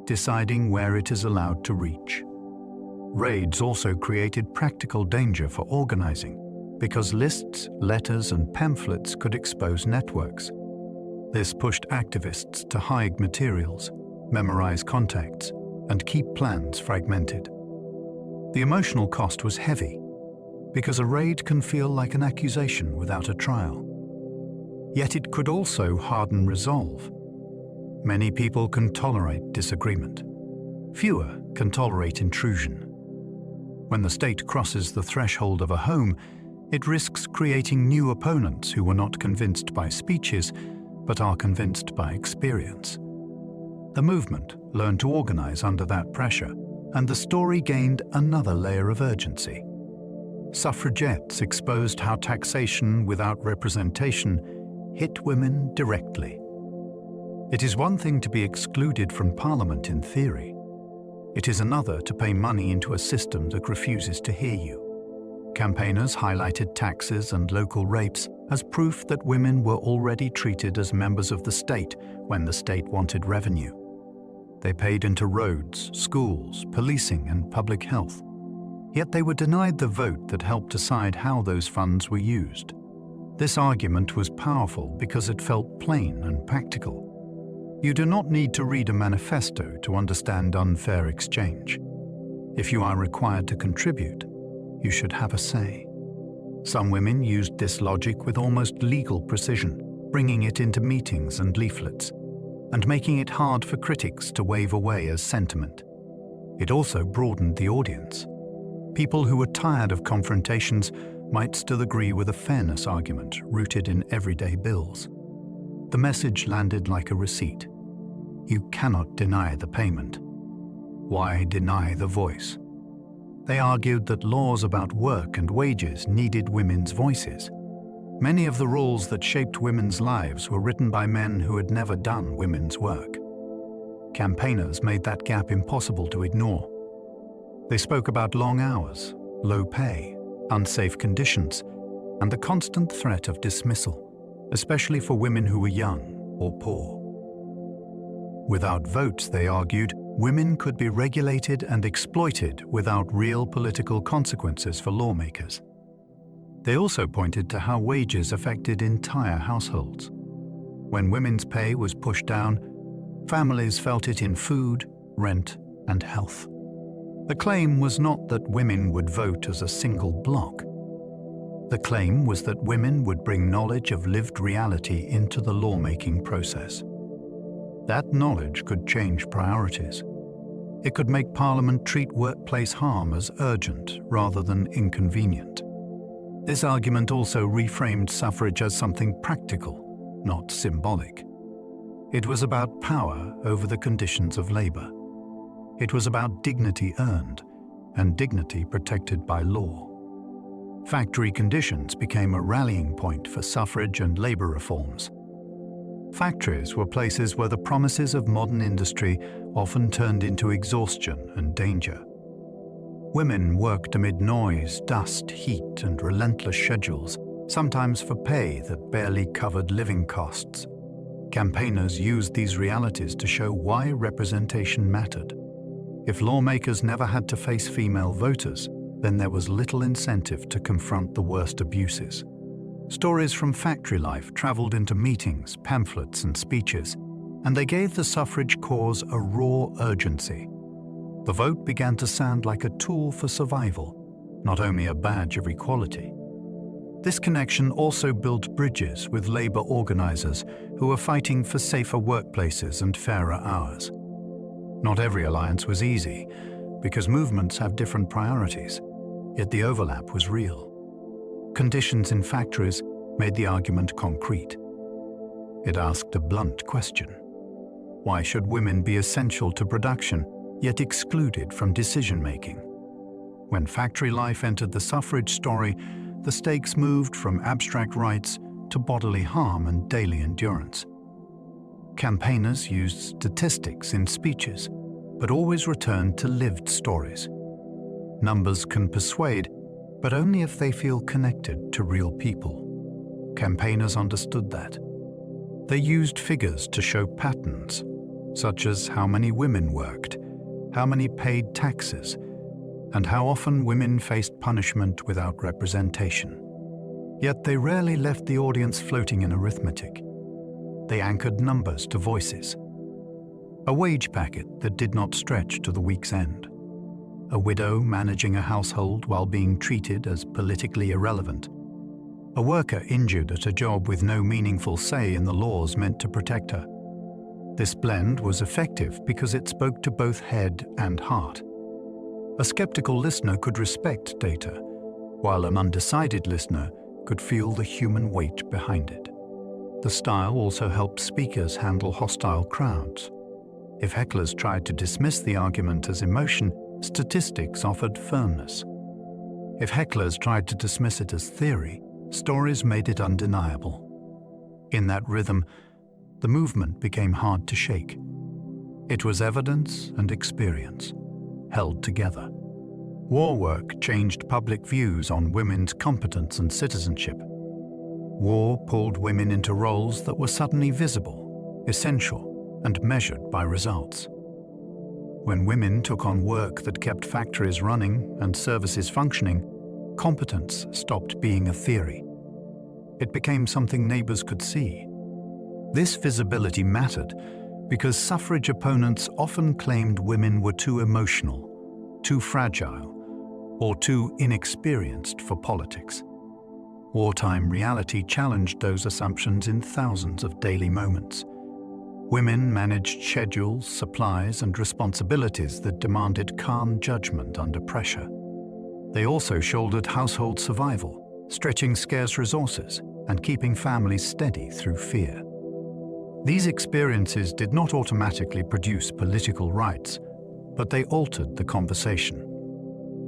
Speaker 1: deciding where it is allowed to reach. Raids also created practical danger for organizing, because lists, letters, and pamphlets could expose networks. This pushed activists to hide materials, memorize contacts, and keep plans fragmented. The emotional cost was heavy, because a raid can feel like an accusation without a trial. Yet it could also harden resolve. Many people can tolerate disagreement. Fewer can tolerate intrusion. When the state crosses the threshold of a home, it risks creating new opponents who were not convinced by speeches, but are convinced by experience. The movement learned to organize under that pressure, and the story gained another layer of urgency. Suffragettes exposed how taxation without representation hit women directly. It is one thing to be excluded from Parliament in theory. It is another to pay money into a system that refuses to hear you. Campaigners highlighted taxes and local rapes as proof that women were already treated as members of the state when the state wanted revenue. They paid into roads, schools, policing, and public health. Yet they were denied the vote that helped decide how those funds were used. This argument was powerful because it felt plain and practical. You do not need to read a manifesto to understand unfair exchange. If you are required to contribute, you should have a say. Some women used this logic with almost legal precision, bringing it into meetings and leaflets, and making it hard for critics to wave away as sentiment. It also broadened the audience. People who were tired of confrontations might still agree with a fairness argument rooted in everyday bills. The message landed like a receipt. You cannot deny the payment. Why deny the voice? They argued that laws about work and wages needed women's voices. Many of the rules that shaped women's lives were written by men who had never done women's work. Campaigners made that gap impossible to ignore. They spoke about long hours, low pay, unsafe conditions, and the constant threat of dismissal, especially for women who were young or poor. Without votes, they argued, women could be regulated and exploited without real political consequences for lawmakers. They also pointed to how wages affected entire households. When women's pay was pushed down, families felt it in food, rent, and health. The claim was not that women would vote as a single bloc. The claim was that women would bring knowledge of lived reality into the lawmaking process. That knowledge could change priorities. It could make Parliament treat workplace harm as urgent rather than inconvenient. This argument also reframed suffrage as something practical, not symbolic. It was about power over the conditions of labor. It was about dignity earned and dignity protected by law. Factory conditions became a rallying point for suffrage and labor reforms. Factories were places where the promises of modern industry often turned into exhaustion and danger. Women worked amid noise, dust, heat, and relentless schedules, sometimes for pay that barely covered living costs. Campaigners used these realities to show why representation mattered. If lawmakers never had to face female voters, then there was little incentive to confront the worst abuses. Stories from factory life traveled into meetings, pamphlets, and speeches, and they gave the suffrage cause a raw urgency. The vote began to sound like a tool for survival, not only a badge of equality. This connection also built bridges with labor organizers who were fighting for safer workplaces and fairer hours. Not every alliance was easy, because movements have different priorities, yet the overlap was real. Conditions in factories made the argument concrete. It asked a blunt question. Why should women be essential to production, yet excluded from decision-making? When factory life entered the suffrage story, the stakes moved from abstract rights to bodily harm and daily endurance. Campaigners used statistics in speeches, but always returned to lived stories. Numbers can persuade, but only if they feel connected to real people. Campaigners understood that. They used figures to show patterns, such as how many women worked, how many paid taxes, and how often women faced punishment without representation. Yet they rarely left the audience floating in arithmetic. They anchored numbers to voices. A wage packet that did not stretch to the week's end. A widow managing a household while being treated as politically irrelevant. A worker injured at a job with no meaningful say in the laws meant to protect her. This blend was effective because it spoke to both head and heart. A skeptical listener could respect data, while an undecided listener could feel the human weight behind it. The style also helped speakers handle hostile crowds. If hecklers tried to dismiss the argument as emotion, statistics offered firmness. If hecklers tried to dismiss it as theory, stories made it undeniable. In that rhythm, the movement became hard to shake. It was evidence and experience, held together. War work changed public views on women's competence and citizenship. War pulled women into roles that were suddenly visible, essential, and measured by results. When women took on work that kept factories running and services functioning, competence stopped being a theory. It became something neighbors could see. This visibility mattered because suffrage opponents often claimed women were too emotional, too fragile, or too inexperienced for politics. Wartime reality challenged those assumptions in thousands of daily moments. Women managed schedules, supplies, and responsibilities that demanded calm judgment under pressure. They also shouldered household survival, stretching scarce resources and keeping families steady through fear. These experiences did not automatically produce political rights, but they altered the conversation.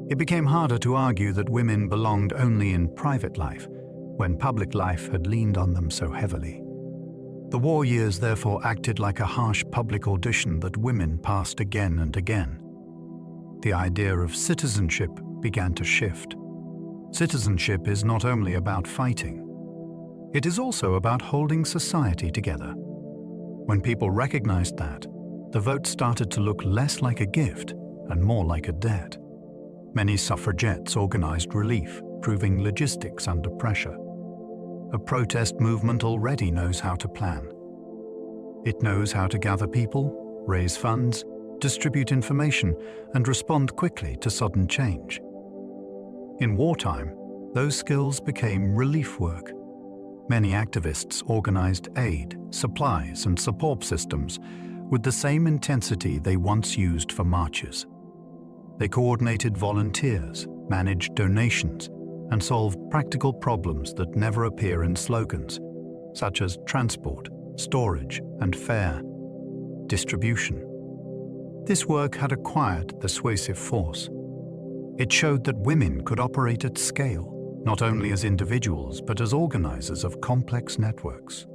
Speaker 1: It became harder to argue that women belonged only in private life, when public life had leaned on them so heavily. The war years therefore acted like a harsh public audition that women passed again and again. the idea of citizenship began to shift. Citizenship is not only about fighting. It is also about holding society together. When people recognized that, the vote started to look less like a gift and more like a debt. Many suffragettes organized relief, proving logistics under pressure. A protest movement already knows how to plan. It knows how to gather people, raise funds, distribute information, and respond quickly to sudden change. In wartime, those skills became relief work. Many activists organized aid, supplies, and support systems with the same intensity they once used for marches. They coordinated volunteers, managed donations, and solved practical problems that never appear in slogans, such as transport, storage, and fare distribution. This work had acquired persuasive force. It showed that women could operate at scale, not only as individuals but as organizers of complex networks.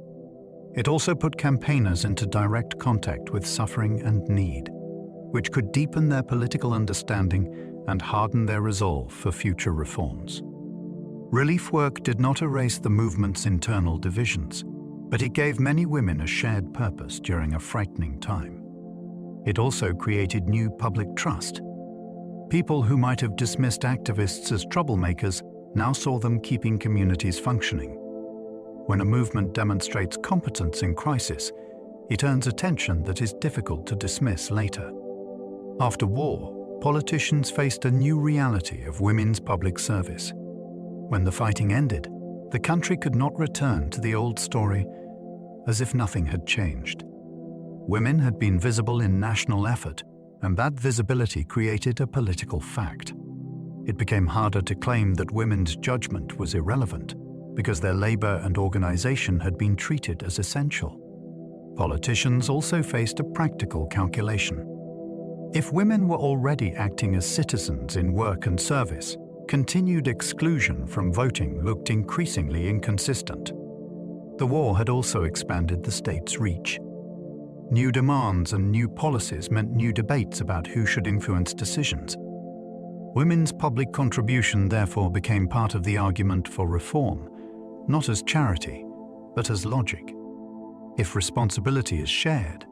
Speaker 1: It also put campaigners into direct contact with suffering and need, which could deepen their political understanding and harden their resolve for future reforms. Relief work did not erase the movement's internal divisions, but it gave many women a shared purpose during a frightening time. It also created new public trust. People who might have dismissed activists as troublemakers now saw them keeping communities functioning. When a movement demonstrates competence in crisis, it earns attention that is difficult to dismiss later. After war, politicians faced a new reality of women's public service. When the fighting ended, the country could not return to the old story as if nothing had changed. Women had been visible in national effort, and that visibility created a political fact. It became harder to claim that women's judgment was irrelevant because their labor and organization had been treated as essential. Politicians also faced a practical calculation. If women were already acting as citizens in work and service, continued exclusion from voting looked increasingly inconsistent. The war had also expanded the state's reach. New demands and new policies meant new debates about who should influence decisions. Women's public contribution therefore became part of the argument for reform, not as charity, but as logic. If responsibility is shared,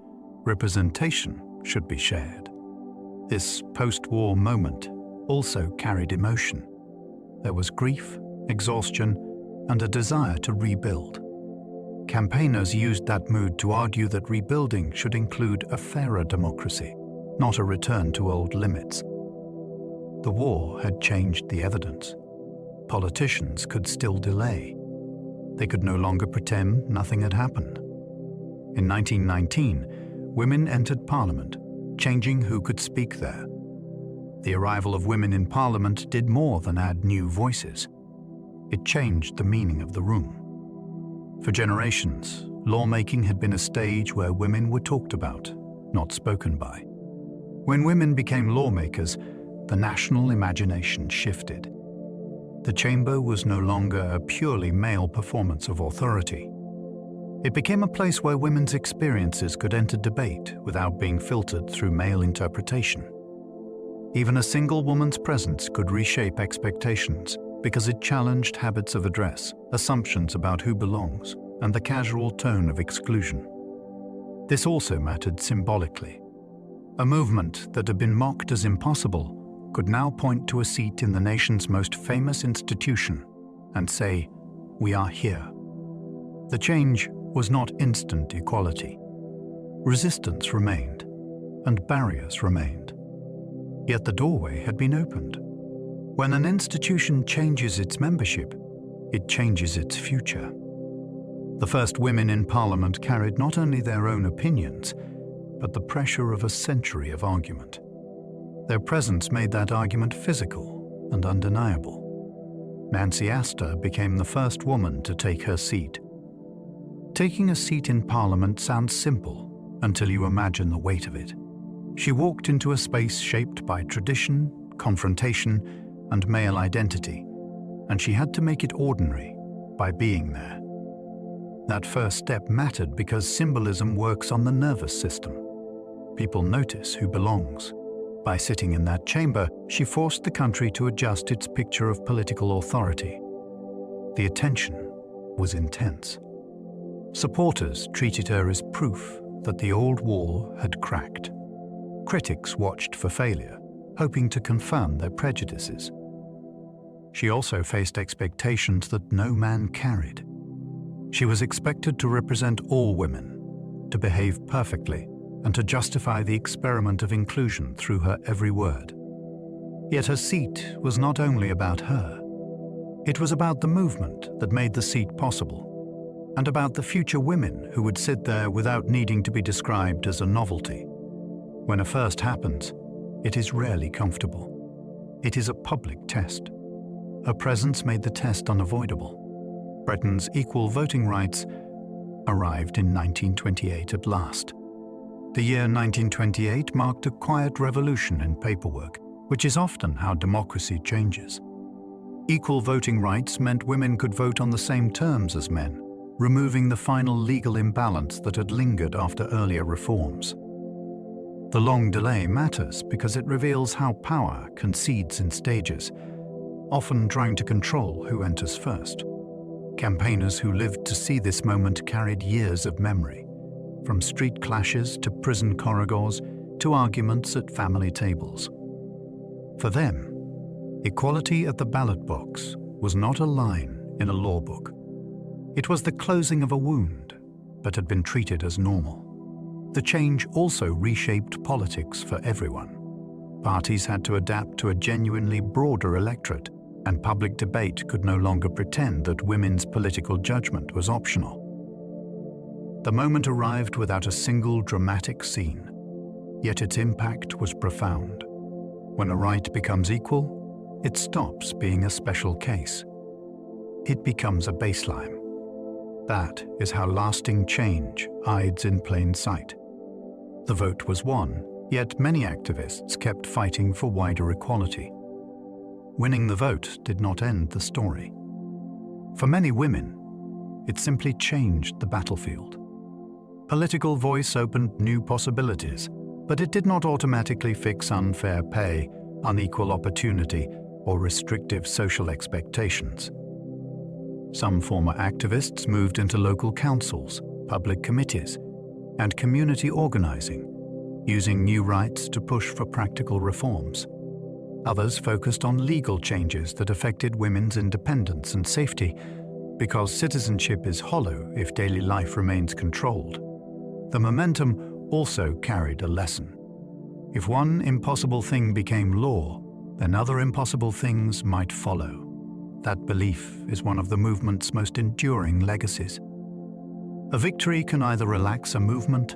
Speaker 1: representation should be shared. This post-war moment also carried emotion. There was grief, exhaustion, and a desire to rebuild. Campaigners used that mood to argue that rebuilding should include a fairer democracy, not a return to old limits. The war had changed the evidence. Politicians could still delay. They could no longer pretend nothing had happened. In 1919, women entered Parliament, changing who could speak there. The arrival of women in Parliament did more than add new voices. It changed the meaning of the room. For generations, lawmaking had been a stage where women were talked about, not spoken by. When women became lawmakers, the national imagination shifted. The chamber was no longer a purely male performance of authority. It became a place where women's experiences could enter debate without being filtered through male interpretation. Even a single woman's presence could reshape expectations because it challenged habits of address, assumptions about who belongs, and the casual tone of exclusion. This also mattered symbolically. A movement that had been mocked as impossible could now point to a seat in the nation's most famous institution and say, "We are here." The change was not instant equality. Resistance remained, and barriers remained. Yet the doorway had been opened. When an institution changes its membership, it changes its future. The first women in Parliament carried not only their own opinions, but the pressure of a century of argument. Their presence made that argument physical and undeniable. Nancy Astor became the first woman to take her seat. Taking a seat in Parliament sounds simple until you imagine the weight of it. She walked into a space shaped by tradition, confrontation, and male identity, and she had to make it ordinary by being there. That first step mattered because symbolism works on the nervous system. People notice who belongs. By sitting in that chamber, she forced the country to adjust its picture of political authority. The attention was intense. Supporters treated her as proof that the old wall had cracked. Critics watched for failure, hoping to confirm their prejudices. She also faced expectations that no man carried. She was expected to represent all women, to behave perfectly, and to justify the experiment of inclusion through her every word. Yet her seat was not only about her. It was about the movement that made the seat possible, and about the future women who would sit there without needing to be described as a novelty. When a first happens, it is rarely comfortable. It is a public test. Her presence made the test unavoidable. Britain's equal voting rights arrived in 1928 at last. The year 1928 marked a quiet revolution in paperwork, which is often how democracy changes. Equal voting rights meant women could vote on the same terms as men, removing the final legal imbalance that had lingered after earlier reforms. The long delay matters because it reveals how power concedes in stages, often trying to control who enters first. Campaigners who lived to see this moment carried years of memory, from street clashes to prison corridors to arguments at family tables. For them, equality at the ballot box was not a line in a law book. It was the closing of a wound, but had been treated as normal. The change also reshaped politics for everyone. Parties had to adapt to a genuinely broader electorate, and public debate could no longer pretend that women's political judgment was optional. The moment arrived without a single dramatic scene, yet its impact was profound. When a right becomes equal, it stops being a special case. It becomes a baseline. That is how lasting change hides in plain sight. The vote was won, yet many activists kept fighting for wider equality. Winning the vote did not end the story. For many women, it simply changed the battlefield. Political voice opened new possibilities, but it did not automatically fix unfair pay, unequal opportunity, or restrictive social expectations. Some former activists moved into local councils, public committees, and community organizing, using new rights to push for practical reforms. Others focused on legal changes that affected women's independence and safety, because citizenship is hollow if daily life remains controlled. The momentum also carried a lesson. If one impossible thing became law, then other impossible things might follow. That belief is one of the movement's most enduring legacies. A victory can either relax a movement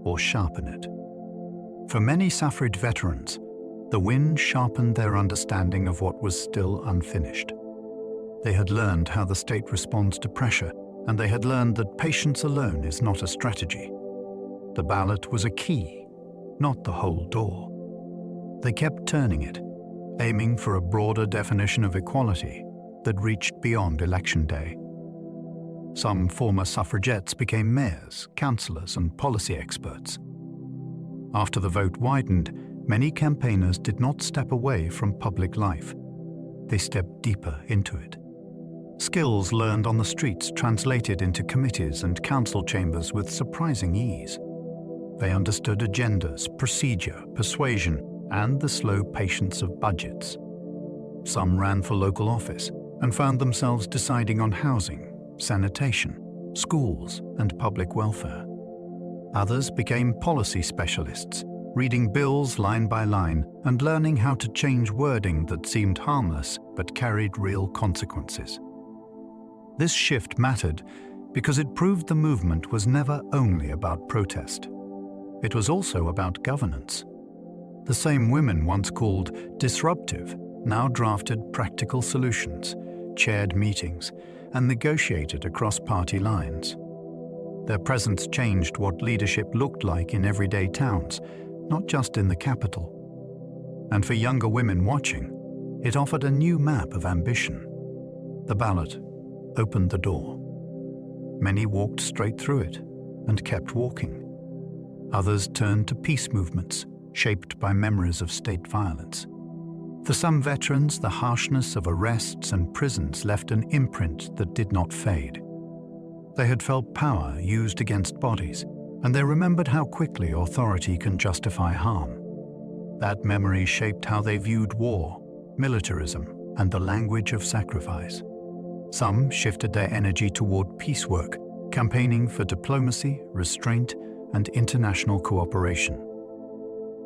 Speaker 1: or sharpen it. For many suffrage veterans, the win sharpened their understanding of what was still unfinished. They had learned how the state responds to pressure, and they had learned that patience alone is not a strategy. The ballot was a key, not the whole door. They kept turning it, aiming for a broader definition of equality that reached beyond election day. Some former suffragettes became mayors, councillors, and policy experts. After the vote widened, many campaigners did not step away from public life. They stepped deeper into it. Skills learned on the streets translated into committees and council chambers with surprising ease. They understood agendas, procedure, persuasion, and the slow patience of budgets. Some ran for local office and found themselves deciding on housing, sanitation, schools, and public welfare. Others became policy specialists, reading bills line by line and learning how to change wording that seemed harmless but carried real consequences. This shift mattered because it proved the movement was never only about protest. It was also about governance. The same women once called disruptive now drafted practical solutions, chaired meetings, and negotiated across party lines. Their presence changed what leadership looked like in everyday towns, not just in the capital. And for younger women watching, it offered a new map of ambition. The ballot opened the door. Many walked straight through it and kept walking. Others turned to peace movements, shaped by memories of state violence. For some veterans, the harshness of arrests and prisons left an imprint that did not fade. They had felt power used against bodies, and they remembered how quickly authority can justify harm. That memory shaped how they viewed war, militarism, and the language of sacrifice. Some shifted their energy toward peace work, campaigning for diplomacy, restraint, and international cooperation.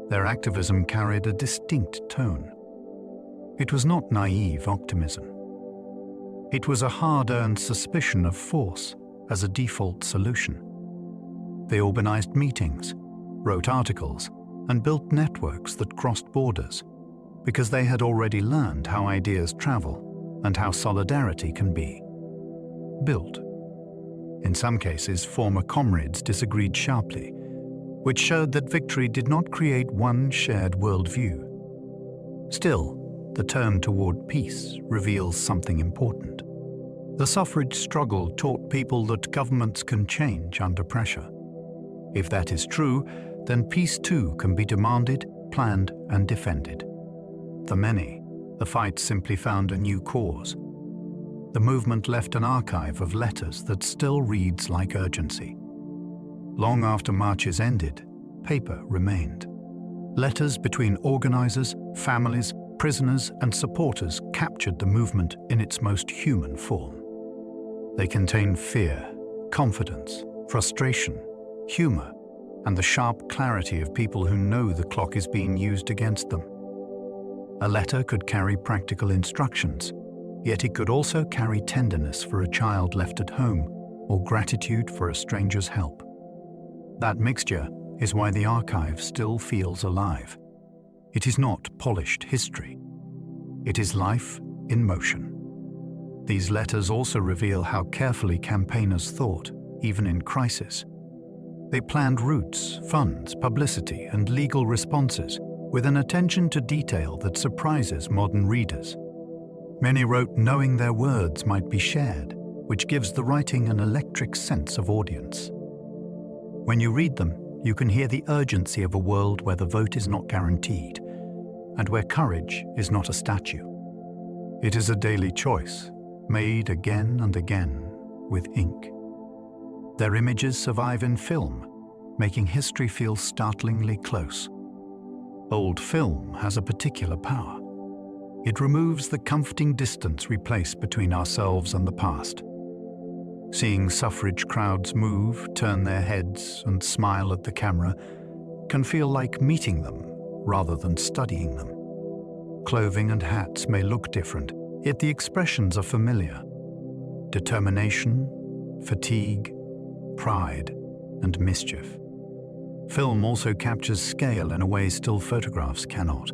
Speaker 1: Their activism carried a distinct tone. It was not naive optimism. It was a hard-earned suspicion of force as a default solution. They organized meetings, wrote articles, and built networks that crossed borders, because they had already learned how ideas travel and how solidarity can be built. In some cases, former comrades disagreed sharply, which showed that victory did not create one shared worldview. Still, the turn toward peace reveals something important. The suffrage struggle taught people that governments can change under pressure. If that is true, then peace too can be demanded, planned, and defended. For many, the fight simply found a new cause. The movement left an archive of letters that still reads like urgency. Long after marches ended, paper remained. Letters between organizers, families, prisoners, and supporters captured the movement in its most human form. They contained fear, confidence, frustration, humor, and the sharp clarity of people who know the clock is being used against them. A letter could carry practical instructions, yet it could also carry tenderness for a child left at home or gratitude for a stranger's help. That mixture is why the archive still feels alive. It is not polished history. It is life in motion. These letters also reveal how carefully campaigners thought, even in crisis. They planned routes, funds, publicity, and legal responses with an attention to detail that surprises modern readers. Many wrote knowing their words might be shared, which gives the writing an electric sense of audience. When you read them, you can hear the urgency of a world where the vote is not guaranteed, and where courage is not a statue. It is a daily choice, made again and again with ink. Their images survive in film, making history feel startlingly close. Old film has a particular power. It removes the comforting distance we place between ourselves and the past. Seeing suffrage crowds move, turn their heads, and smile at the camera can feel like meeting them rather than studying them. Clothing and hats may look different, yet the expressions are familiar. Determination, fatigue, pride, and mischief. Film also captures scale in a way still photographs cannot.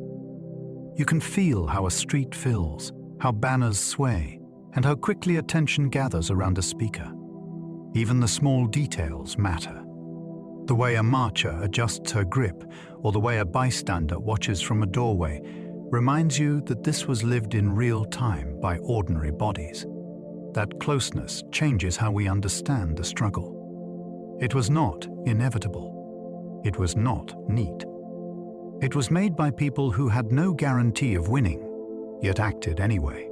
Speaker 1: You can feel how a street fills, how banners sway, and how quickly attention gathers around a speaker. Even the small details matter. The way a marcher adjusts her grip, or the way a bystander watches from a doorway, reminds you that this was lived in real time by ordinary bodies. That closeness changes how we understand the struggle. It was not inevitable. It was not neat. It was made by people who had no guarantee of winning, yet acted anyway.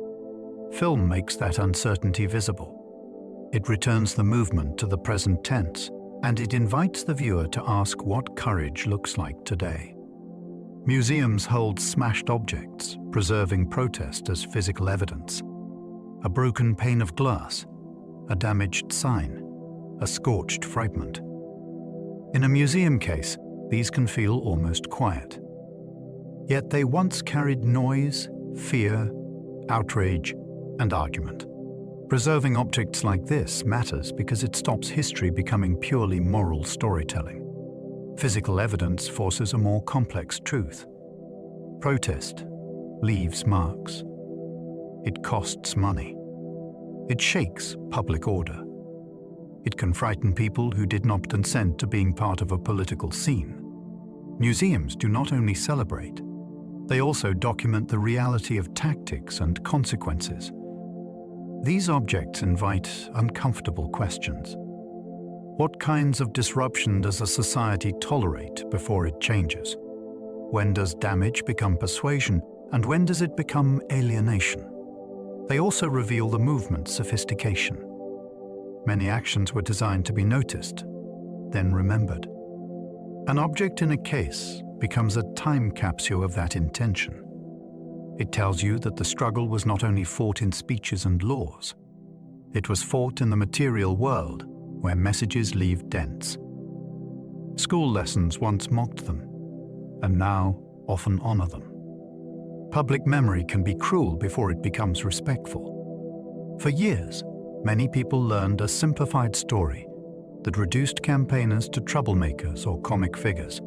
Speaker 1: Film makes that uncertainty visible. It returns the movement to the present tense, and it invites the viewer to ask what courage looks like today. Museums hold smashed objects, preserving protest as physical evidence. A broken pane of glass, a damaged sign, a scorched fragment. In a museum case, these can feel almost quiet. Yet they once carried noise, fear, outrage, and argument. Preserving objects like this matters because it stops history becoming purely moral storytelling. Physical evidence forces a more complex truth. Protest leaves marks. It costs money. It shakes public order. It can frighten people who did not consent to being part of a political scene. Museums do not only celebrate, they also document the reality of tactics and consequences. These objects invite uncomfortable questions. What kinds of disruption does a society tolerate before it changes? When does damage become persuasion, and when does it become alienation? They also reveal the movement's sophistication. Many actions were designed to be noticed, then remembered. An object in a case becomes a time capsule of that intention. It tells you that the struggle was not only fought in speeches and laws, it was fought in the material world where messages leave dents. School lessons once mocked them, and now often honor them. Public memory can be cruel before it becomes respectful. For years, many people learned a simplified story that reduced campaigners to troublemakers or comic figures.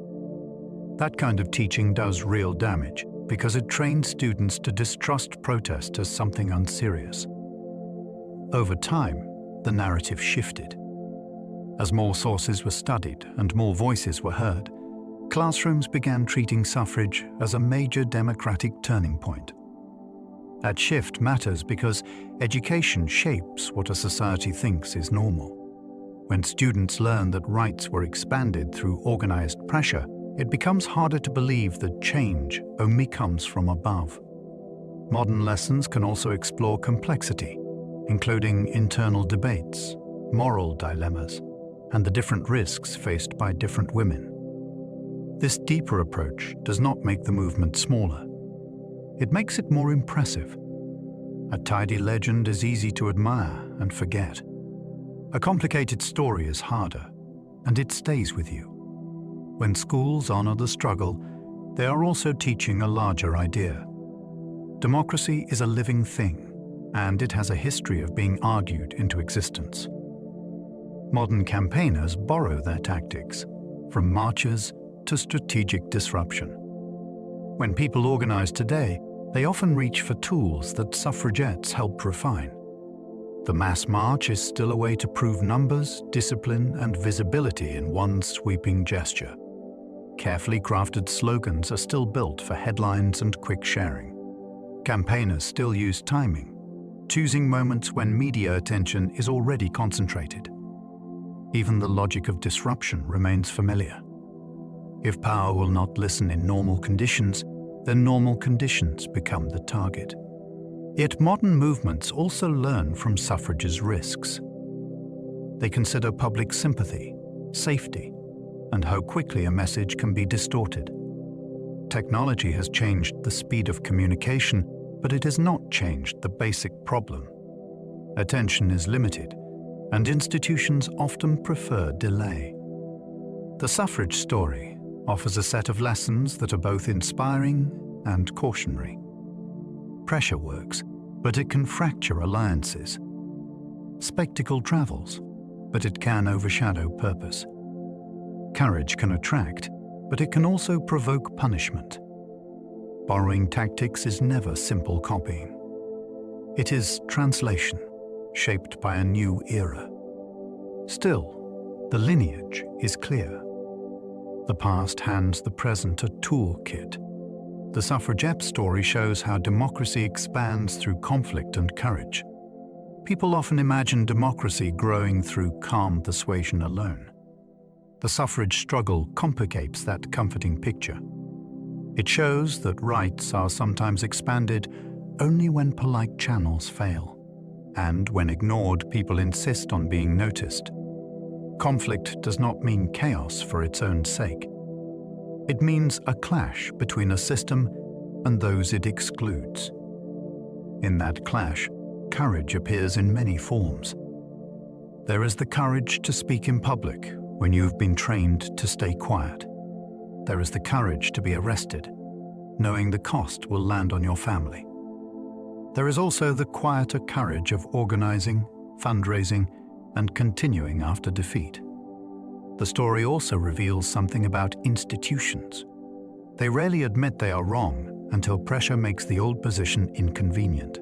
Speaker 1: That kind of teaching does real damage because it trains students to distrust protest as something unserious. Over time, the narrative shifted. As more sources were studied and more voices were heard, classrooms began treating suffrage as a major democratic turning point. That shift matters because education shapes what a society thinks is normal. When students learn that rights were expanded through organized pressure, it becomes harder to believe that change only comes from above. Modern lessons can also explore complexity, including internal debates, moral dilemmas, and the different risks faced by different women. This deeper approach does not make the movement smaller. It makes it more impressive. A tidy legend is easy to admire and forget. A complicated story is harder, and it stays with you. When schools honor the struggle, they are also teaching a larger idea. Democracy is a living thing, and it has a history of being argued into existence. Modern campaigners borrow their tactics, from marches to strategic disruption. When people organize today, they often reach for tools that suffragettes helped refine. The mass march is still a way to prove numbers, discipline, and visibility in one sweeping gesture. Carefully crafted slogans are still built for headlines and quick sharing. Campaigners still use timing, choosing moments when media attention is already concentrated. Even the logic of disruption remains familiar. If power will not listen in normal conditions, then normal conditions become the target. Yet modern movements also learn from suffrage's risks. They consider public sympathy, safety, and how quickly a message can be distorted. Technology has changed the speed of communication, but it has not changed the basic problem. Attention is limited, and institutions often prefer delay. The suffrage story offers a set of lessons that are both inspiring and cautionary. Pressure works, but it can fracture alliances. Spectacle travels, but it can overshadow purpose. Courage can attract, but it can also provoke punishment. Borrowing tactics is never simple copying. It is translation, shaped by a new era. Still, the lineage is clear. The past hands the present a toolkit. The suffragette story shows how democracy expands through conflict and courage. People often imagine democracy growing through calm persuasion alone. The suffrage struggle complicates that comforting picture. It shows that rights are sometimes expanded only when polite channels fail, and when ignored, people insist on being noticed. Conflict does not mean chaos for its own sake. It means a clash between a system and those it excludes. In that clash, courage appears in many forms. There is the courage to speak in public when you've been trained to stay quiet. There is the courage to be arrested, knowing the cost will land on your family. There is also the quieter courage of organizing, fundraising, and continuing after defeat. The story also reveals something about institutions. They rarely admit they are wrong until pressure makes the old position inconvenient.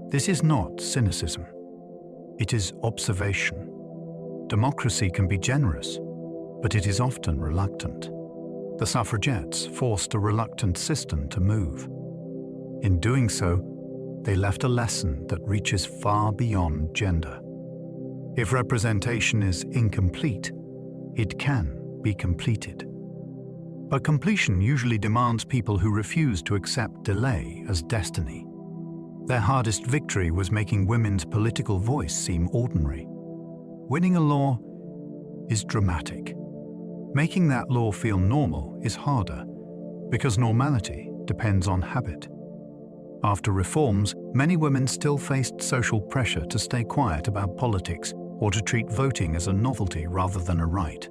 Speaker 1: This is not cynicism. It is observation. Democracy can be generous, but it is often reluctant. The suffragettes forced a reluctant system to move. In doing so, they left a lesson that reaches far beyond gender. If representation is incomplete, it can be completed. But completion usually demands people who refuse to accept delay as destiny. Their hardest victory was making women's political voice seem ordinary. Winning a law is dramatic. Making that law feel normal is harder, because normality depends on habit. After reforms, many women still faced social pressure to stay quiet about politics or to treat voting as a novelty rather than a right.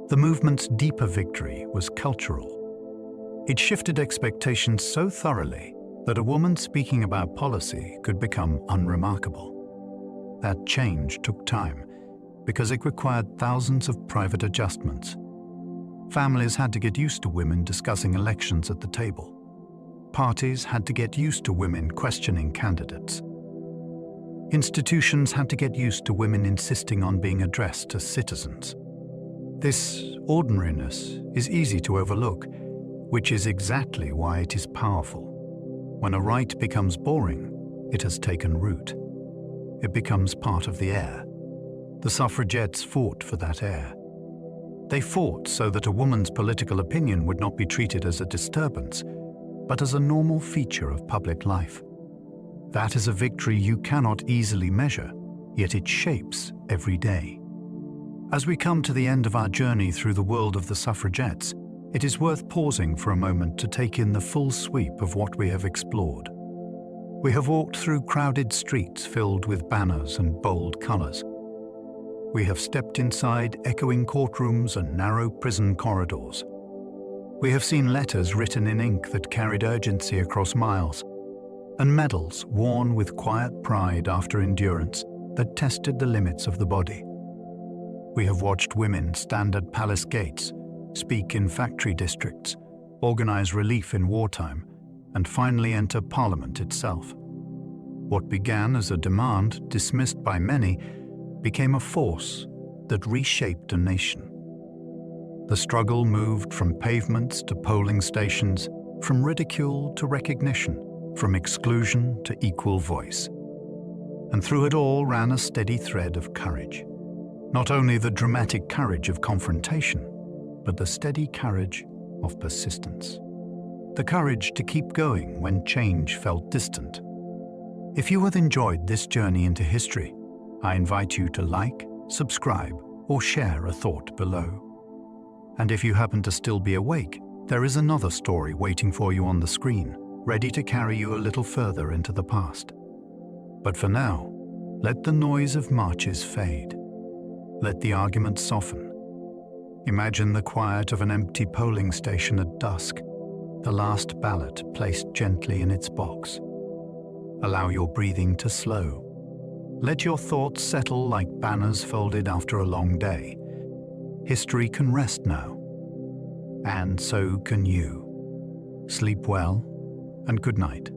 Speaker 1: The movement's deeper victory was cultural. It shifted expectations so thoroughly that a woman speaking about policy could become unremarkable. That change took time because it required thousands of private adjustments. Families had to get used to women discussing elections at the table. Parties had to get used to women questioning candidates. Institutions had to get used to women insisting on being addressed as citizens. This ordinariness is easy to overlook, which is exactly why it is powerful. When a right becomes boring, it has taken root. It becomes part of the air. The suffragettes fought for that air. They fought so that a woman's political opinion would not be treated as a disturbance, but as a normal feature of public life. That is a victory you cannot easily measure, yet it shapes every day. As we come to the end of our journey through the world of the suffragettes, it is worth pausing for a moment to take in the full sweep of what we have explored. We have walked through crowded streets filled with banners and bold colors. We have stepped inside echoing courtrooms and narrow prison corridors. We have seen letters written in ink that carried urgency across miles, and medals worn with quiet pride after endurance that tested the limits of the body. We have watched women stand at palace gates, speak in factory districts, organize relief in wartime, and finally enter Parliament itself. What began as a demand dismissed by many became a force that reshaped a nation. The struggle moved from pavements to polling stations, from ridicule to recognition, from exclusion to equal voice. And through it all ran a steady thread of courage. Not only the dramatic courage of confrontation, but the steady courage of persistence. The courage to keep going when change felt distant. If you have enjoyed this journey into history, I invite you to like, subscribe, or share a thought below. And if you happen to still be awake, there is another story waiting for you on the screen, ready to carry you a little further into the past. But for now, let the noise of marches fade. Let the arguments soften. Imagine the quiet of an empty polling station at dusk, the last ballot placed gently in its box. Allow your breathing to slow. Let your thoughts settle like banners folded after a long day. History can rest now, and so can you. Sleep well, and good night.